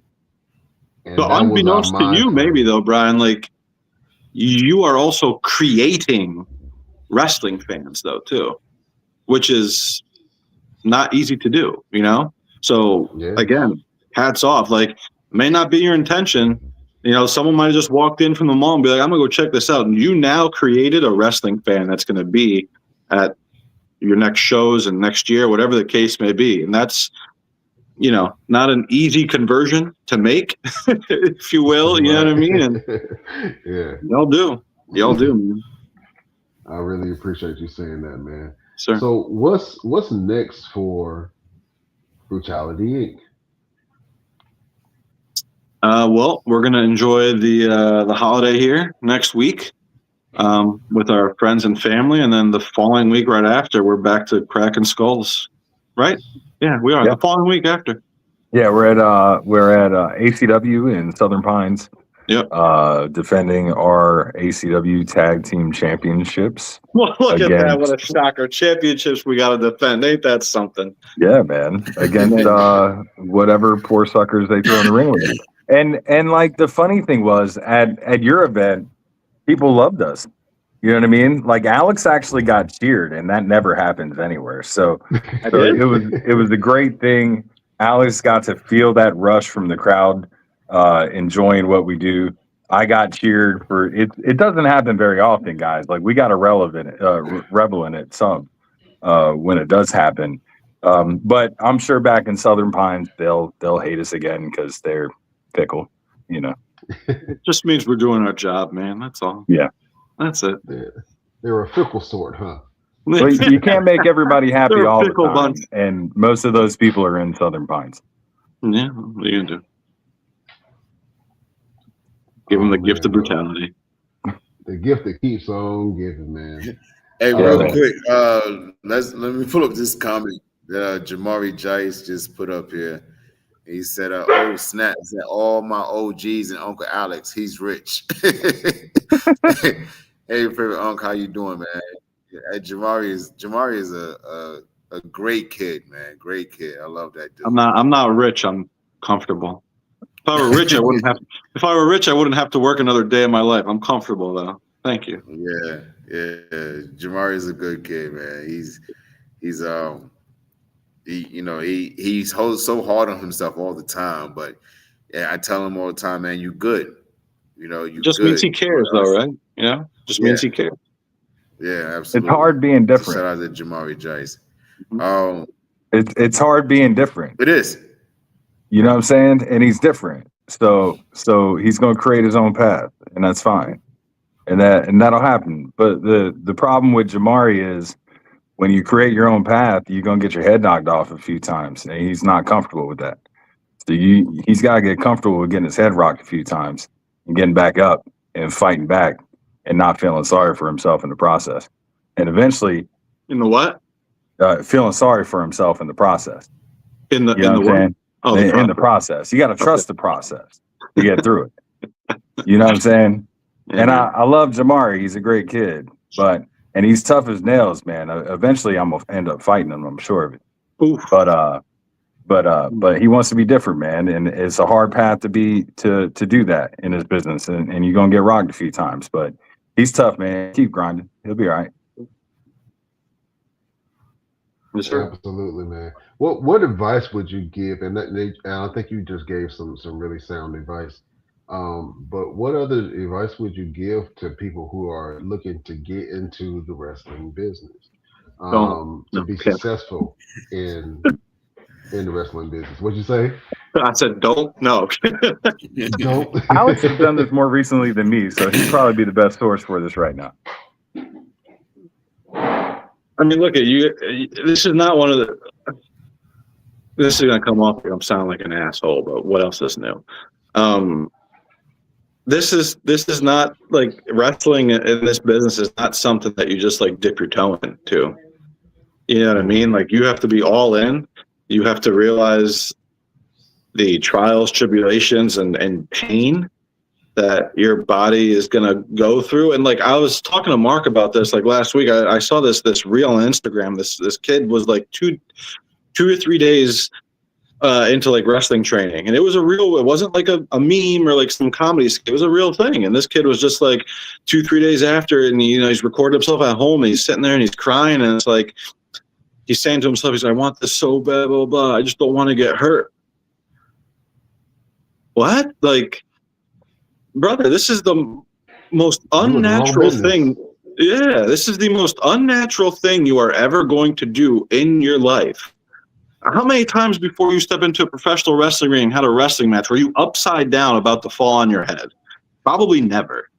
Speaker 10: And so unbeknownst to you, maybe though, Brian, like you are also creating wrestling fans though too, which is not easy to do, So again, hats off. Like, may not be your intention. Someone might have just walked in from the mall and be like, I'm gonna go check this out. And you now created a wrestling fan that's gonna be at your next shows and next year, whatever the case may be. And that's, not an easy conversion to make, if you will. You know what I mean? And
Speaker 5: yeah,
Speaker 10: y'all do, man.
Speaker 5: I really appreciate you saying that, man.
Speaker 10: Sure.
Speaker 5: So what's next for Brutality Inc.?
Speaker 10: Well, we're going to enjoy the holiday here next week with our friends and family, and then the following week right after, we're back to cracking skulls. Right? Yeah, we are.
Speaker 9: Yeah.
Speaker 10: The following week after.
Speaker 9: Yeah, we're at ACW in Southern Pines.
Speaker 10: Yep.
Speaker 9: Defending our ACW Tag Team Championships.
Speaker 10: Well, look at that!
Speaker 9: against-
Speaker 10: What a shocker! Championships we got to defend. Ain't that something?
Speaker 9: Yeah, man. Against whatever poor suckers they throw in the ring with. And like the funny thing was at your event, people loved us. You know what I mean? Like Alex actually got cheered, and that never happens anywhere. So it was a great thing. Alex got to feel that rush from the crowd, enjoying what we do. I got cheered for it. It doesn't happen very often, guys. Like we got a revel in it some when it does happen. But I'm sure back in Southern Pines, they'll hate us again because they're fickle. You know,
Speaker 10: it just means we're doing our job, man. That's all.
Speaker 9: Yeah,
Speaker 10: that's it.
Speaker 5: They're a fickle sort, huh?
Speaker 9: Well, you can't make everybody happy
Speaker 10: They're a
Speaker 9: all the
Speaker 10: fickle
Speaker 9: time,
Speaker 10: bunch.
Speaker 9: and most of those people are in Southern Pines.
Speaker 10: Yeah, what are you gonna do? Give them the gift of brutality.
Speaker 5: The gift that keeps on giving, man.
Speaker 1: Hey, real quick, let me pull up this comment that Jamari Jice just put up here. He said, "Oh snap! He said, all my OGs and Uncle Alex, he's rich." Hey, favorite Uncle, how you doing, man? Yeah, Jamari is a great kid, man. Great kid. I love that dude.
Speaker 10: I'm not rich. I'm comfortable. If I were rich, I wouldn't have. If I were rich, I wouldn't have to work another day of my life. I'm comfortable though. Thank you.
Speaker 1: Yeah. Jamari is a good kid, man. He's he's so hard on himself all the time, but yeah, I tell him all the time, man, you good. You know, you
Speaker 10: just
Speaker 1: good.
Speaker 10: means he cares, though, right? You know, just means he cares.
Speaker 1: Yeah, absolutely.
Speaker 9: It's hard being different.
Speaker 1: Shout out to Jamari Jice.
Speaker 9: It's hard being different.
Speaker 1: It is.
Speaker 9: You know what I'm saying? And he's different. So he's going to create his own path, and that's fine. And that'll happen. But the problem with Jamari is when you create your own path, you're going to get your head knocked off a few times, and he's not comfortable with that. So he's got to get comfortable with getting his head rocked a few times and getting back up and fighting back and not feeling sorry for himself in the process. And eventually,
Speaker 10: in the what?
Speaker 9: Feeling sorry for himself in the process.
Speaker 10: In the
Speaker 9: what? Oh, in the process. You got to trust the process to get through it. You know what I'm saying? Yeah, and I love Jamari. He's a great kid, and he's tough as nails, man. Eventually, I'm gonna end up fighting him. I'm sure of it.
Speaker 10: Oof.
Speaker 9: But he wants to be different, man, and it's a hard path to do that in his business, and you're gonna get rocked a few times. But he's tough, man. Keep grinding. He'll be all right.
Speaker 10: Yes, sir.
Speaker 5: Absolutely, man. What advice would you give? And I think you just gave some really sound advice. But what other advice would you give to people who are looking to get into the wrestling business, to be successful in the wrestling business? What'd you say?
Speaker 10: I said, don't. No.
Speaker 5: Don't.
Speaker 9: Alex has done this more recently than me, so he'd probably be the best source for this right now.
Speaker 10: I mean, look at you. This is not one of the. This is going to come off like I'm sounding like an asshole, but what else is new? This is not like wrestling in this business is not something that you just like dip your toe into. You know what I mean? Like you have to be all in. You have to realize the trials, tribulations, and pain that your body is going to go through. And like I was talking to Mark about this like last week. I saw this reel on Instagram. This kid was like two or 3 days into like wrestling training, and it wasn't like a meme or like some comedy skit. It was a real thing. And this kid was just like 2-3 days after, and he's recorded himself at home, and he's sitting there and he's crying, and it's like he's saying to himself, he's like, I want this so bad, blah, blah, blah. I just don't want to get hurt. What? Like, brother, this is the most unnatural thing. Yeah, this is the most unnatural thing you are ever going to do in your life. How many times before you step into a professional wrestling ring and had a wrestling match were you upside down about to fall on your head? Probably never.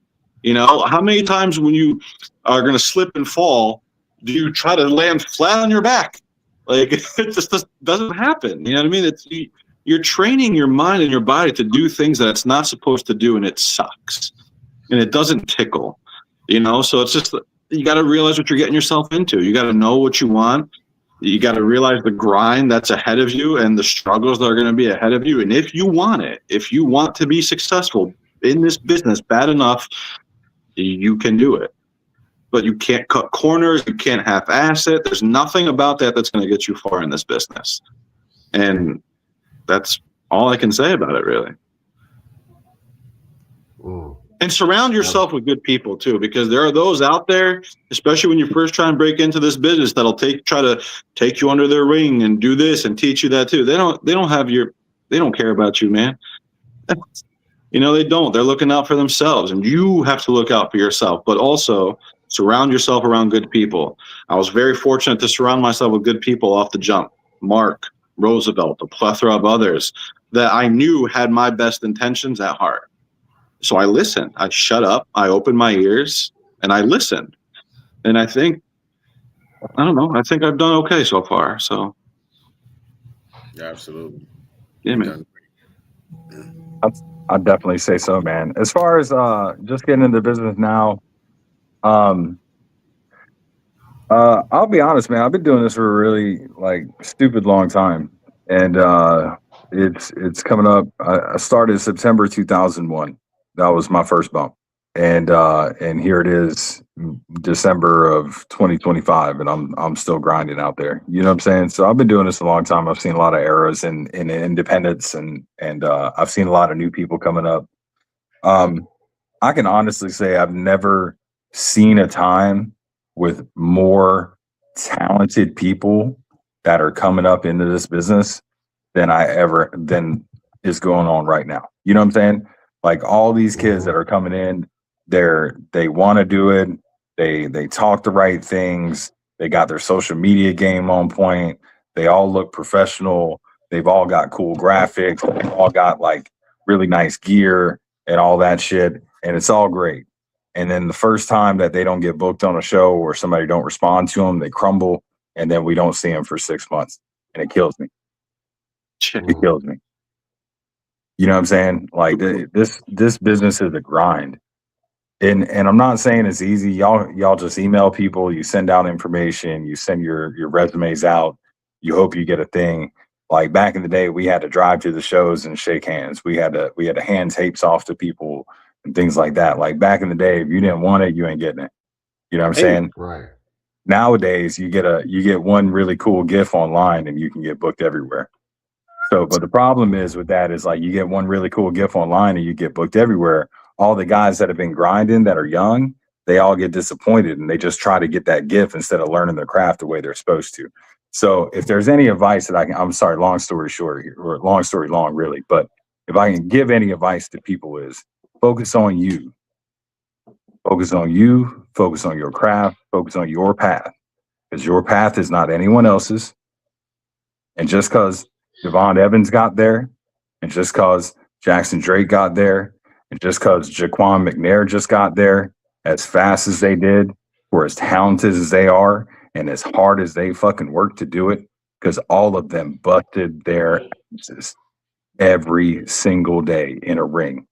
Speaker 10: You know, how many times when you are going to slip and fall, do you try to land flat on your back? Like, it just doesn't happen. You know what I mean? you're training your mind and your body to do things that it's not supposed to do, and it sucks. And it doesn't tickle, So it's just, you got to realize what you're getting yourself into. You got to know what you want. You got to realize the grind that's ahead of you and the struggles that are going to be ahead of you. And if you want it, if you want to be successful in this business bad enough, you can do it. But you can't cut corners. You can't half-ass it. There's nothing about that that's going to get you far in this business. And that's all I can say about it, really. And surround yourself with good people too, because there are those out there, especially when you first try and break into this business, that'll try to take you under their wing and do this and teach you that too. They don't care about you, man. They don't. They're looking out for themselves, and you have to look out for yourself, but also surround yourself around good people. I was very fortunate to surround myself with good people off the jump. Mark, Roosevelt, a plethora of others that I knew had my best intentions at heart. So I listened. I shut up. I opened my ears and I listened. And I think I've done okay so far. So.
Speaker 1: Absolutely.
Speaker 10: Yeah, man.
Speaker 9: I'd definitely say so, man. As far as just getting into business now, I'll be honest, man. I've been doing this for a really stupid long time, and it's coming up. I started September 2001. That was my first bump, and here it is, December of 2025, and I'm still grinding out there. You know what I'm saying? So I've been doing this a long time. I've seen a lot of eras in independence, and I've seen a lot of new people coming up. I can honestly say I've never seen a time with more talented people that are coming up into this business than is going on right now. You know what I'm saying? Like all these kids that are coming in, they want to do it. They talk the right things. They got their social media game on point. They all look professional. They've all got cool graphics. They've all got really nice gear and all that shit. And it's all great. And then the first time that they don't get booked on a show or somebody don't respond to them, they crumble, and then we don't see them for 6 months, and it kills me. It kills me. You know what I'm saying? Like this business is a grind, and I'm not saying it's easy. Y'all just email people, you send out information, you send your resumes out, you hope you get a thing. Like back in the day, we had to drive to the shows and shake hands. We had to hand tapes off to people and things like that. Like back in the day, if you didn't want it, you ain't getting it. You know what I'm saying?
Speaker 5: Right.
Speaker 9: Nowadays, you get one really cool GIF online and you can get booked everywhere. So, but the problem is with that is you get one really cool GIF online and you get booked everywhere. All the guys that have been grinding that are young, they all get disappointed and they just try to get that GIF instead of learning their craft the way they're supposed to. So if there's any advice that I'm sorry, long story short here, or long story long really, but if I can give any advice to people is focus on you. Focus on you, focus on your craft, focus on your path. Because your path is not anyone else's. And just because Devon Evans got there, and just because Jackson Drake got there, and just because Jaquan McNair just got there as fast as they did, or as talented as they are, and as hard as they fucking worked to do it, because all of them busted their asses every single day in a ring,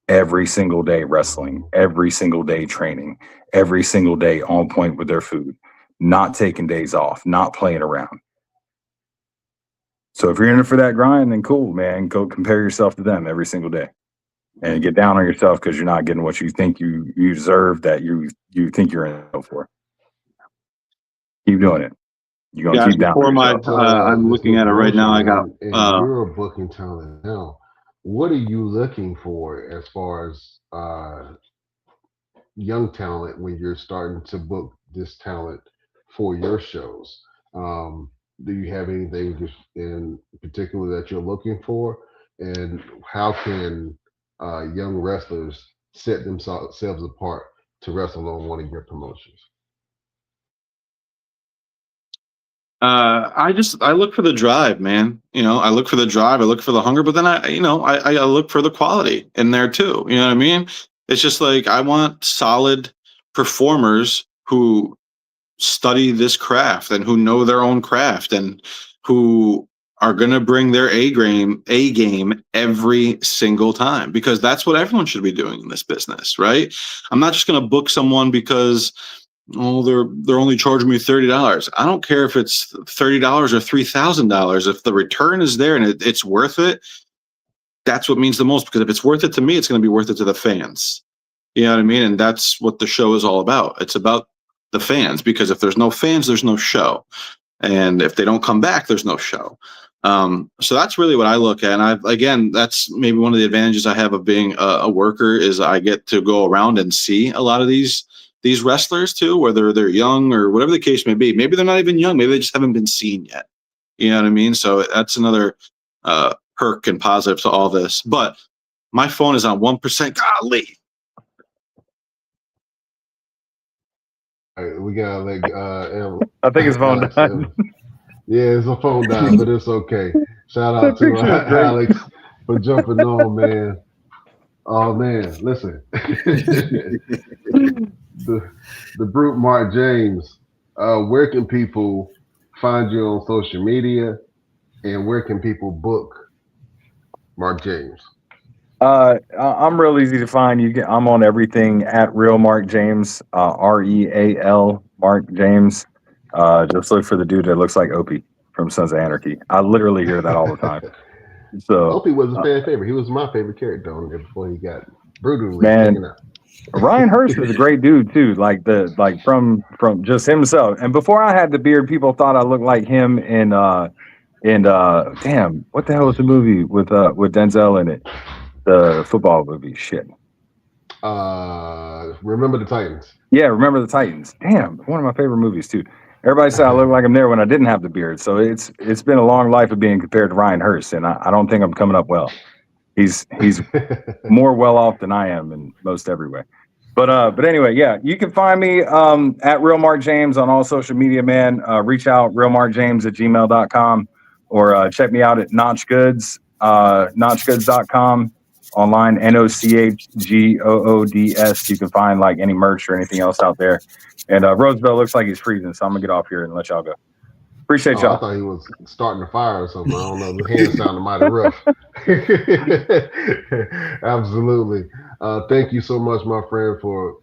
Speaker 9: every single day wrestling, every single day training, every single day on point with their food, not taking days off, not playing around. So if you're in it for that grind, then cool, man. Go compare yourself to them every single day, and get down on yourself because you're not getting what you think you deserve, that you think you're in it for. Keep doing it. You're gonna keep down on yourself.
Speaker 10: I'm looking at it right now. I got.
Speaker 5: And you're a booking talent now. What are you looking for as far as young talent when you're starting to book this talent for your shows? Do you have anything in particular that you're looking for? And how can young wrestlers set themselves apart to wrestle on one of your promotions?
Speaker 10: I look for the drive, man. I look for the drive. I look for the hunger, but then I look for the quality in there too. You know what I mean? It's just I want solid performers who study this craft and who know their own craft and who are going to bring their A game every single time, because that's what everyone should be doing in this business, right? I'm not just going to book someone because they're only charging me $30. I don't care if it's $30 or $3,000. If the return is there and it's worth it, that's what means the most. Because if it's worth it to me, it's going to be worth it to the fans. You know what I mean? And that's what the show is all about. It's about the fans, because if there's no fans, there's no show. And if they don't come back, there's no show. So that's really what I look at. And that's maybe one of the advantages I have of being a worker, is I get to go around and see a lot of these wrestlers too, whether they're young or whatever the case may be. Maybe they're not even young. Maybe they just haven't been seen yet. You know what I mean? So that's another perk and positive to all this. But my phone is on 1%. Golly.
Speaker 5: All right, we got
Speaker 9: I think his phone
Speaker 5: Alex,
Speaker 9: died.
Speaker 5: yeah, his phone died, but it's okay. Shout out to Alex for jumping on, man. Oh man, listen. the brute Mark James. Where can people find you on social media, and where can people book Mark James?
Speaker 9: I'm real easy to find. I'm on everything at Real Mark James, REAL Mark James. Just look for the dude that looks like Opie from Sons of Anarchy. I literally hear that all the time. So
Speaker 5: Opie was a fan favorite. He was my favorite character on there before he got brutally taken out.
Speaker 9: Ryan Hurst is a great dude too. From just himself. And before I had the beard, people thought I looked like him in damn, what the hell was the movie with Denzel in it? The football movie. Shit.
Speaker 5: Remember the Titans.
Speaker 9: Yeah, Remember the Titans. Damn, one of my favorite movies too. Everybody said I look like him there when I didn't have the beard. So it's been a long life of being compared to Ryan Hurst, and I don't think I'm coming up well. He's more well off than I am in most every way. But anyway, yeah, you can find me at Real Mark James on all social media, man. Reach out, realmarkjames@gmail.com, or check me out at Notch Goods, notchgoods.com. Online, NOCHGOODS. You can find like any merch or anything else out there. And Roosevelt looks like he's freezing, so I'm gonna get off here and let y'all go. Appreciate y'all.
Speaker 5: I thought he was starting a fire or something. I don't know. The hand sounded mighty rough. Absolutely. Thank you so much, my friend, for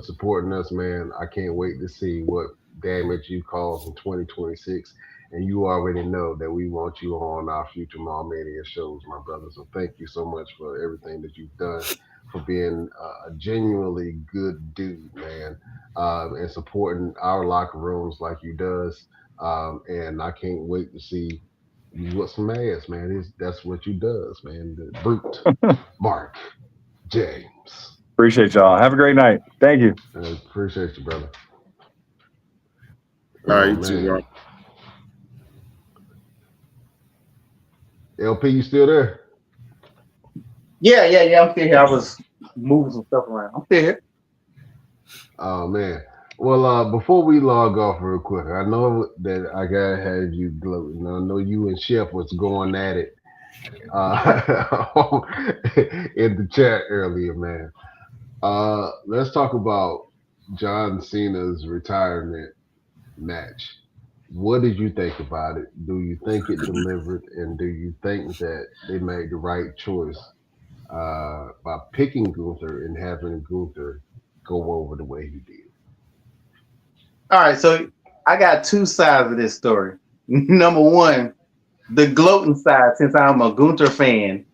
Speaker 5: supporting us, man. I can't wait to see what damage you cause in 2026. And you already know that we want you on our future Mania shows, my brother. So thank you so much for everything that you've done, for being a genuinely good dude, man, and supporting our locker rooms like you does. And I can't wait to see you whoop some ass, man. That's what you does, man. The brute Mark James.
Speaker 9: Appreciate y'all. Have a great night. Thank you.
Speaker 5: I appreciate you, brother.
Speaker 1: All right, you too, y'all.
Speaker 5: LP, you still there?
Speaker 8: Yeah. I'm still here. I was moving some stuff around. I'm still here.
Speaker 5: Oh man. Well, before we log off real quick, I know that I gotta have you gloating. I know you and Chef was going at it in the chat earlier, man. Let's talk about John Cena's retirement match. What did you think about it? Do you think it delivered, and do you think that they made the right choice by picking Gunther and having Gunther go over the way he did?
Speaker 8: All right, so I got two sides of this story. Number one, the gloating side, since I'm a Gunther fan,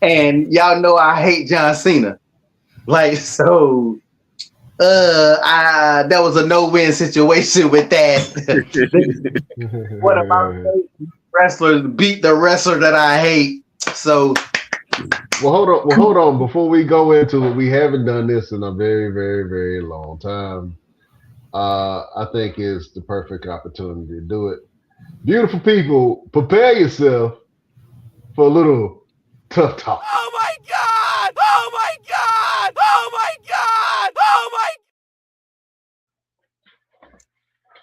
Speaker 8: and y'all know I hate John Cena. That was a no-win situation with that. What about wrestlers beat the wrestler that I hate? So,
Speaker 5: hold on. Before we go into it, we haven't done this in a very, very, very long time. I think it's the perfect opportunity to do it. Beautiful people, prepare yourself for a little tough talk.
Speaker 4: Oh my God! Oh my God! Oh my God! Oh my!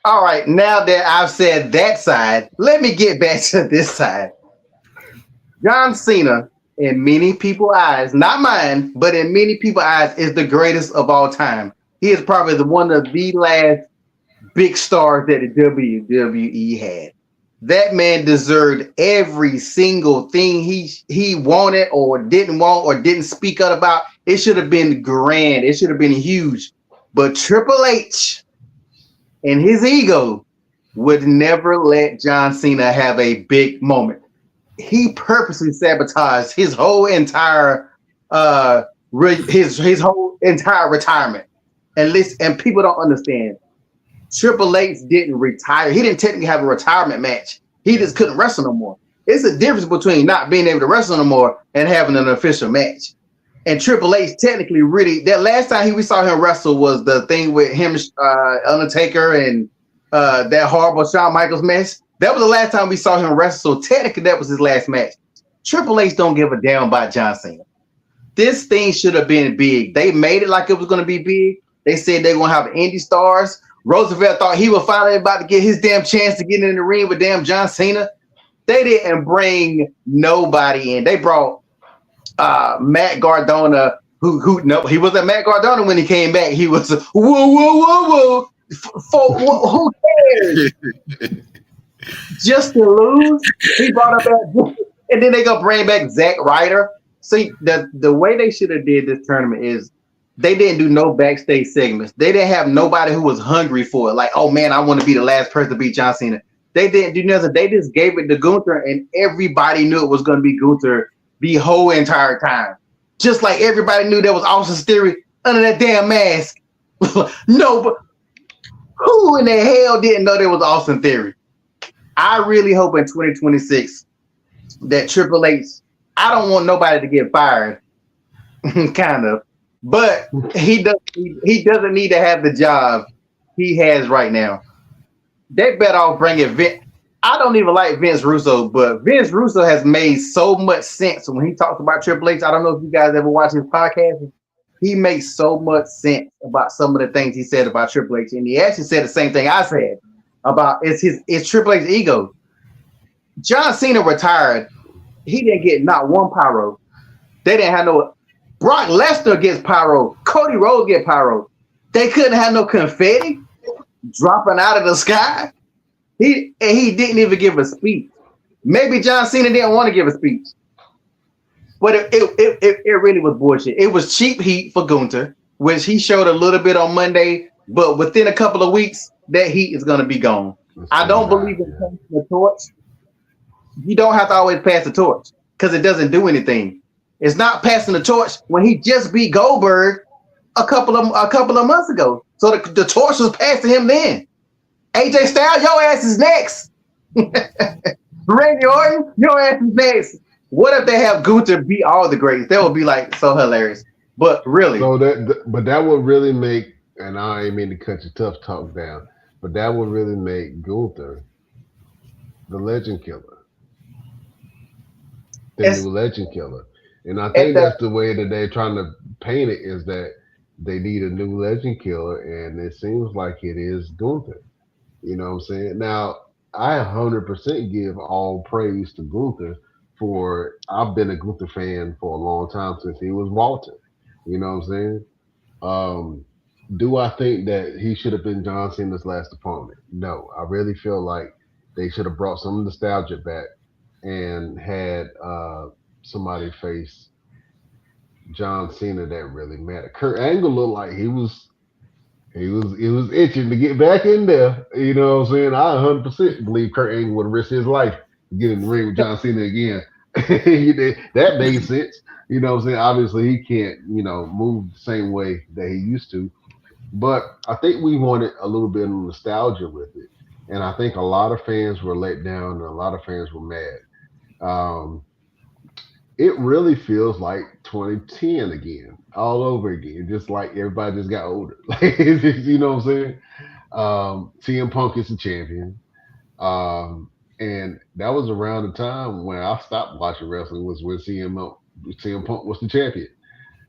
Speaker 8: all right, now that I've said that side, let me get back to this side. John Cena, in many people's eyes, not mine, but in many people's eyes, is the greatest of all time. He is probably one of the last big stars that the WWE had. That man deserved every single thing he wanted or didn't want or didn't speak up about. It should have been grand. It should have been huge. But Triple H and his ego would never let John Cena have a big moment. He purposely sabotaged his whole entire his whole entire retirement. And listen, and people don't understand. Triple H didn't retire. He didn't technically have a retirement match. He just couldn't wrestle no more. It's a difference between not being able to wrestle no more and having an official match. And Triple H technically really, that last time we saw him wrestle was the thing with him, Undertaker, and that horrible Shawn Michaels match. That was the last time we saw him wrestle. So technically that was his last match. Triple H don't give a damn about John Cena. This thing should have been big. They made it like it was going to be big. They said they're going to have indie stars. Roosevelt thought he was finally about to get his damn chance to get in the ring with damn John Cena. They didn't bring nobody in. They brought Matt Cardona, who no, he wasn't Matt Cardona when he came back. He was whoa. Who cares? Just to lose. He brought up that, and then they go bring back Zack Ryder. See, the way they should have did this tournament is they didn't do no backstage segments. They didn't have nobody who was hungry for it. Like, oh man, I want to be the last person to beat John Cena. They didn't do nothing. They just gave it to Gunther, and everybody knew it was going to be Gunther the whole entire time. Just like everybody knew there was Austin Theory under that damn mask. No, but who in the hell didn't know there was Austin Theory? I really hope in 2026 that Triple H, I don't want nobody to get fired, kind of, but he doesn't need to have the job he has right now. They better off bringing Vince. I don't even like Vince Russo, but Vince Russo has made so much sense when he talks about Triple H. I don't know if you guys ever watch his podcast. He makes so much sense about some of the things he said about Triple H, and he actually said the same thing I said about it's Triple H's ego. John Cena retired. He didn't get not one pyro. They didn't have no. Brock Lesnar gets pyro. Cody Rhodes get pyro. They couldn't have no confetti dropping out of the sky. He didn't even give a speech. Maybe John Cena didn't want to give a speech, but it really was bullshit. It was cheap heat for Gunther, which he showed a little bit on Monday, but within a couple of weeks, that heat is going to be gone. I don't believe in passing the torch. You don't have to always pass the torch because it doesn't do anything. It's not passing the torch when he just beat Goldberg a couple of months ago. So the torch was passed to him then. AJ Styles, your ass is next. Randy Orton, your ass is next. What if they have Gunther beat all the greats? That would be like so hilarious. But really,
Speaker 5: so that would really make, and I ain't mean to cut your tough talk down, but that would really make Gunther the legend killer, new legend killer. And I think that's the way that they're trying to paint it, is that they need a new legend killer, and it seems like it is Gunther. You know what I'm saying? Now, I 100% give all praise to Gunther for, I've been a Gunther fan for a long time since he was Walter. You know what I'm saying? Do I think that he should have been John Cena's last opponent? No. I really feel like they should have brought some nostalgia back and had somebody face John Cena that really mattered. Kurt Angle looked like he was itching to get back in there. You know what I'm saying? I 100% believe Kurt Angle would risk his life to get in the ring with John Cena again. That made sense. You know what I'm saying? Obviously, he can't, move the same way that he used to. But I think we wanted a little bit of nostalgia with it. And I think a lot of fans were let down and a lot of fans were mad. It really feels like 2010 again, all over again, just like everybody just got older. You know what I'm saying? CM Punk is the champion. And that was around the time when I stopped watching wrestling, was when CM Punk was the champion.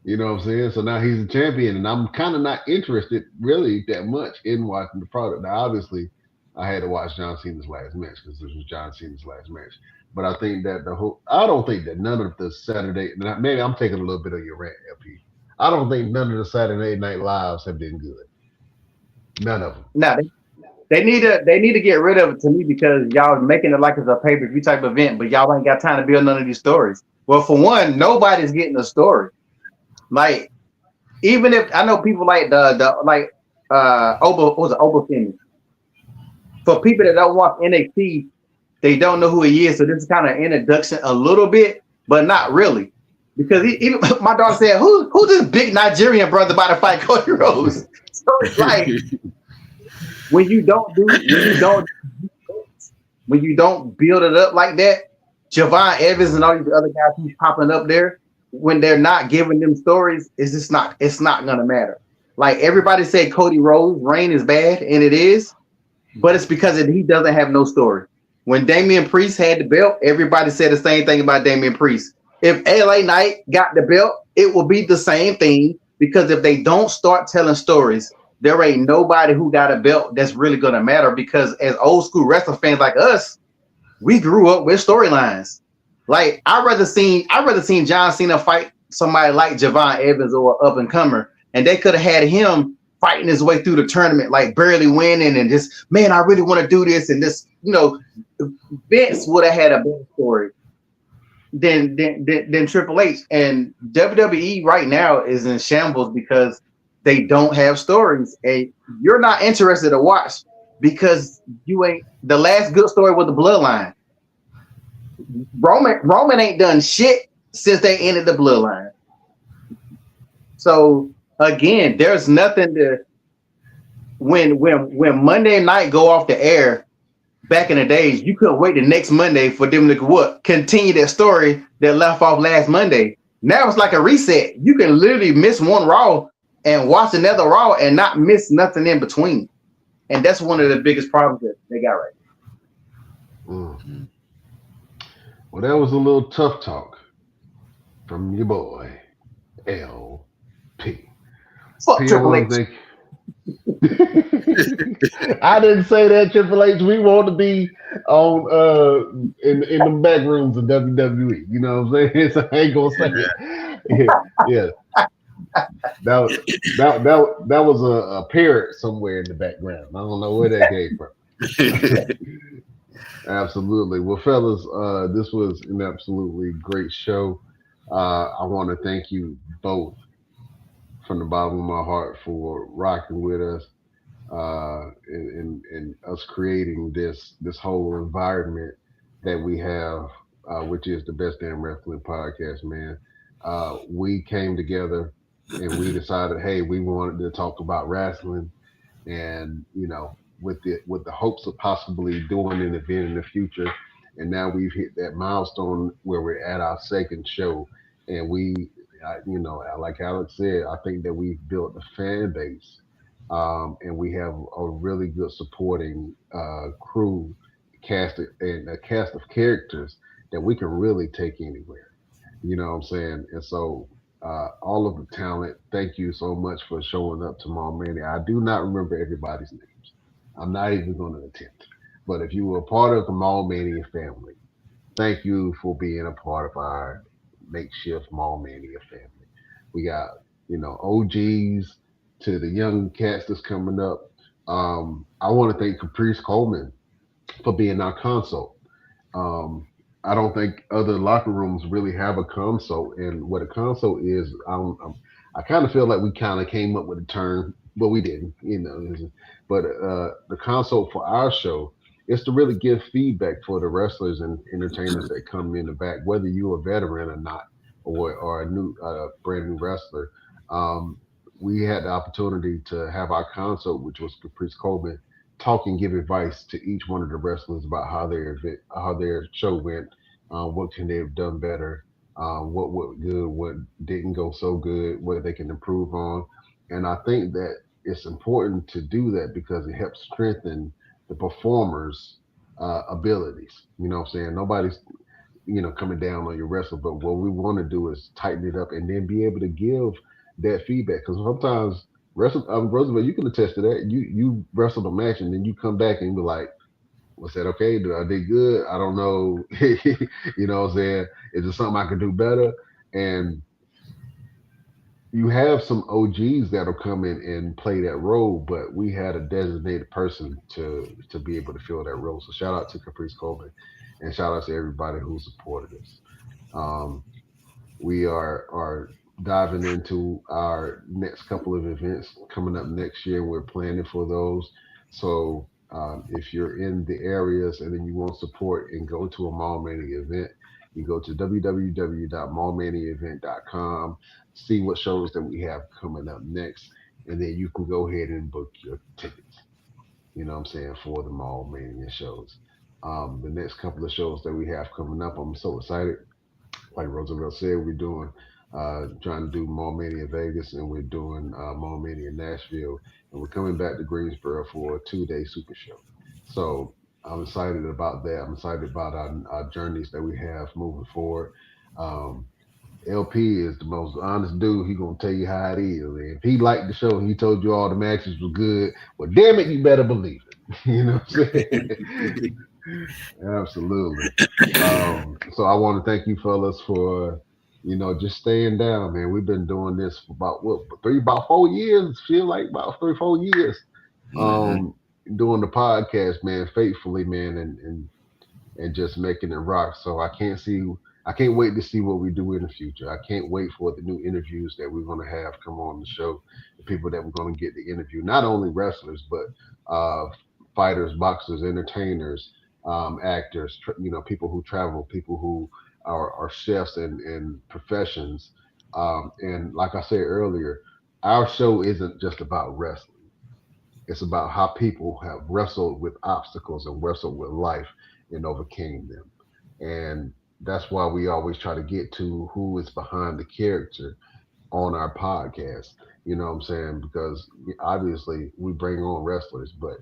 Speaker 5: You know what I'm saying? So now he's the champion, and I'm kind of not interested really that much in watching the product. Now, obviously, I had to watch John Cena's last match because this was John Cena's last match. But I think that I don't think that none of the Saturday, maybe I'm taking a little bit of your rant, LP. I don't think none of the Saturday Night Lives have been good. None of them.
Speaker 8: No, They need to get rid of it to me because y'all making it like it's a pay-per-view type event, but y'all ain't got time to build none of these stories. Well, for one, nobody's getting a story. Like, even if I know people like Oba Femi. For people that don't watch NXT, they don't know who he is. So this is kind of introduction a little bit, but not really. Because even my daughter said, who's this big Nigerian brother about to fight Cody Rhodes? So it's like when you don't build it up like that, Javon Evans and all these other guys who's popping up there, when they're not giving them stories, it's not gonna matter. Like everybody said Cody Rhodes' reign is bad, and it is, but it's because he doesn't have no story. When Damian Priest had the belt, everybody said the same thing about Damian Priest. If LA Knight got the belt, it will be the same thing, because if they don't start telling stories, there ain't nobody who got a belt that's really gonna matter, because as old school wrestling fans like us, we grew up with storylines. Like I'd rather seen John Cena fight somebody like Javon Evans or up and comer, and they could have had him fighting his way through the tournament, like barely winning, and just, man, I really want to do this, and this, Vince would have had a better story than Triple H. And WWE right now is in shambles because they don't have stories, and you're not interested to watch because you ain't. The last good story was the Bloodline. Roman ain't done shit since they ended the Bloodline. So again, there's nothing to when Monday night go off the air. Back in the days, you couldn't wait the next Monday for them to continue that story that left off last Monday. Now it's like a reset. You can literally miss one Raw and watch another Raw and not miss nothing in between. And that's one of the biggest problems that they got right now.
Speaker 5: Mm. Well, that was a little tough talk from your boy, LP.
Speaker 8: Fuck Triple H.
Speaker 5: I didn't say that, Triple H. We want to be on in the back rooms of WWE. You know what I'm saying? So I ain't gonna say it. Yeah. That was a parrot somewhere in the background. I don't know where that came from. Absolutely. Well, fellas, this was an absolutely great show. I want to thank you both from the bottom of my heart for rocking with us and us creating this whole environment that we have, which is the Best Damn Wrestling Podcast, man. We came together and we decided, hey, we wanted to talk about wrestling, and with the hopes of possibly doing an event in the future. And now we've hit that milestone where we're at our second show, and like Alex said, I think that we've built a fan base, and we have a really good supporting crew, and a cast of characters that we can really take anywhere. You know what I'm saying? And so, all of the talent, thank you so much for showing up to Mania. I do not remember everybody's names. I'm not even going to attempt. But if you were a part of the Mania family, thank you for being a part of our makeshift Mania family. We got, OGs to the young cats that's coming up. I want to thank Caprice Coleman for being our consult. I don't think other locker rooms really have a consult, and what a consult is, I kind of feel like we kind of came up with a term, but we didn't, But the consult for our show is to really give feedback for the wrestlers and entertainers that come in the back, whether you're a veteran or not, or a new brand new wrestler. We had the opportunity to have our consult, which was Caprice Coleman, talk and give advice to each one of the wrestlers about how their show went, what can they have done better, what went good, what didn't go so good, what they can improve on. And I think that it's important to do that because it helps strengthen the performers' abilities. You know what I'm saying? Nobody's coming down on your wrestler, but what we want to do is tighten it up and then be able to give that feedback, because sometimes Roosevelt, you can attest to that. You wrestled a match and then you come back and you be like, was that okay? I did good? I don't know. You know what I'm saying? Is there something I could do better? And you have some OGs that'll come in and play that role, but we had a designated person to be able to fill that role. So shout out to Caprice Coleman, and shout out to everybody who supported us. Um, we are diving into our next couple of events coming up next year. We're planning for those. So if you're in the areas and then you want support and go to a Mall Mania event, you go to www.mallmaniaevent.com, see what shows that we have coming up next, and then you can go ahead and book your tickets. You know what I'm saying, for the Mall Mania shows. The next couple of shows that we have coming up, I'm so excited. Like Roosevelt said, we're doing trying to do Mall Mania Vegas, and we're doing Mall Mania Nashville, and we're coming back to Greensboro for a 2-day super show. So I'm excited about that. I'm excited about our journeys that we have moving forward. Um, LP is the most honest dude. He gonna tell you how it is. And if he liked the show and he told you all the matches were good, well, damn it, you better believe it. You know what I'm saying? Absolutely. So I want to thank you fellas for, just staying down, man. We've been doing this for about 4 years. Feel like about 3, 4 years.
Speaker 1: Mm-hmm.
Speaker 5: Doing the podcast, man, faithfully, man, and just making it rock. So I can't wait to see what we do in the future. I can't wait for the new interviews that we're going to have come on the show, the people that we're going to get to interview, not only wrestlers, but uh, fighters, boxers, entertainers, actors, people who travel, people who are chefs and professions. And like I said earlier, our show isn't just about wrestling. It's about how people have wrestled with obstacles and wrestled with life and overcame them. And that's why we always try to get to who is behind the character on our podcast. You know what I'm saying? Because obviously we bring on wrestlers, but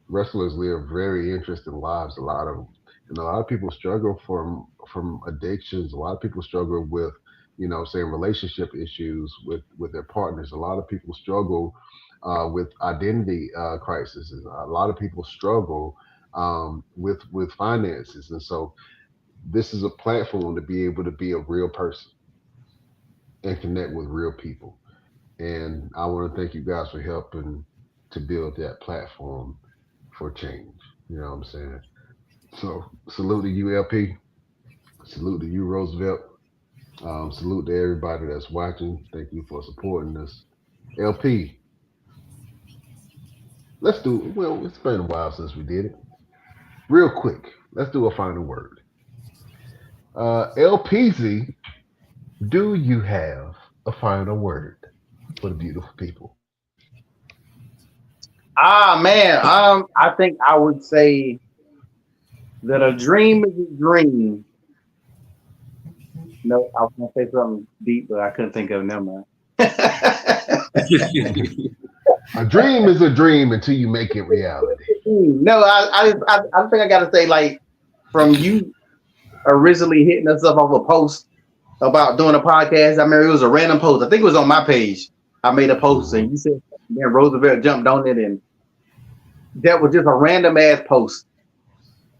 Speaker 5: wrestlers live very interesting lives. A lot of them, and a lot of people struggle from addictions. A lot of people struggle with, saying relationship issues with their partners. A lot of people struggle with identity crises. A lot of people struggle with finances, and so this is a platform to be able to be a real person and connect with real people. And I want to thank you guys for helping to build that platform for change. You know what I'm saying? So salute to you, LP. Salute to you, Roosevelt. Salute to everybody that's watching. Thank you for supporting us. LP, well, it's been a while since we did it. Real quick, let's do a final word. LPZ, do you have a final word for the beautiful people?
Speaker 8: Man, I think I would say that a dream is a dream. No, I was gonna say something deep, but I couldn't think of it. Never mind.
Speaker 5: A dream is a dream until you make it reality.
Speaker 8: No, I think I gotta say, like, from you originally hitting us up off a post about doing a podcast. I remember it was a random post. I think it was on my page. I made a post and you said, then Roosevelt jumped on it, and that was just a random ass post.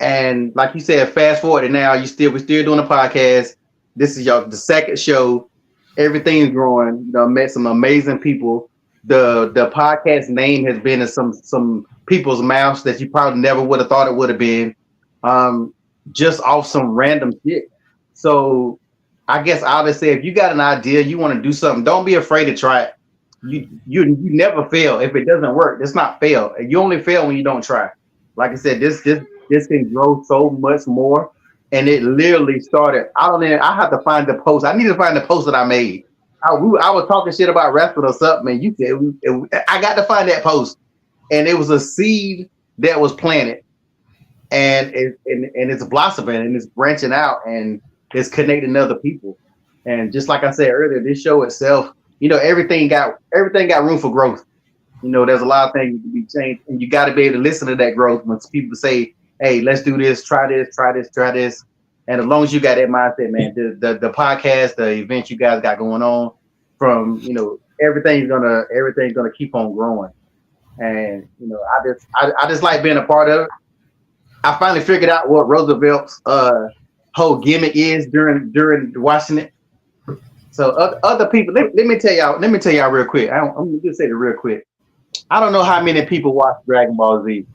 Speaker 8: And like you said, fast forward and now we're still doing a podcast. This is the second show. Everything's growing. Met some amazing people. The podcast name has been in some people's mouths that you probably never would have thought it would have been. Just off some random shit. So I guess I'll just say, if you got an idea, you want to do something, don't be afraid to try it. You never fail. If it doesn't work, it's not fail. You only fail when you don't try. Like I said, this can grow so much more. And it literally started. I have to find the post. I need to find the post that I made. I was talking shit about wrestling or something, and you said I got to find that post. And it was a seed that was planted, and it's blossoming and it's branching out and it's connecting to other people. And just like I said earlier, this show itself, everything got room for growth. There's a lot of things to be changed, and you got to be able to listen to that growth when people say, "Hey, let's do this, try this, try this, try this." And as long as you got that mindset, man, the podcast, the event you guys got going on, from everything's gonna keep on growing. And I just like being a part of it. I finally figured out what Roosevelt's whole gimmick is during watching it. So other people, let me tell y'all. Let me tell y'all real quick. I'm gonna just say it real quick. I don't know how many people watch Dragon Ball Z,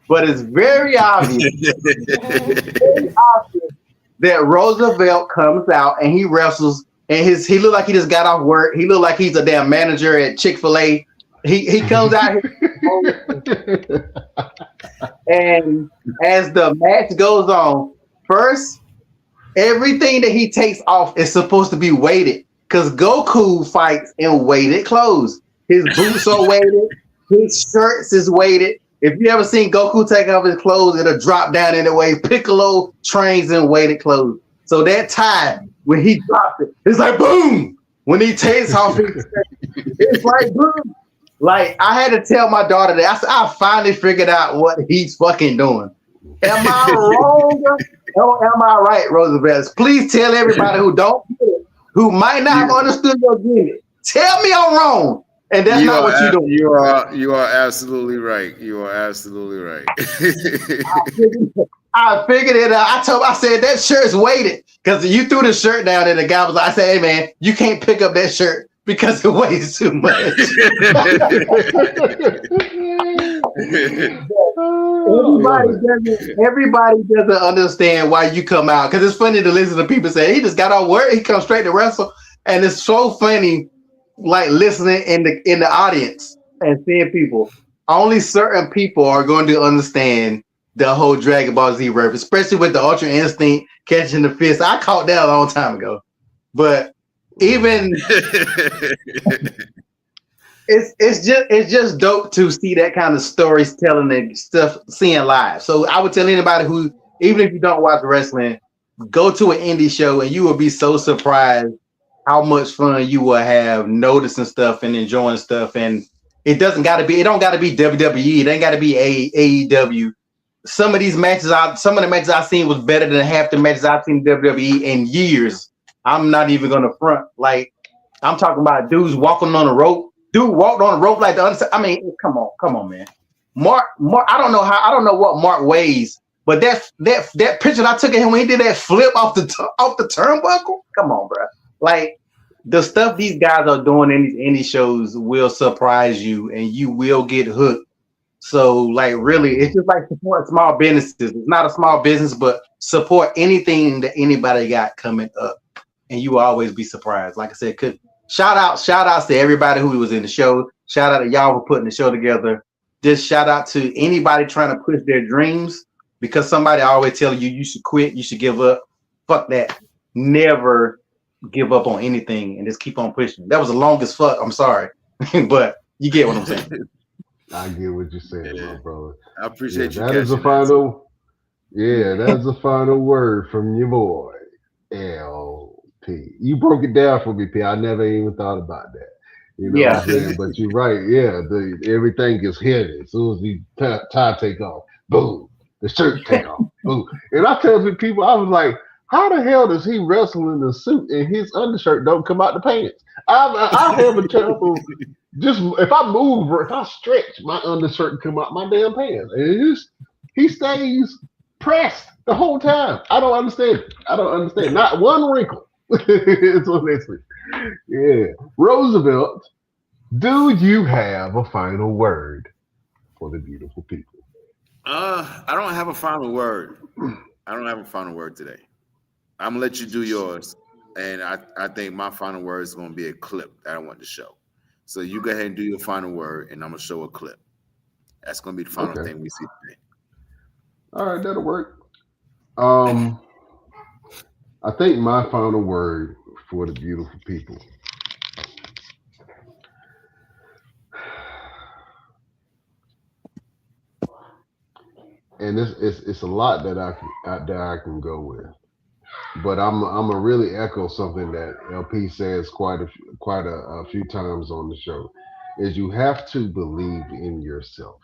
Speaker 8: but it's very obvious, very obvious that Roosevelt comes out and he wrestles, and he look like he just got off work. He look like he's a damn manager at Chick-fil-A. He comes out here, and as the match goes on, first everything that he takes off is supposed to be weighted because Goku fights in weighted clothes. His boots are weighted. His shirts is weighted. If you ever seen Goku take off his clothes, it'll drop down in the way. Piccolo trains in weighted clothes. So that time when he dropped it, it's like boom. When he takes off his shirt, it's like boom. Like I had to tell my daughter that. I said, I finally figured out what he's fucking doing. Am I wrong? Or am I right, Roosevelt? Please tell everybody who don't get it, who might not have understood your gimmick. Tell me I'm wrong. And that's not what you're doing.
Speaker 1: You are absolutely right. You are absolutely right.
Speaker 8: I figured it out. I said that shirt's weighted because you threw the shirt down and the guy was like, I said, hey man, you can't pick up that shirt because it weighs too much. Everybody doesn't understand why you come out because it's funny to listen to people say he just got off work, he comes straight to wrestle, and it's so funny. Like listening in the audience and seeing people, only certain people are going to understand the whole Dragon Ball Z reference, especially with the Ultra Instinct catching the fist. I caught that a long time ago, but even it's just dope to see that kind of storytelling and stuff seeing live. So I would tell anybody who, even if you don't watch wrestling, go to an indie show and you will be so surprised how much fun you will have noticing stuff and enjoying stuff. And it don't got to be WWE. It ain't got to be AEW. Some of the matches I've seen was better than half the matches I've seen WWE in years. I'm not even gonna front. Like I'm talking about dudes walking on a rope. Dude walked on a rope like the other. I mean, come on, man. Mark. I don't know what Mark weighs, but that picture I took of him when he did that flip off the turnbuckle. Come on, bro. Like the stuff these guys are doing in these indie shows will surprise you and you will get hooked. So like really it's just like support small businesses. It's not a small business, but support anything that anybody got coming up and you will always be surprised. Like I said, shout outs to everybody who was in the show. Shout out to y'all for putting the show together. Just shout out to anybody trying to push their dreams because somebody always tell you should quit, you should give up. Fuck that. Never give up on anything and just keep on pushing. That was the longest fuck. I'm sorry, but you get what I'm saying.
Speaker 5: I get what you're saying, my brother.
Speaker 1: I appreciate you.
Speaker 5: That is the final. Yeah, that's the final word from your boy, LP. You broke it down for me, P. I never even thought about that. You know what I'm saying? But you're right. Yeah, everything gets hidden as soon as the tie take off. Boom. The shirt take off. Boom. And I tell people, I was like, how the hell does he wrestle in a suit and his undershirt don't come out the pants? I have a terrible. Just if I move or if I stretch, my undershirt come out my damn pants. And he stays pressed the whole time. I don't understand it. Not one wrinkle. It's on this one. Yeah. Roosevelt, do you have a final word for the beautiful people?
Speaker 1: I don't have a final word. I don't have a final word today. I'm gonna let you do yours. And I think my final word is gonna be a clip that I want to show. So you go ahead and do your final word, and I'm gonna show a clip. That's gonna be the final thing we see today.
Speaker 5: All right, that'll work. I think my final word for the beautiful people. And it's a lot that I can go with, but I'm gonna really echo something that LP says quite a few times on the show. Is you have to believe in yourself,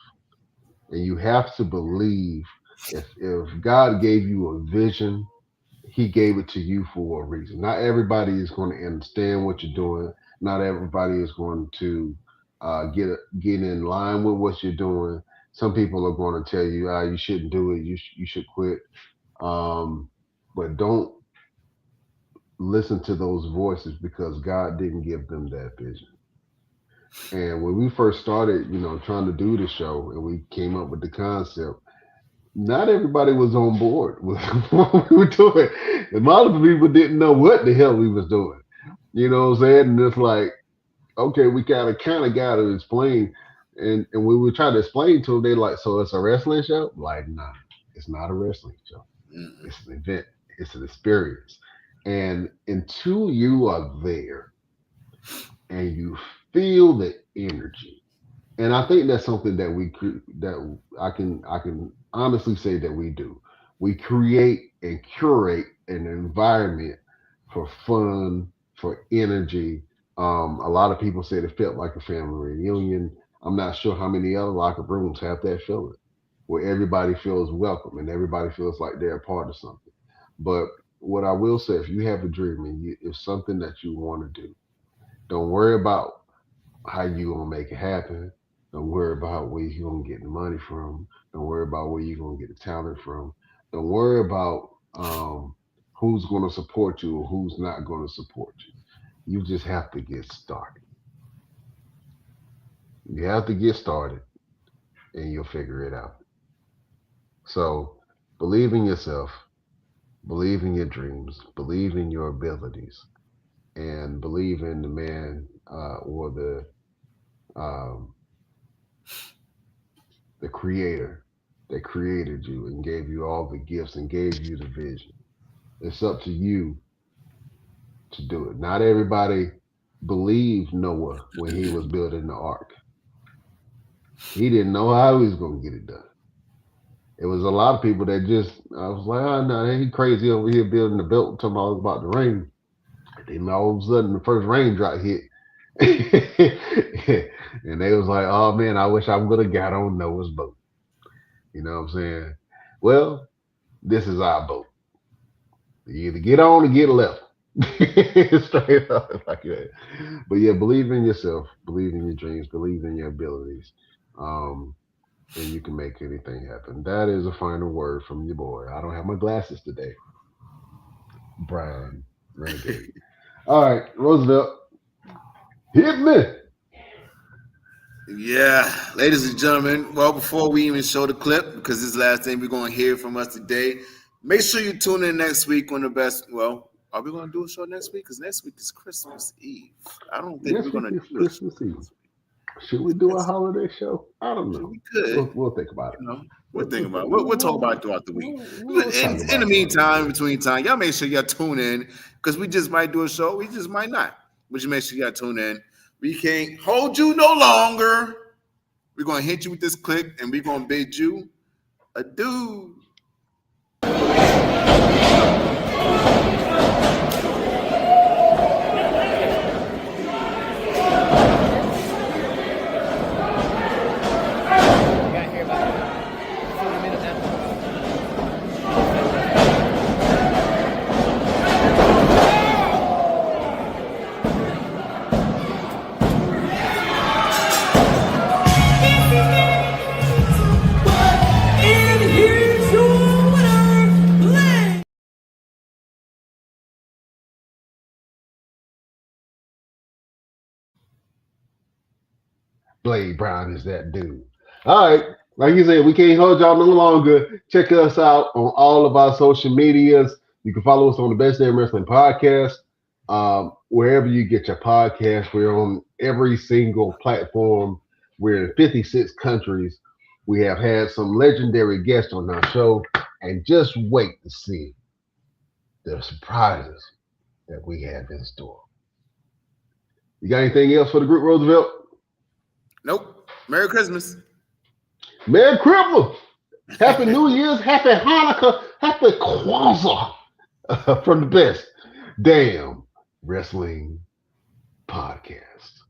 Speaker 5: and you have to believe if God gave you a vision, He gave it to you for a reason. Not everybody is going to understand what you're doing. Not everybody is going to get in line with what you're doing. Some people are going to tell you, you shouldn't do it. You should quit. But don't listen to those voices because God didn't give them that vision. And when we first started, trying to do the show and we came up with the concept, not everybody was on board with what we were doing. And a lot of people didn't know what the hell we was doing. You know what I'm saying? And it's like, okay, we kind of got to explain. And when we try to explain to them, they like, so it's a wrestling show? Like, nah, it's not a wrestling show. It's an event. It's an experience. And until you are there and you feel the energy, and I think that's something that I can honestly say that we do. We create and curate an environment for fun, for energy. A lot of people said it felt like a family reunion. I'm not sure how many other locker rooms have that feeling where everybody feels welcome and everybody feels like they're a part of something. But what I will say, if you have a dream and it's something that you want to do, don't worry about how you gonna make it happen. Don't worry about where you gonna get the money from. Don't worry about where you gonna get the talent from. Don't worry about who's gonna support you or who's not gonna support you. You just have to get started. You have to get started and you'll figure it out. So believe in yourself, believe in your dreams, believe in your abilities, and believe in the man or the creator that created you and gave you all the gifts and gave you the vision. It's up to you to do it. Not everybody believed Noah when he was building the ark. He didn't know how he was going to get it done. It was a lot of people that I was like, oh no, he crazy over here building the boat, talking about the rain. And then all of a sudden the first raindrop hit. And they was like, oh man, I wish I would have got on Noah's boat. You know what I'm saying? Well, this is our boat. You either get on or get left. Straight up like that. But yeah, believe in yourself, believe in your dreams, believe in your abilities. And you can make anything happen. That is a final word from your boy. I don't have my glasses today. Brian Renegade. All right, Roosevelt. Hit me.
Speaker 1: Yeah, ladies and gentlemen, well, before we even show the clip, because this is the last thing we're going to hear from us today, make sure you tune in next week on the best. Well, are we going to do a show next week? Because next week is Christmas Eve. I don't think we're going to do
Speaker 5: Christmas Eve. Should we do a holiday show? I don't know.
Speaker 1: We could.
Speaker 5: We'll think about it.
Speaker 1: We'll think about it. We'll talk about it throughout the week. In the meantime, between time, y'all make sure y'all tune in because we just might do a show. We just might not. But you make sure y'all tune in. We can't hold you no longer. We're going to hit you with this clip and we're going to bid you adieu.
Speaker 5: Blade Brown is that dude. All right. Like you said, we can't hold y'all no longer. Check us out on all of our social medias. You can follow us on the Best Damn Wrestling Podcast. Wherever you get your podcast, we're on every single platform. We're in 56 countries. We have had some legendary guests on our show. And just wait to see the surprises that we have in store. You got anything else for the group, Roosevelt?
Speaker 1: Nope. Merry Christmas.
Speaker 5: Merry Christmas. Happy New Year's. Happy Hanukkah. Happy Kwanzaa from the Best Damn Wrestling Podcast.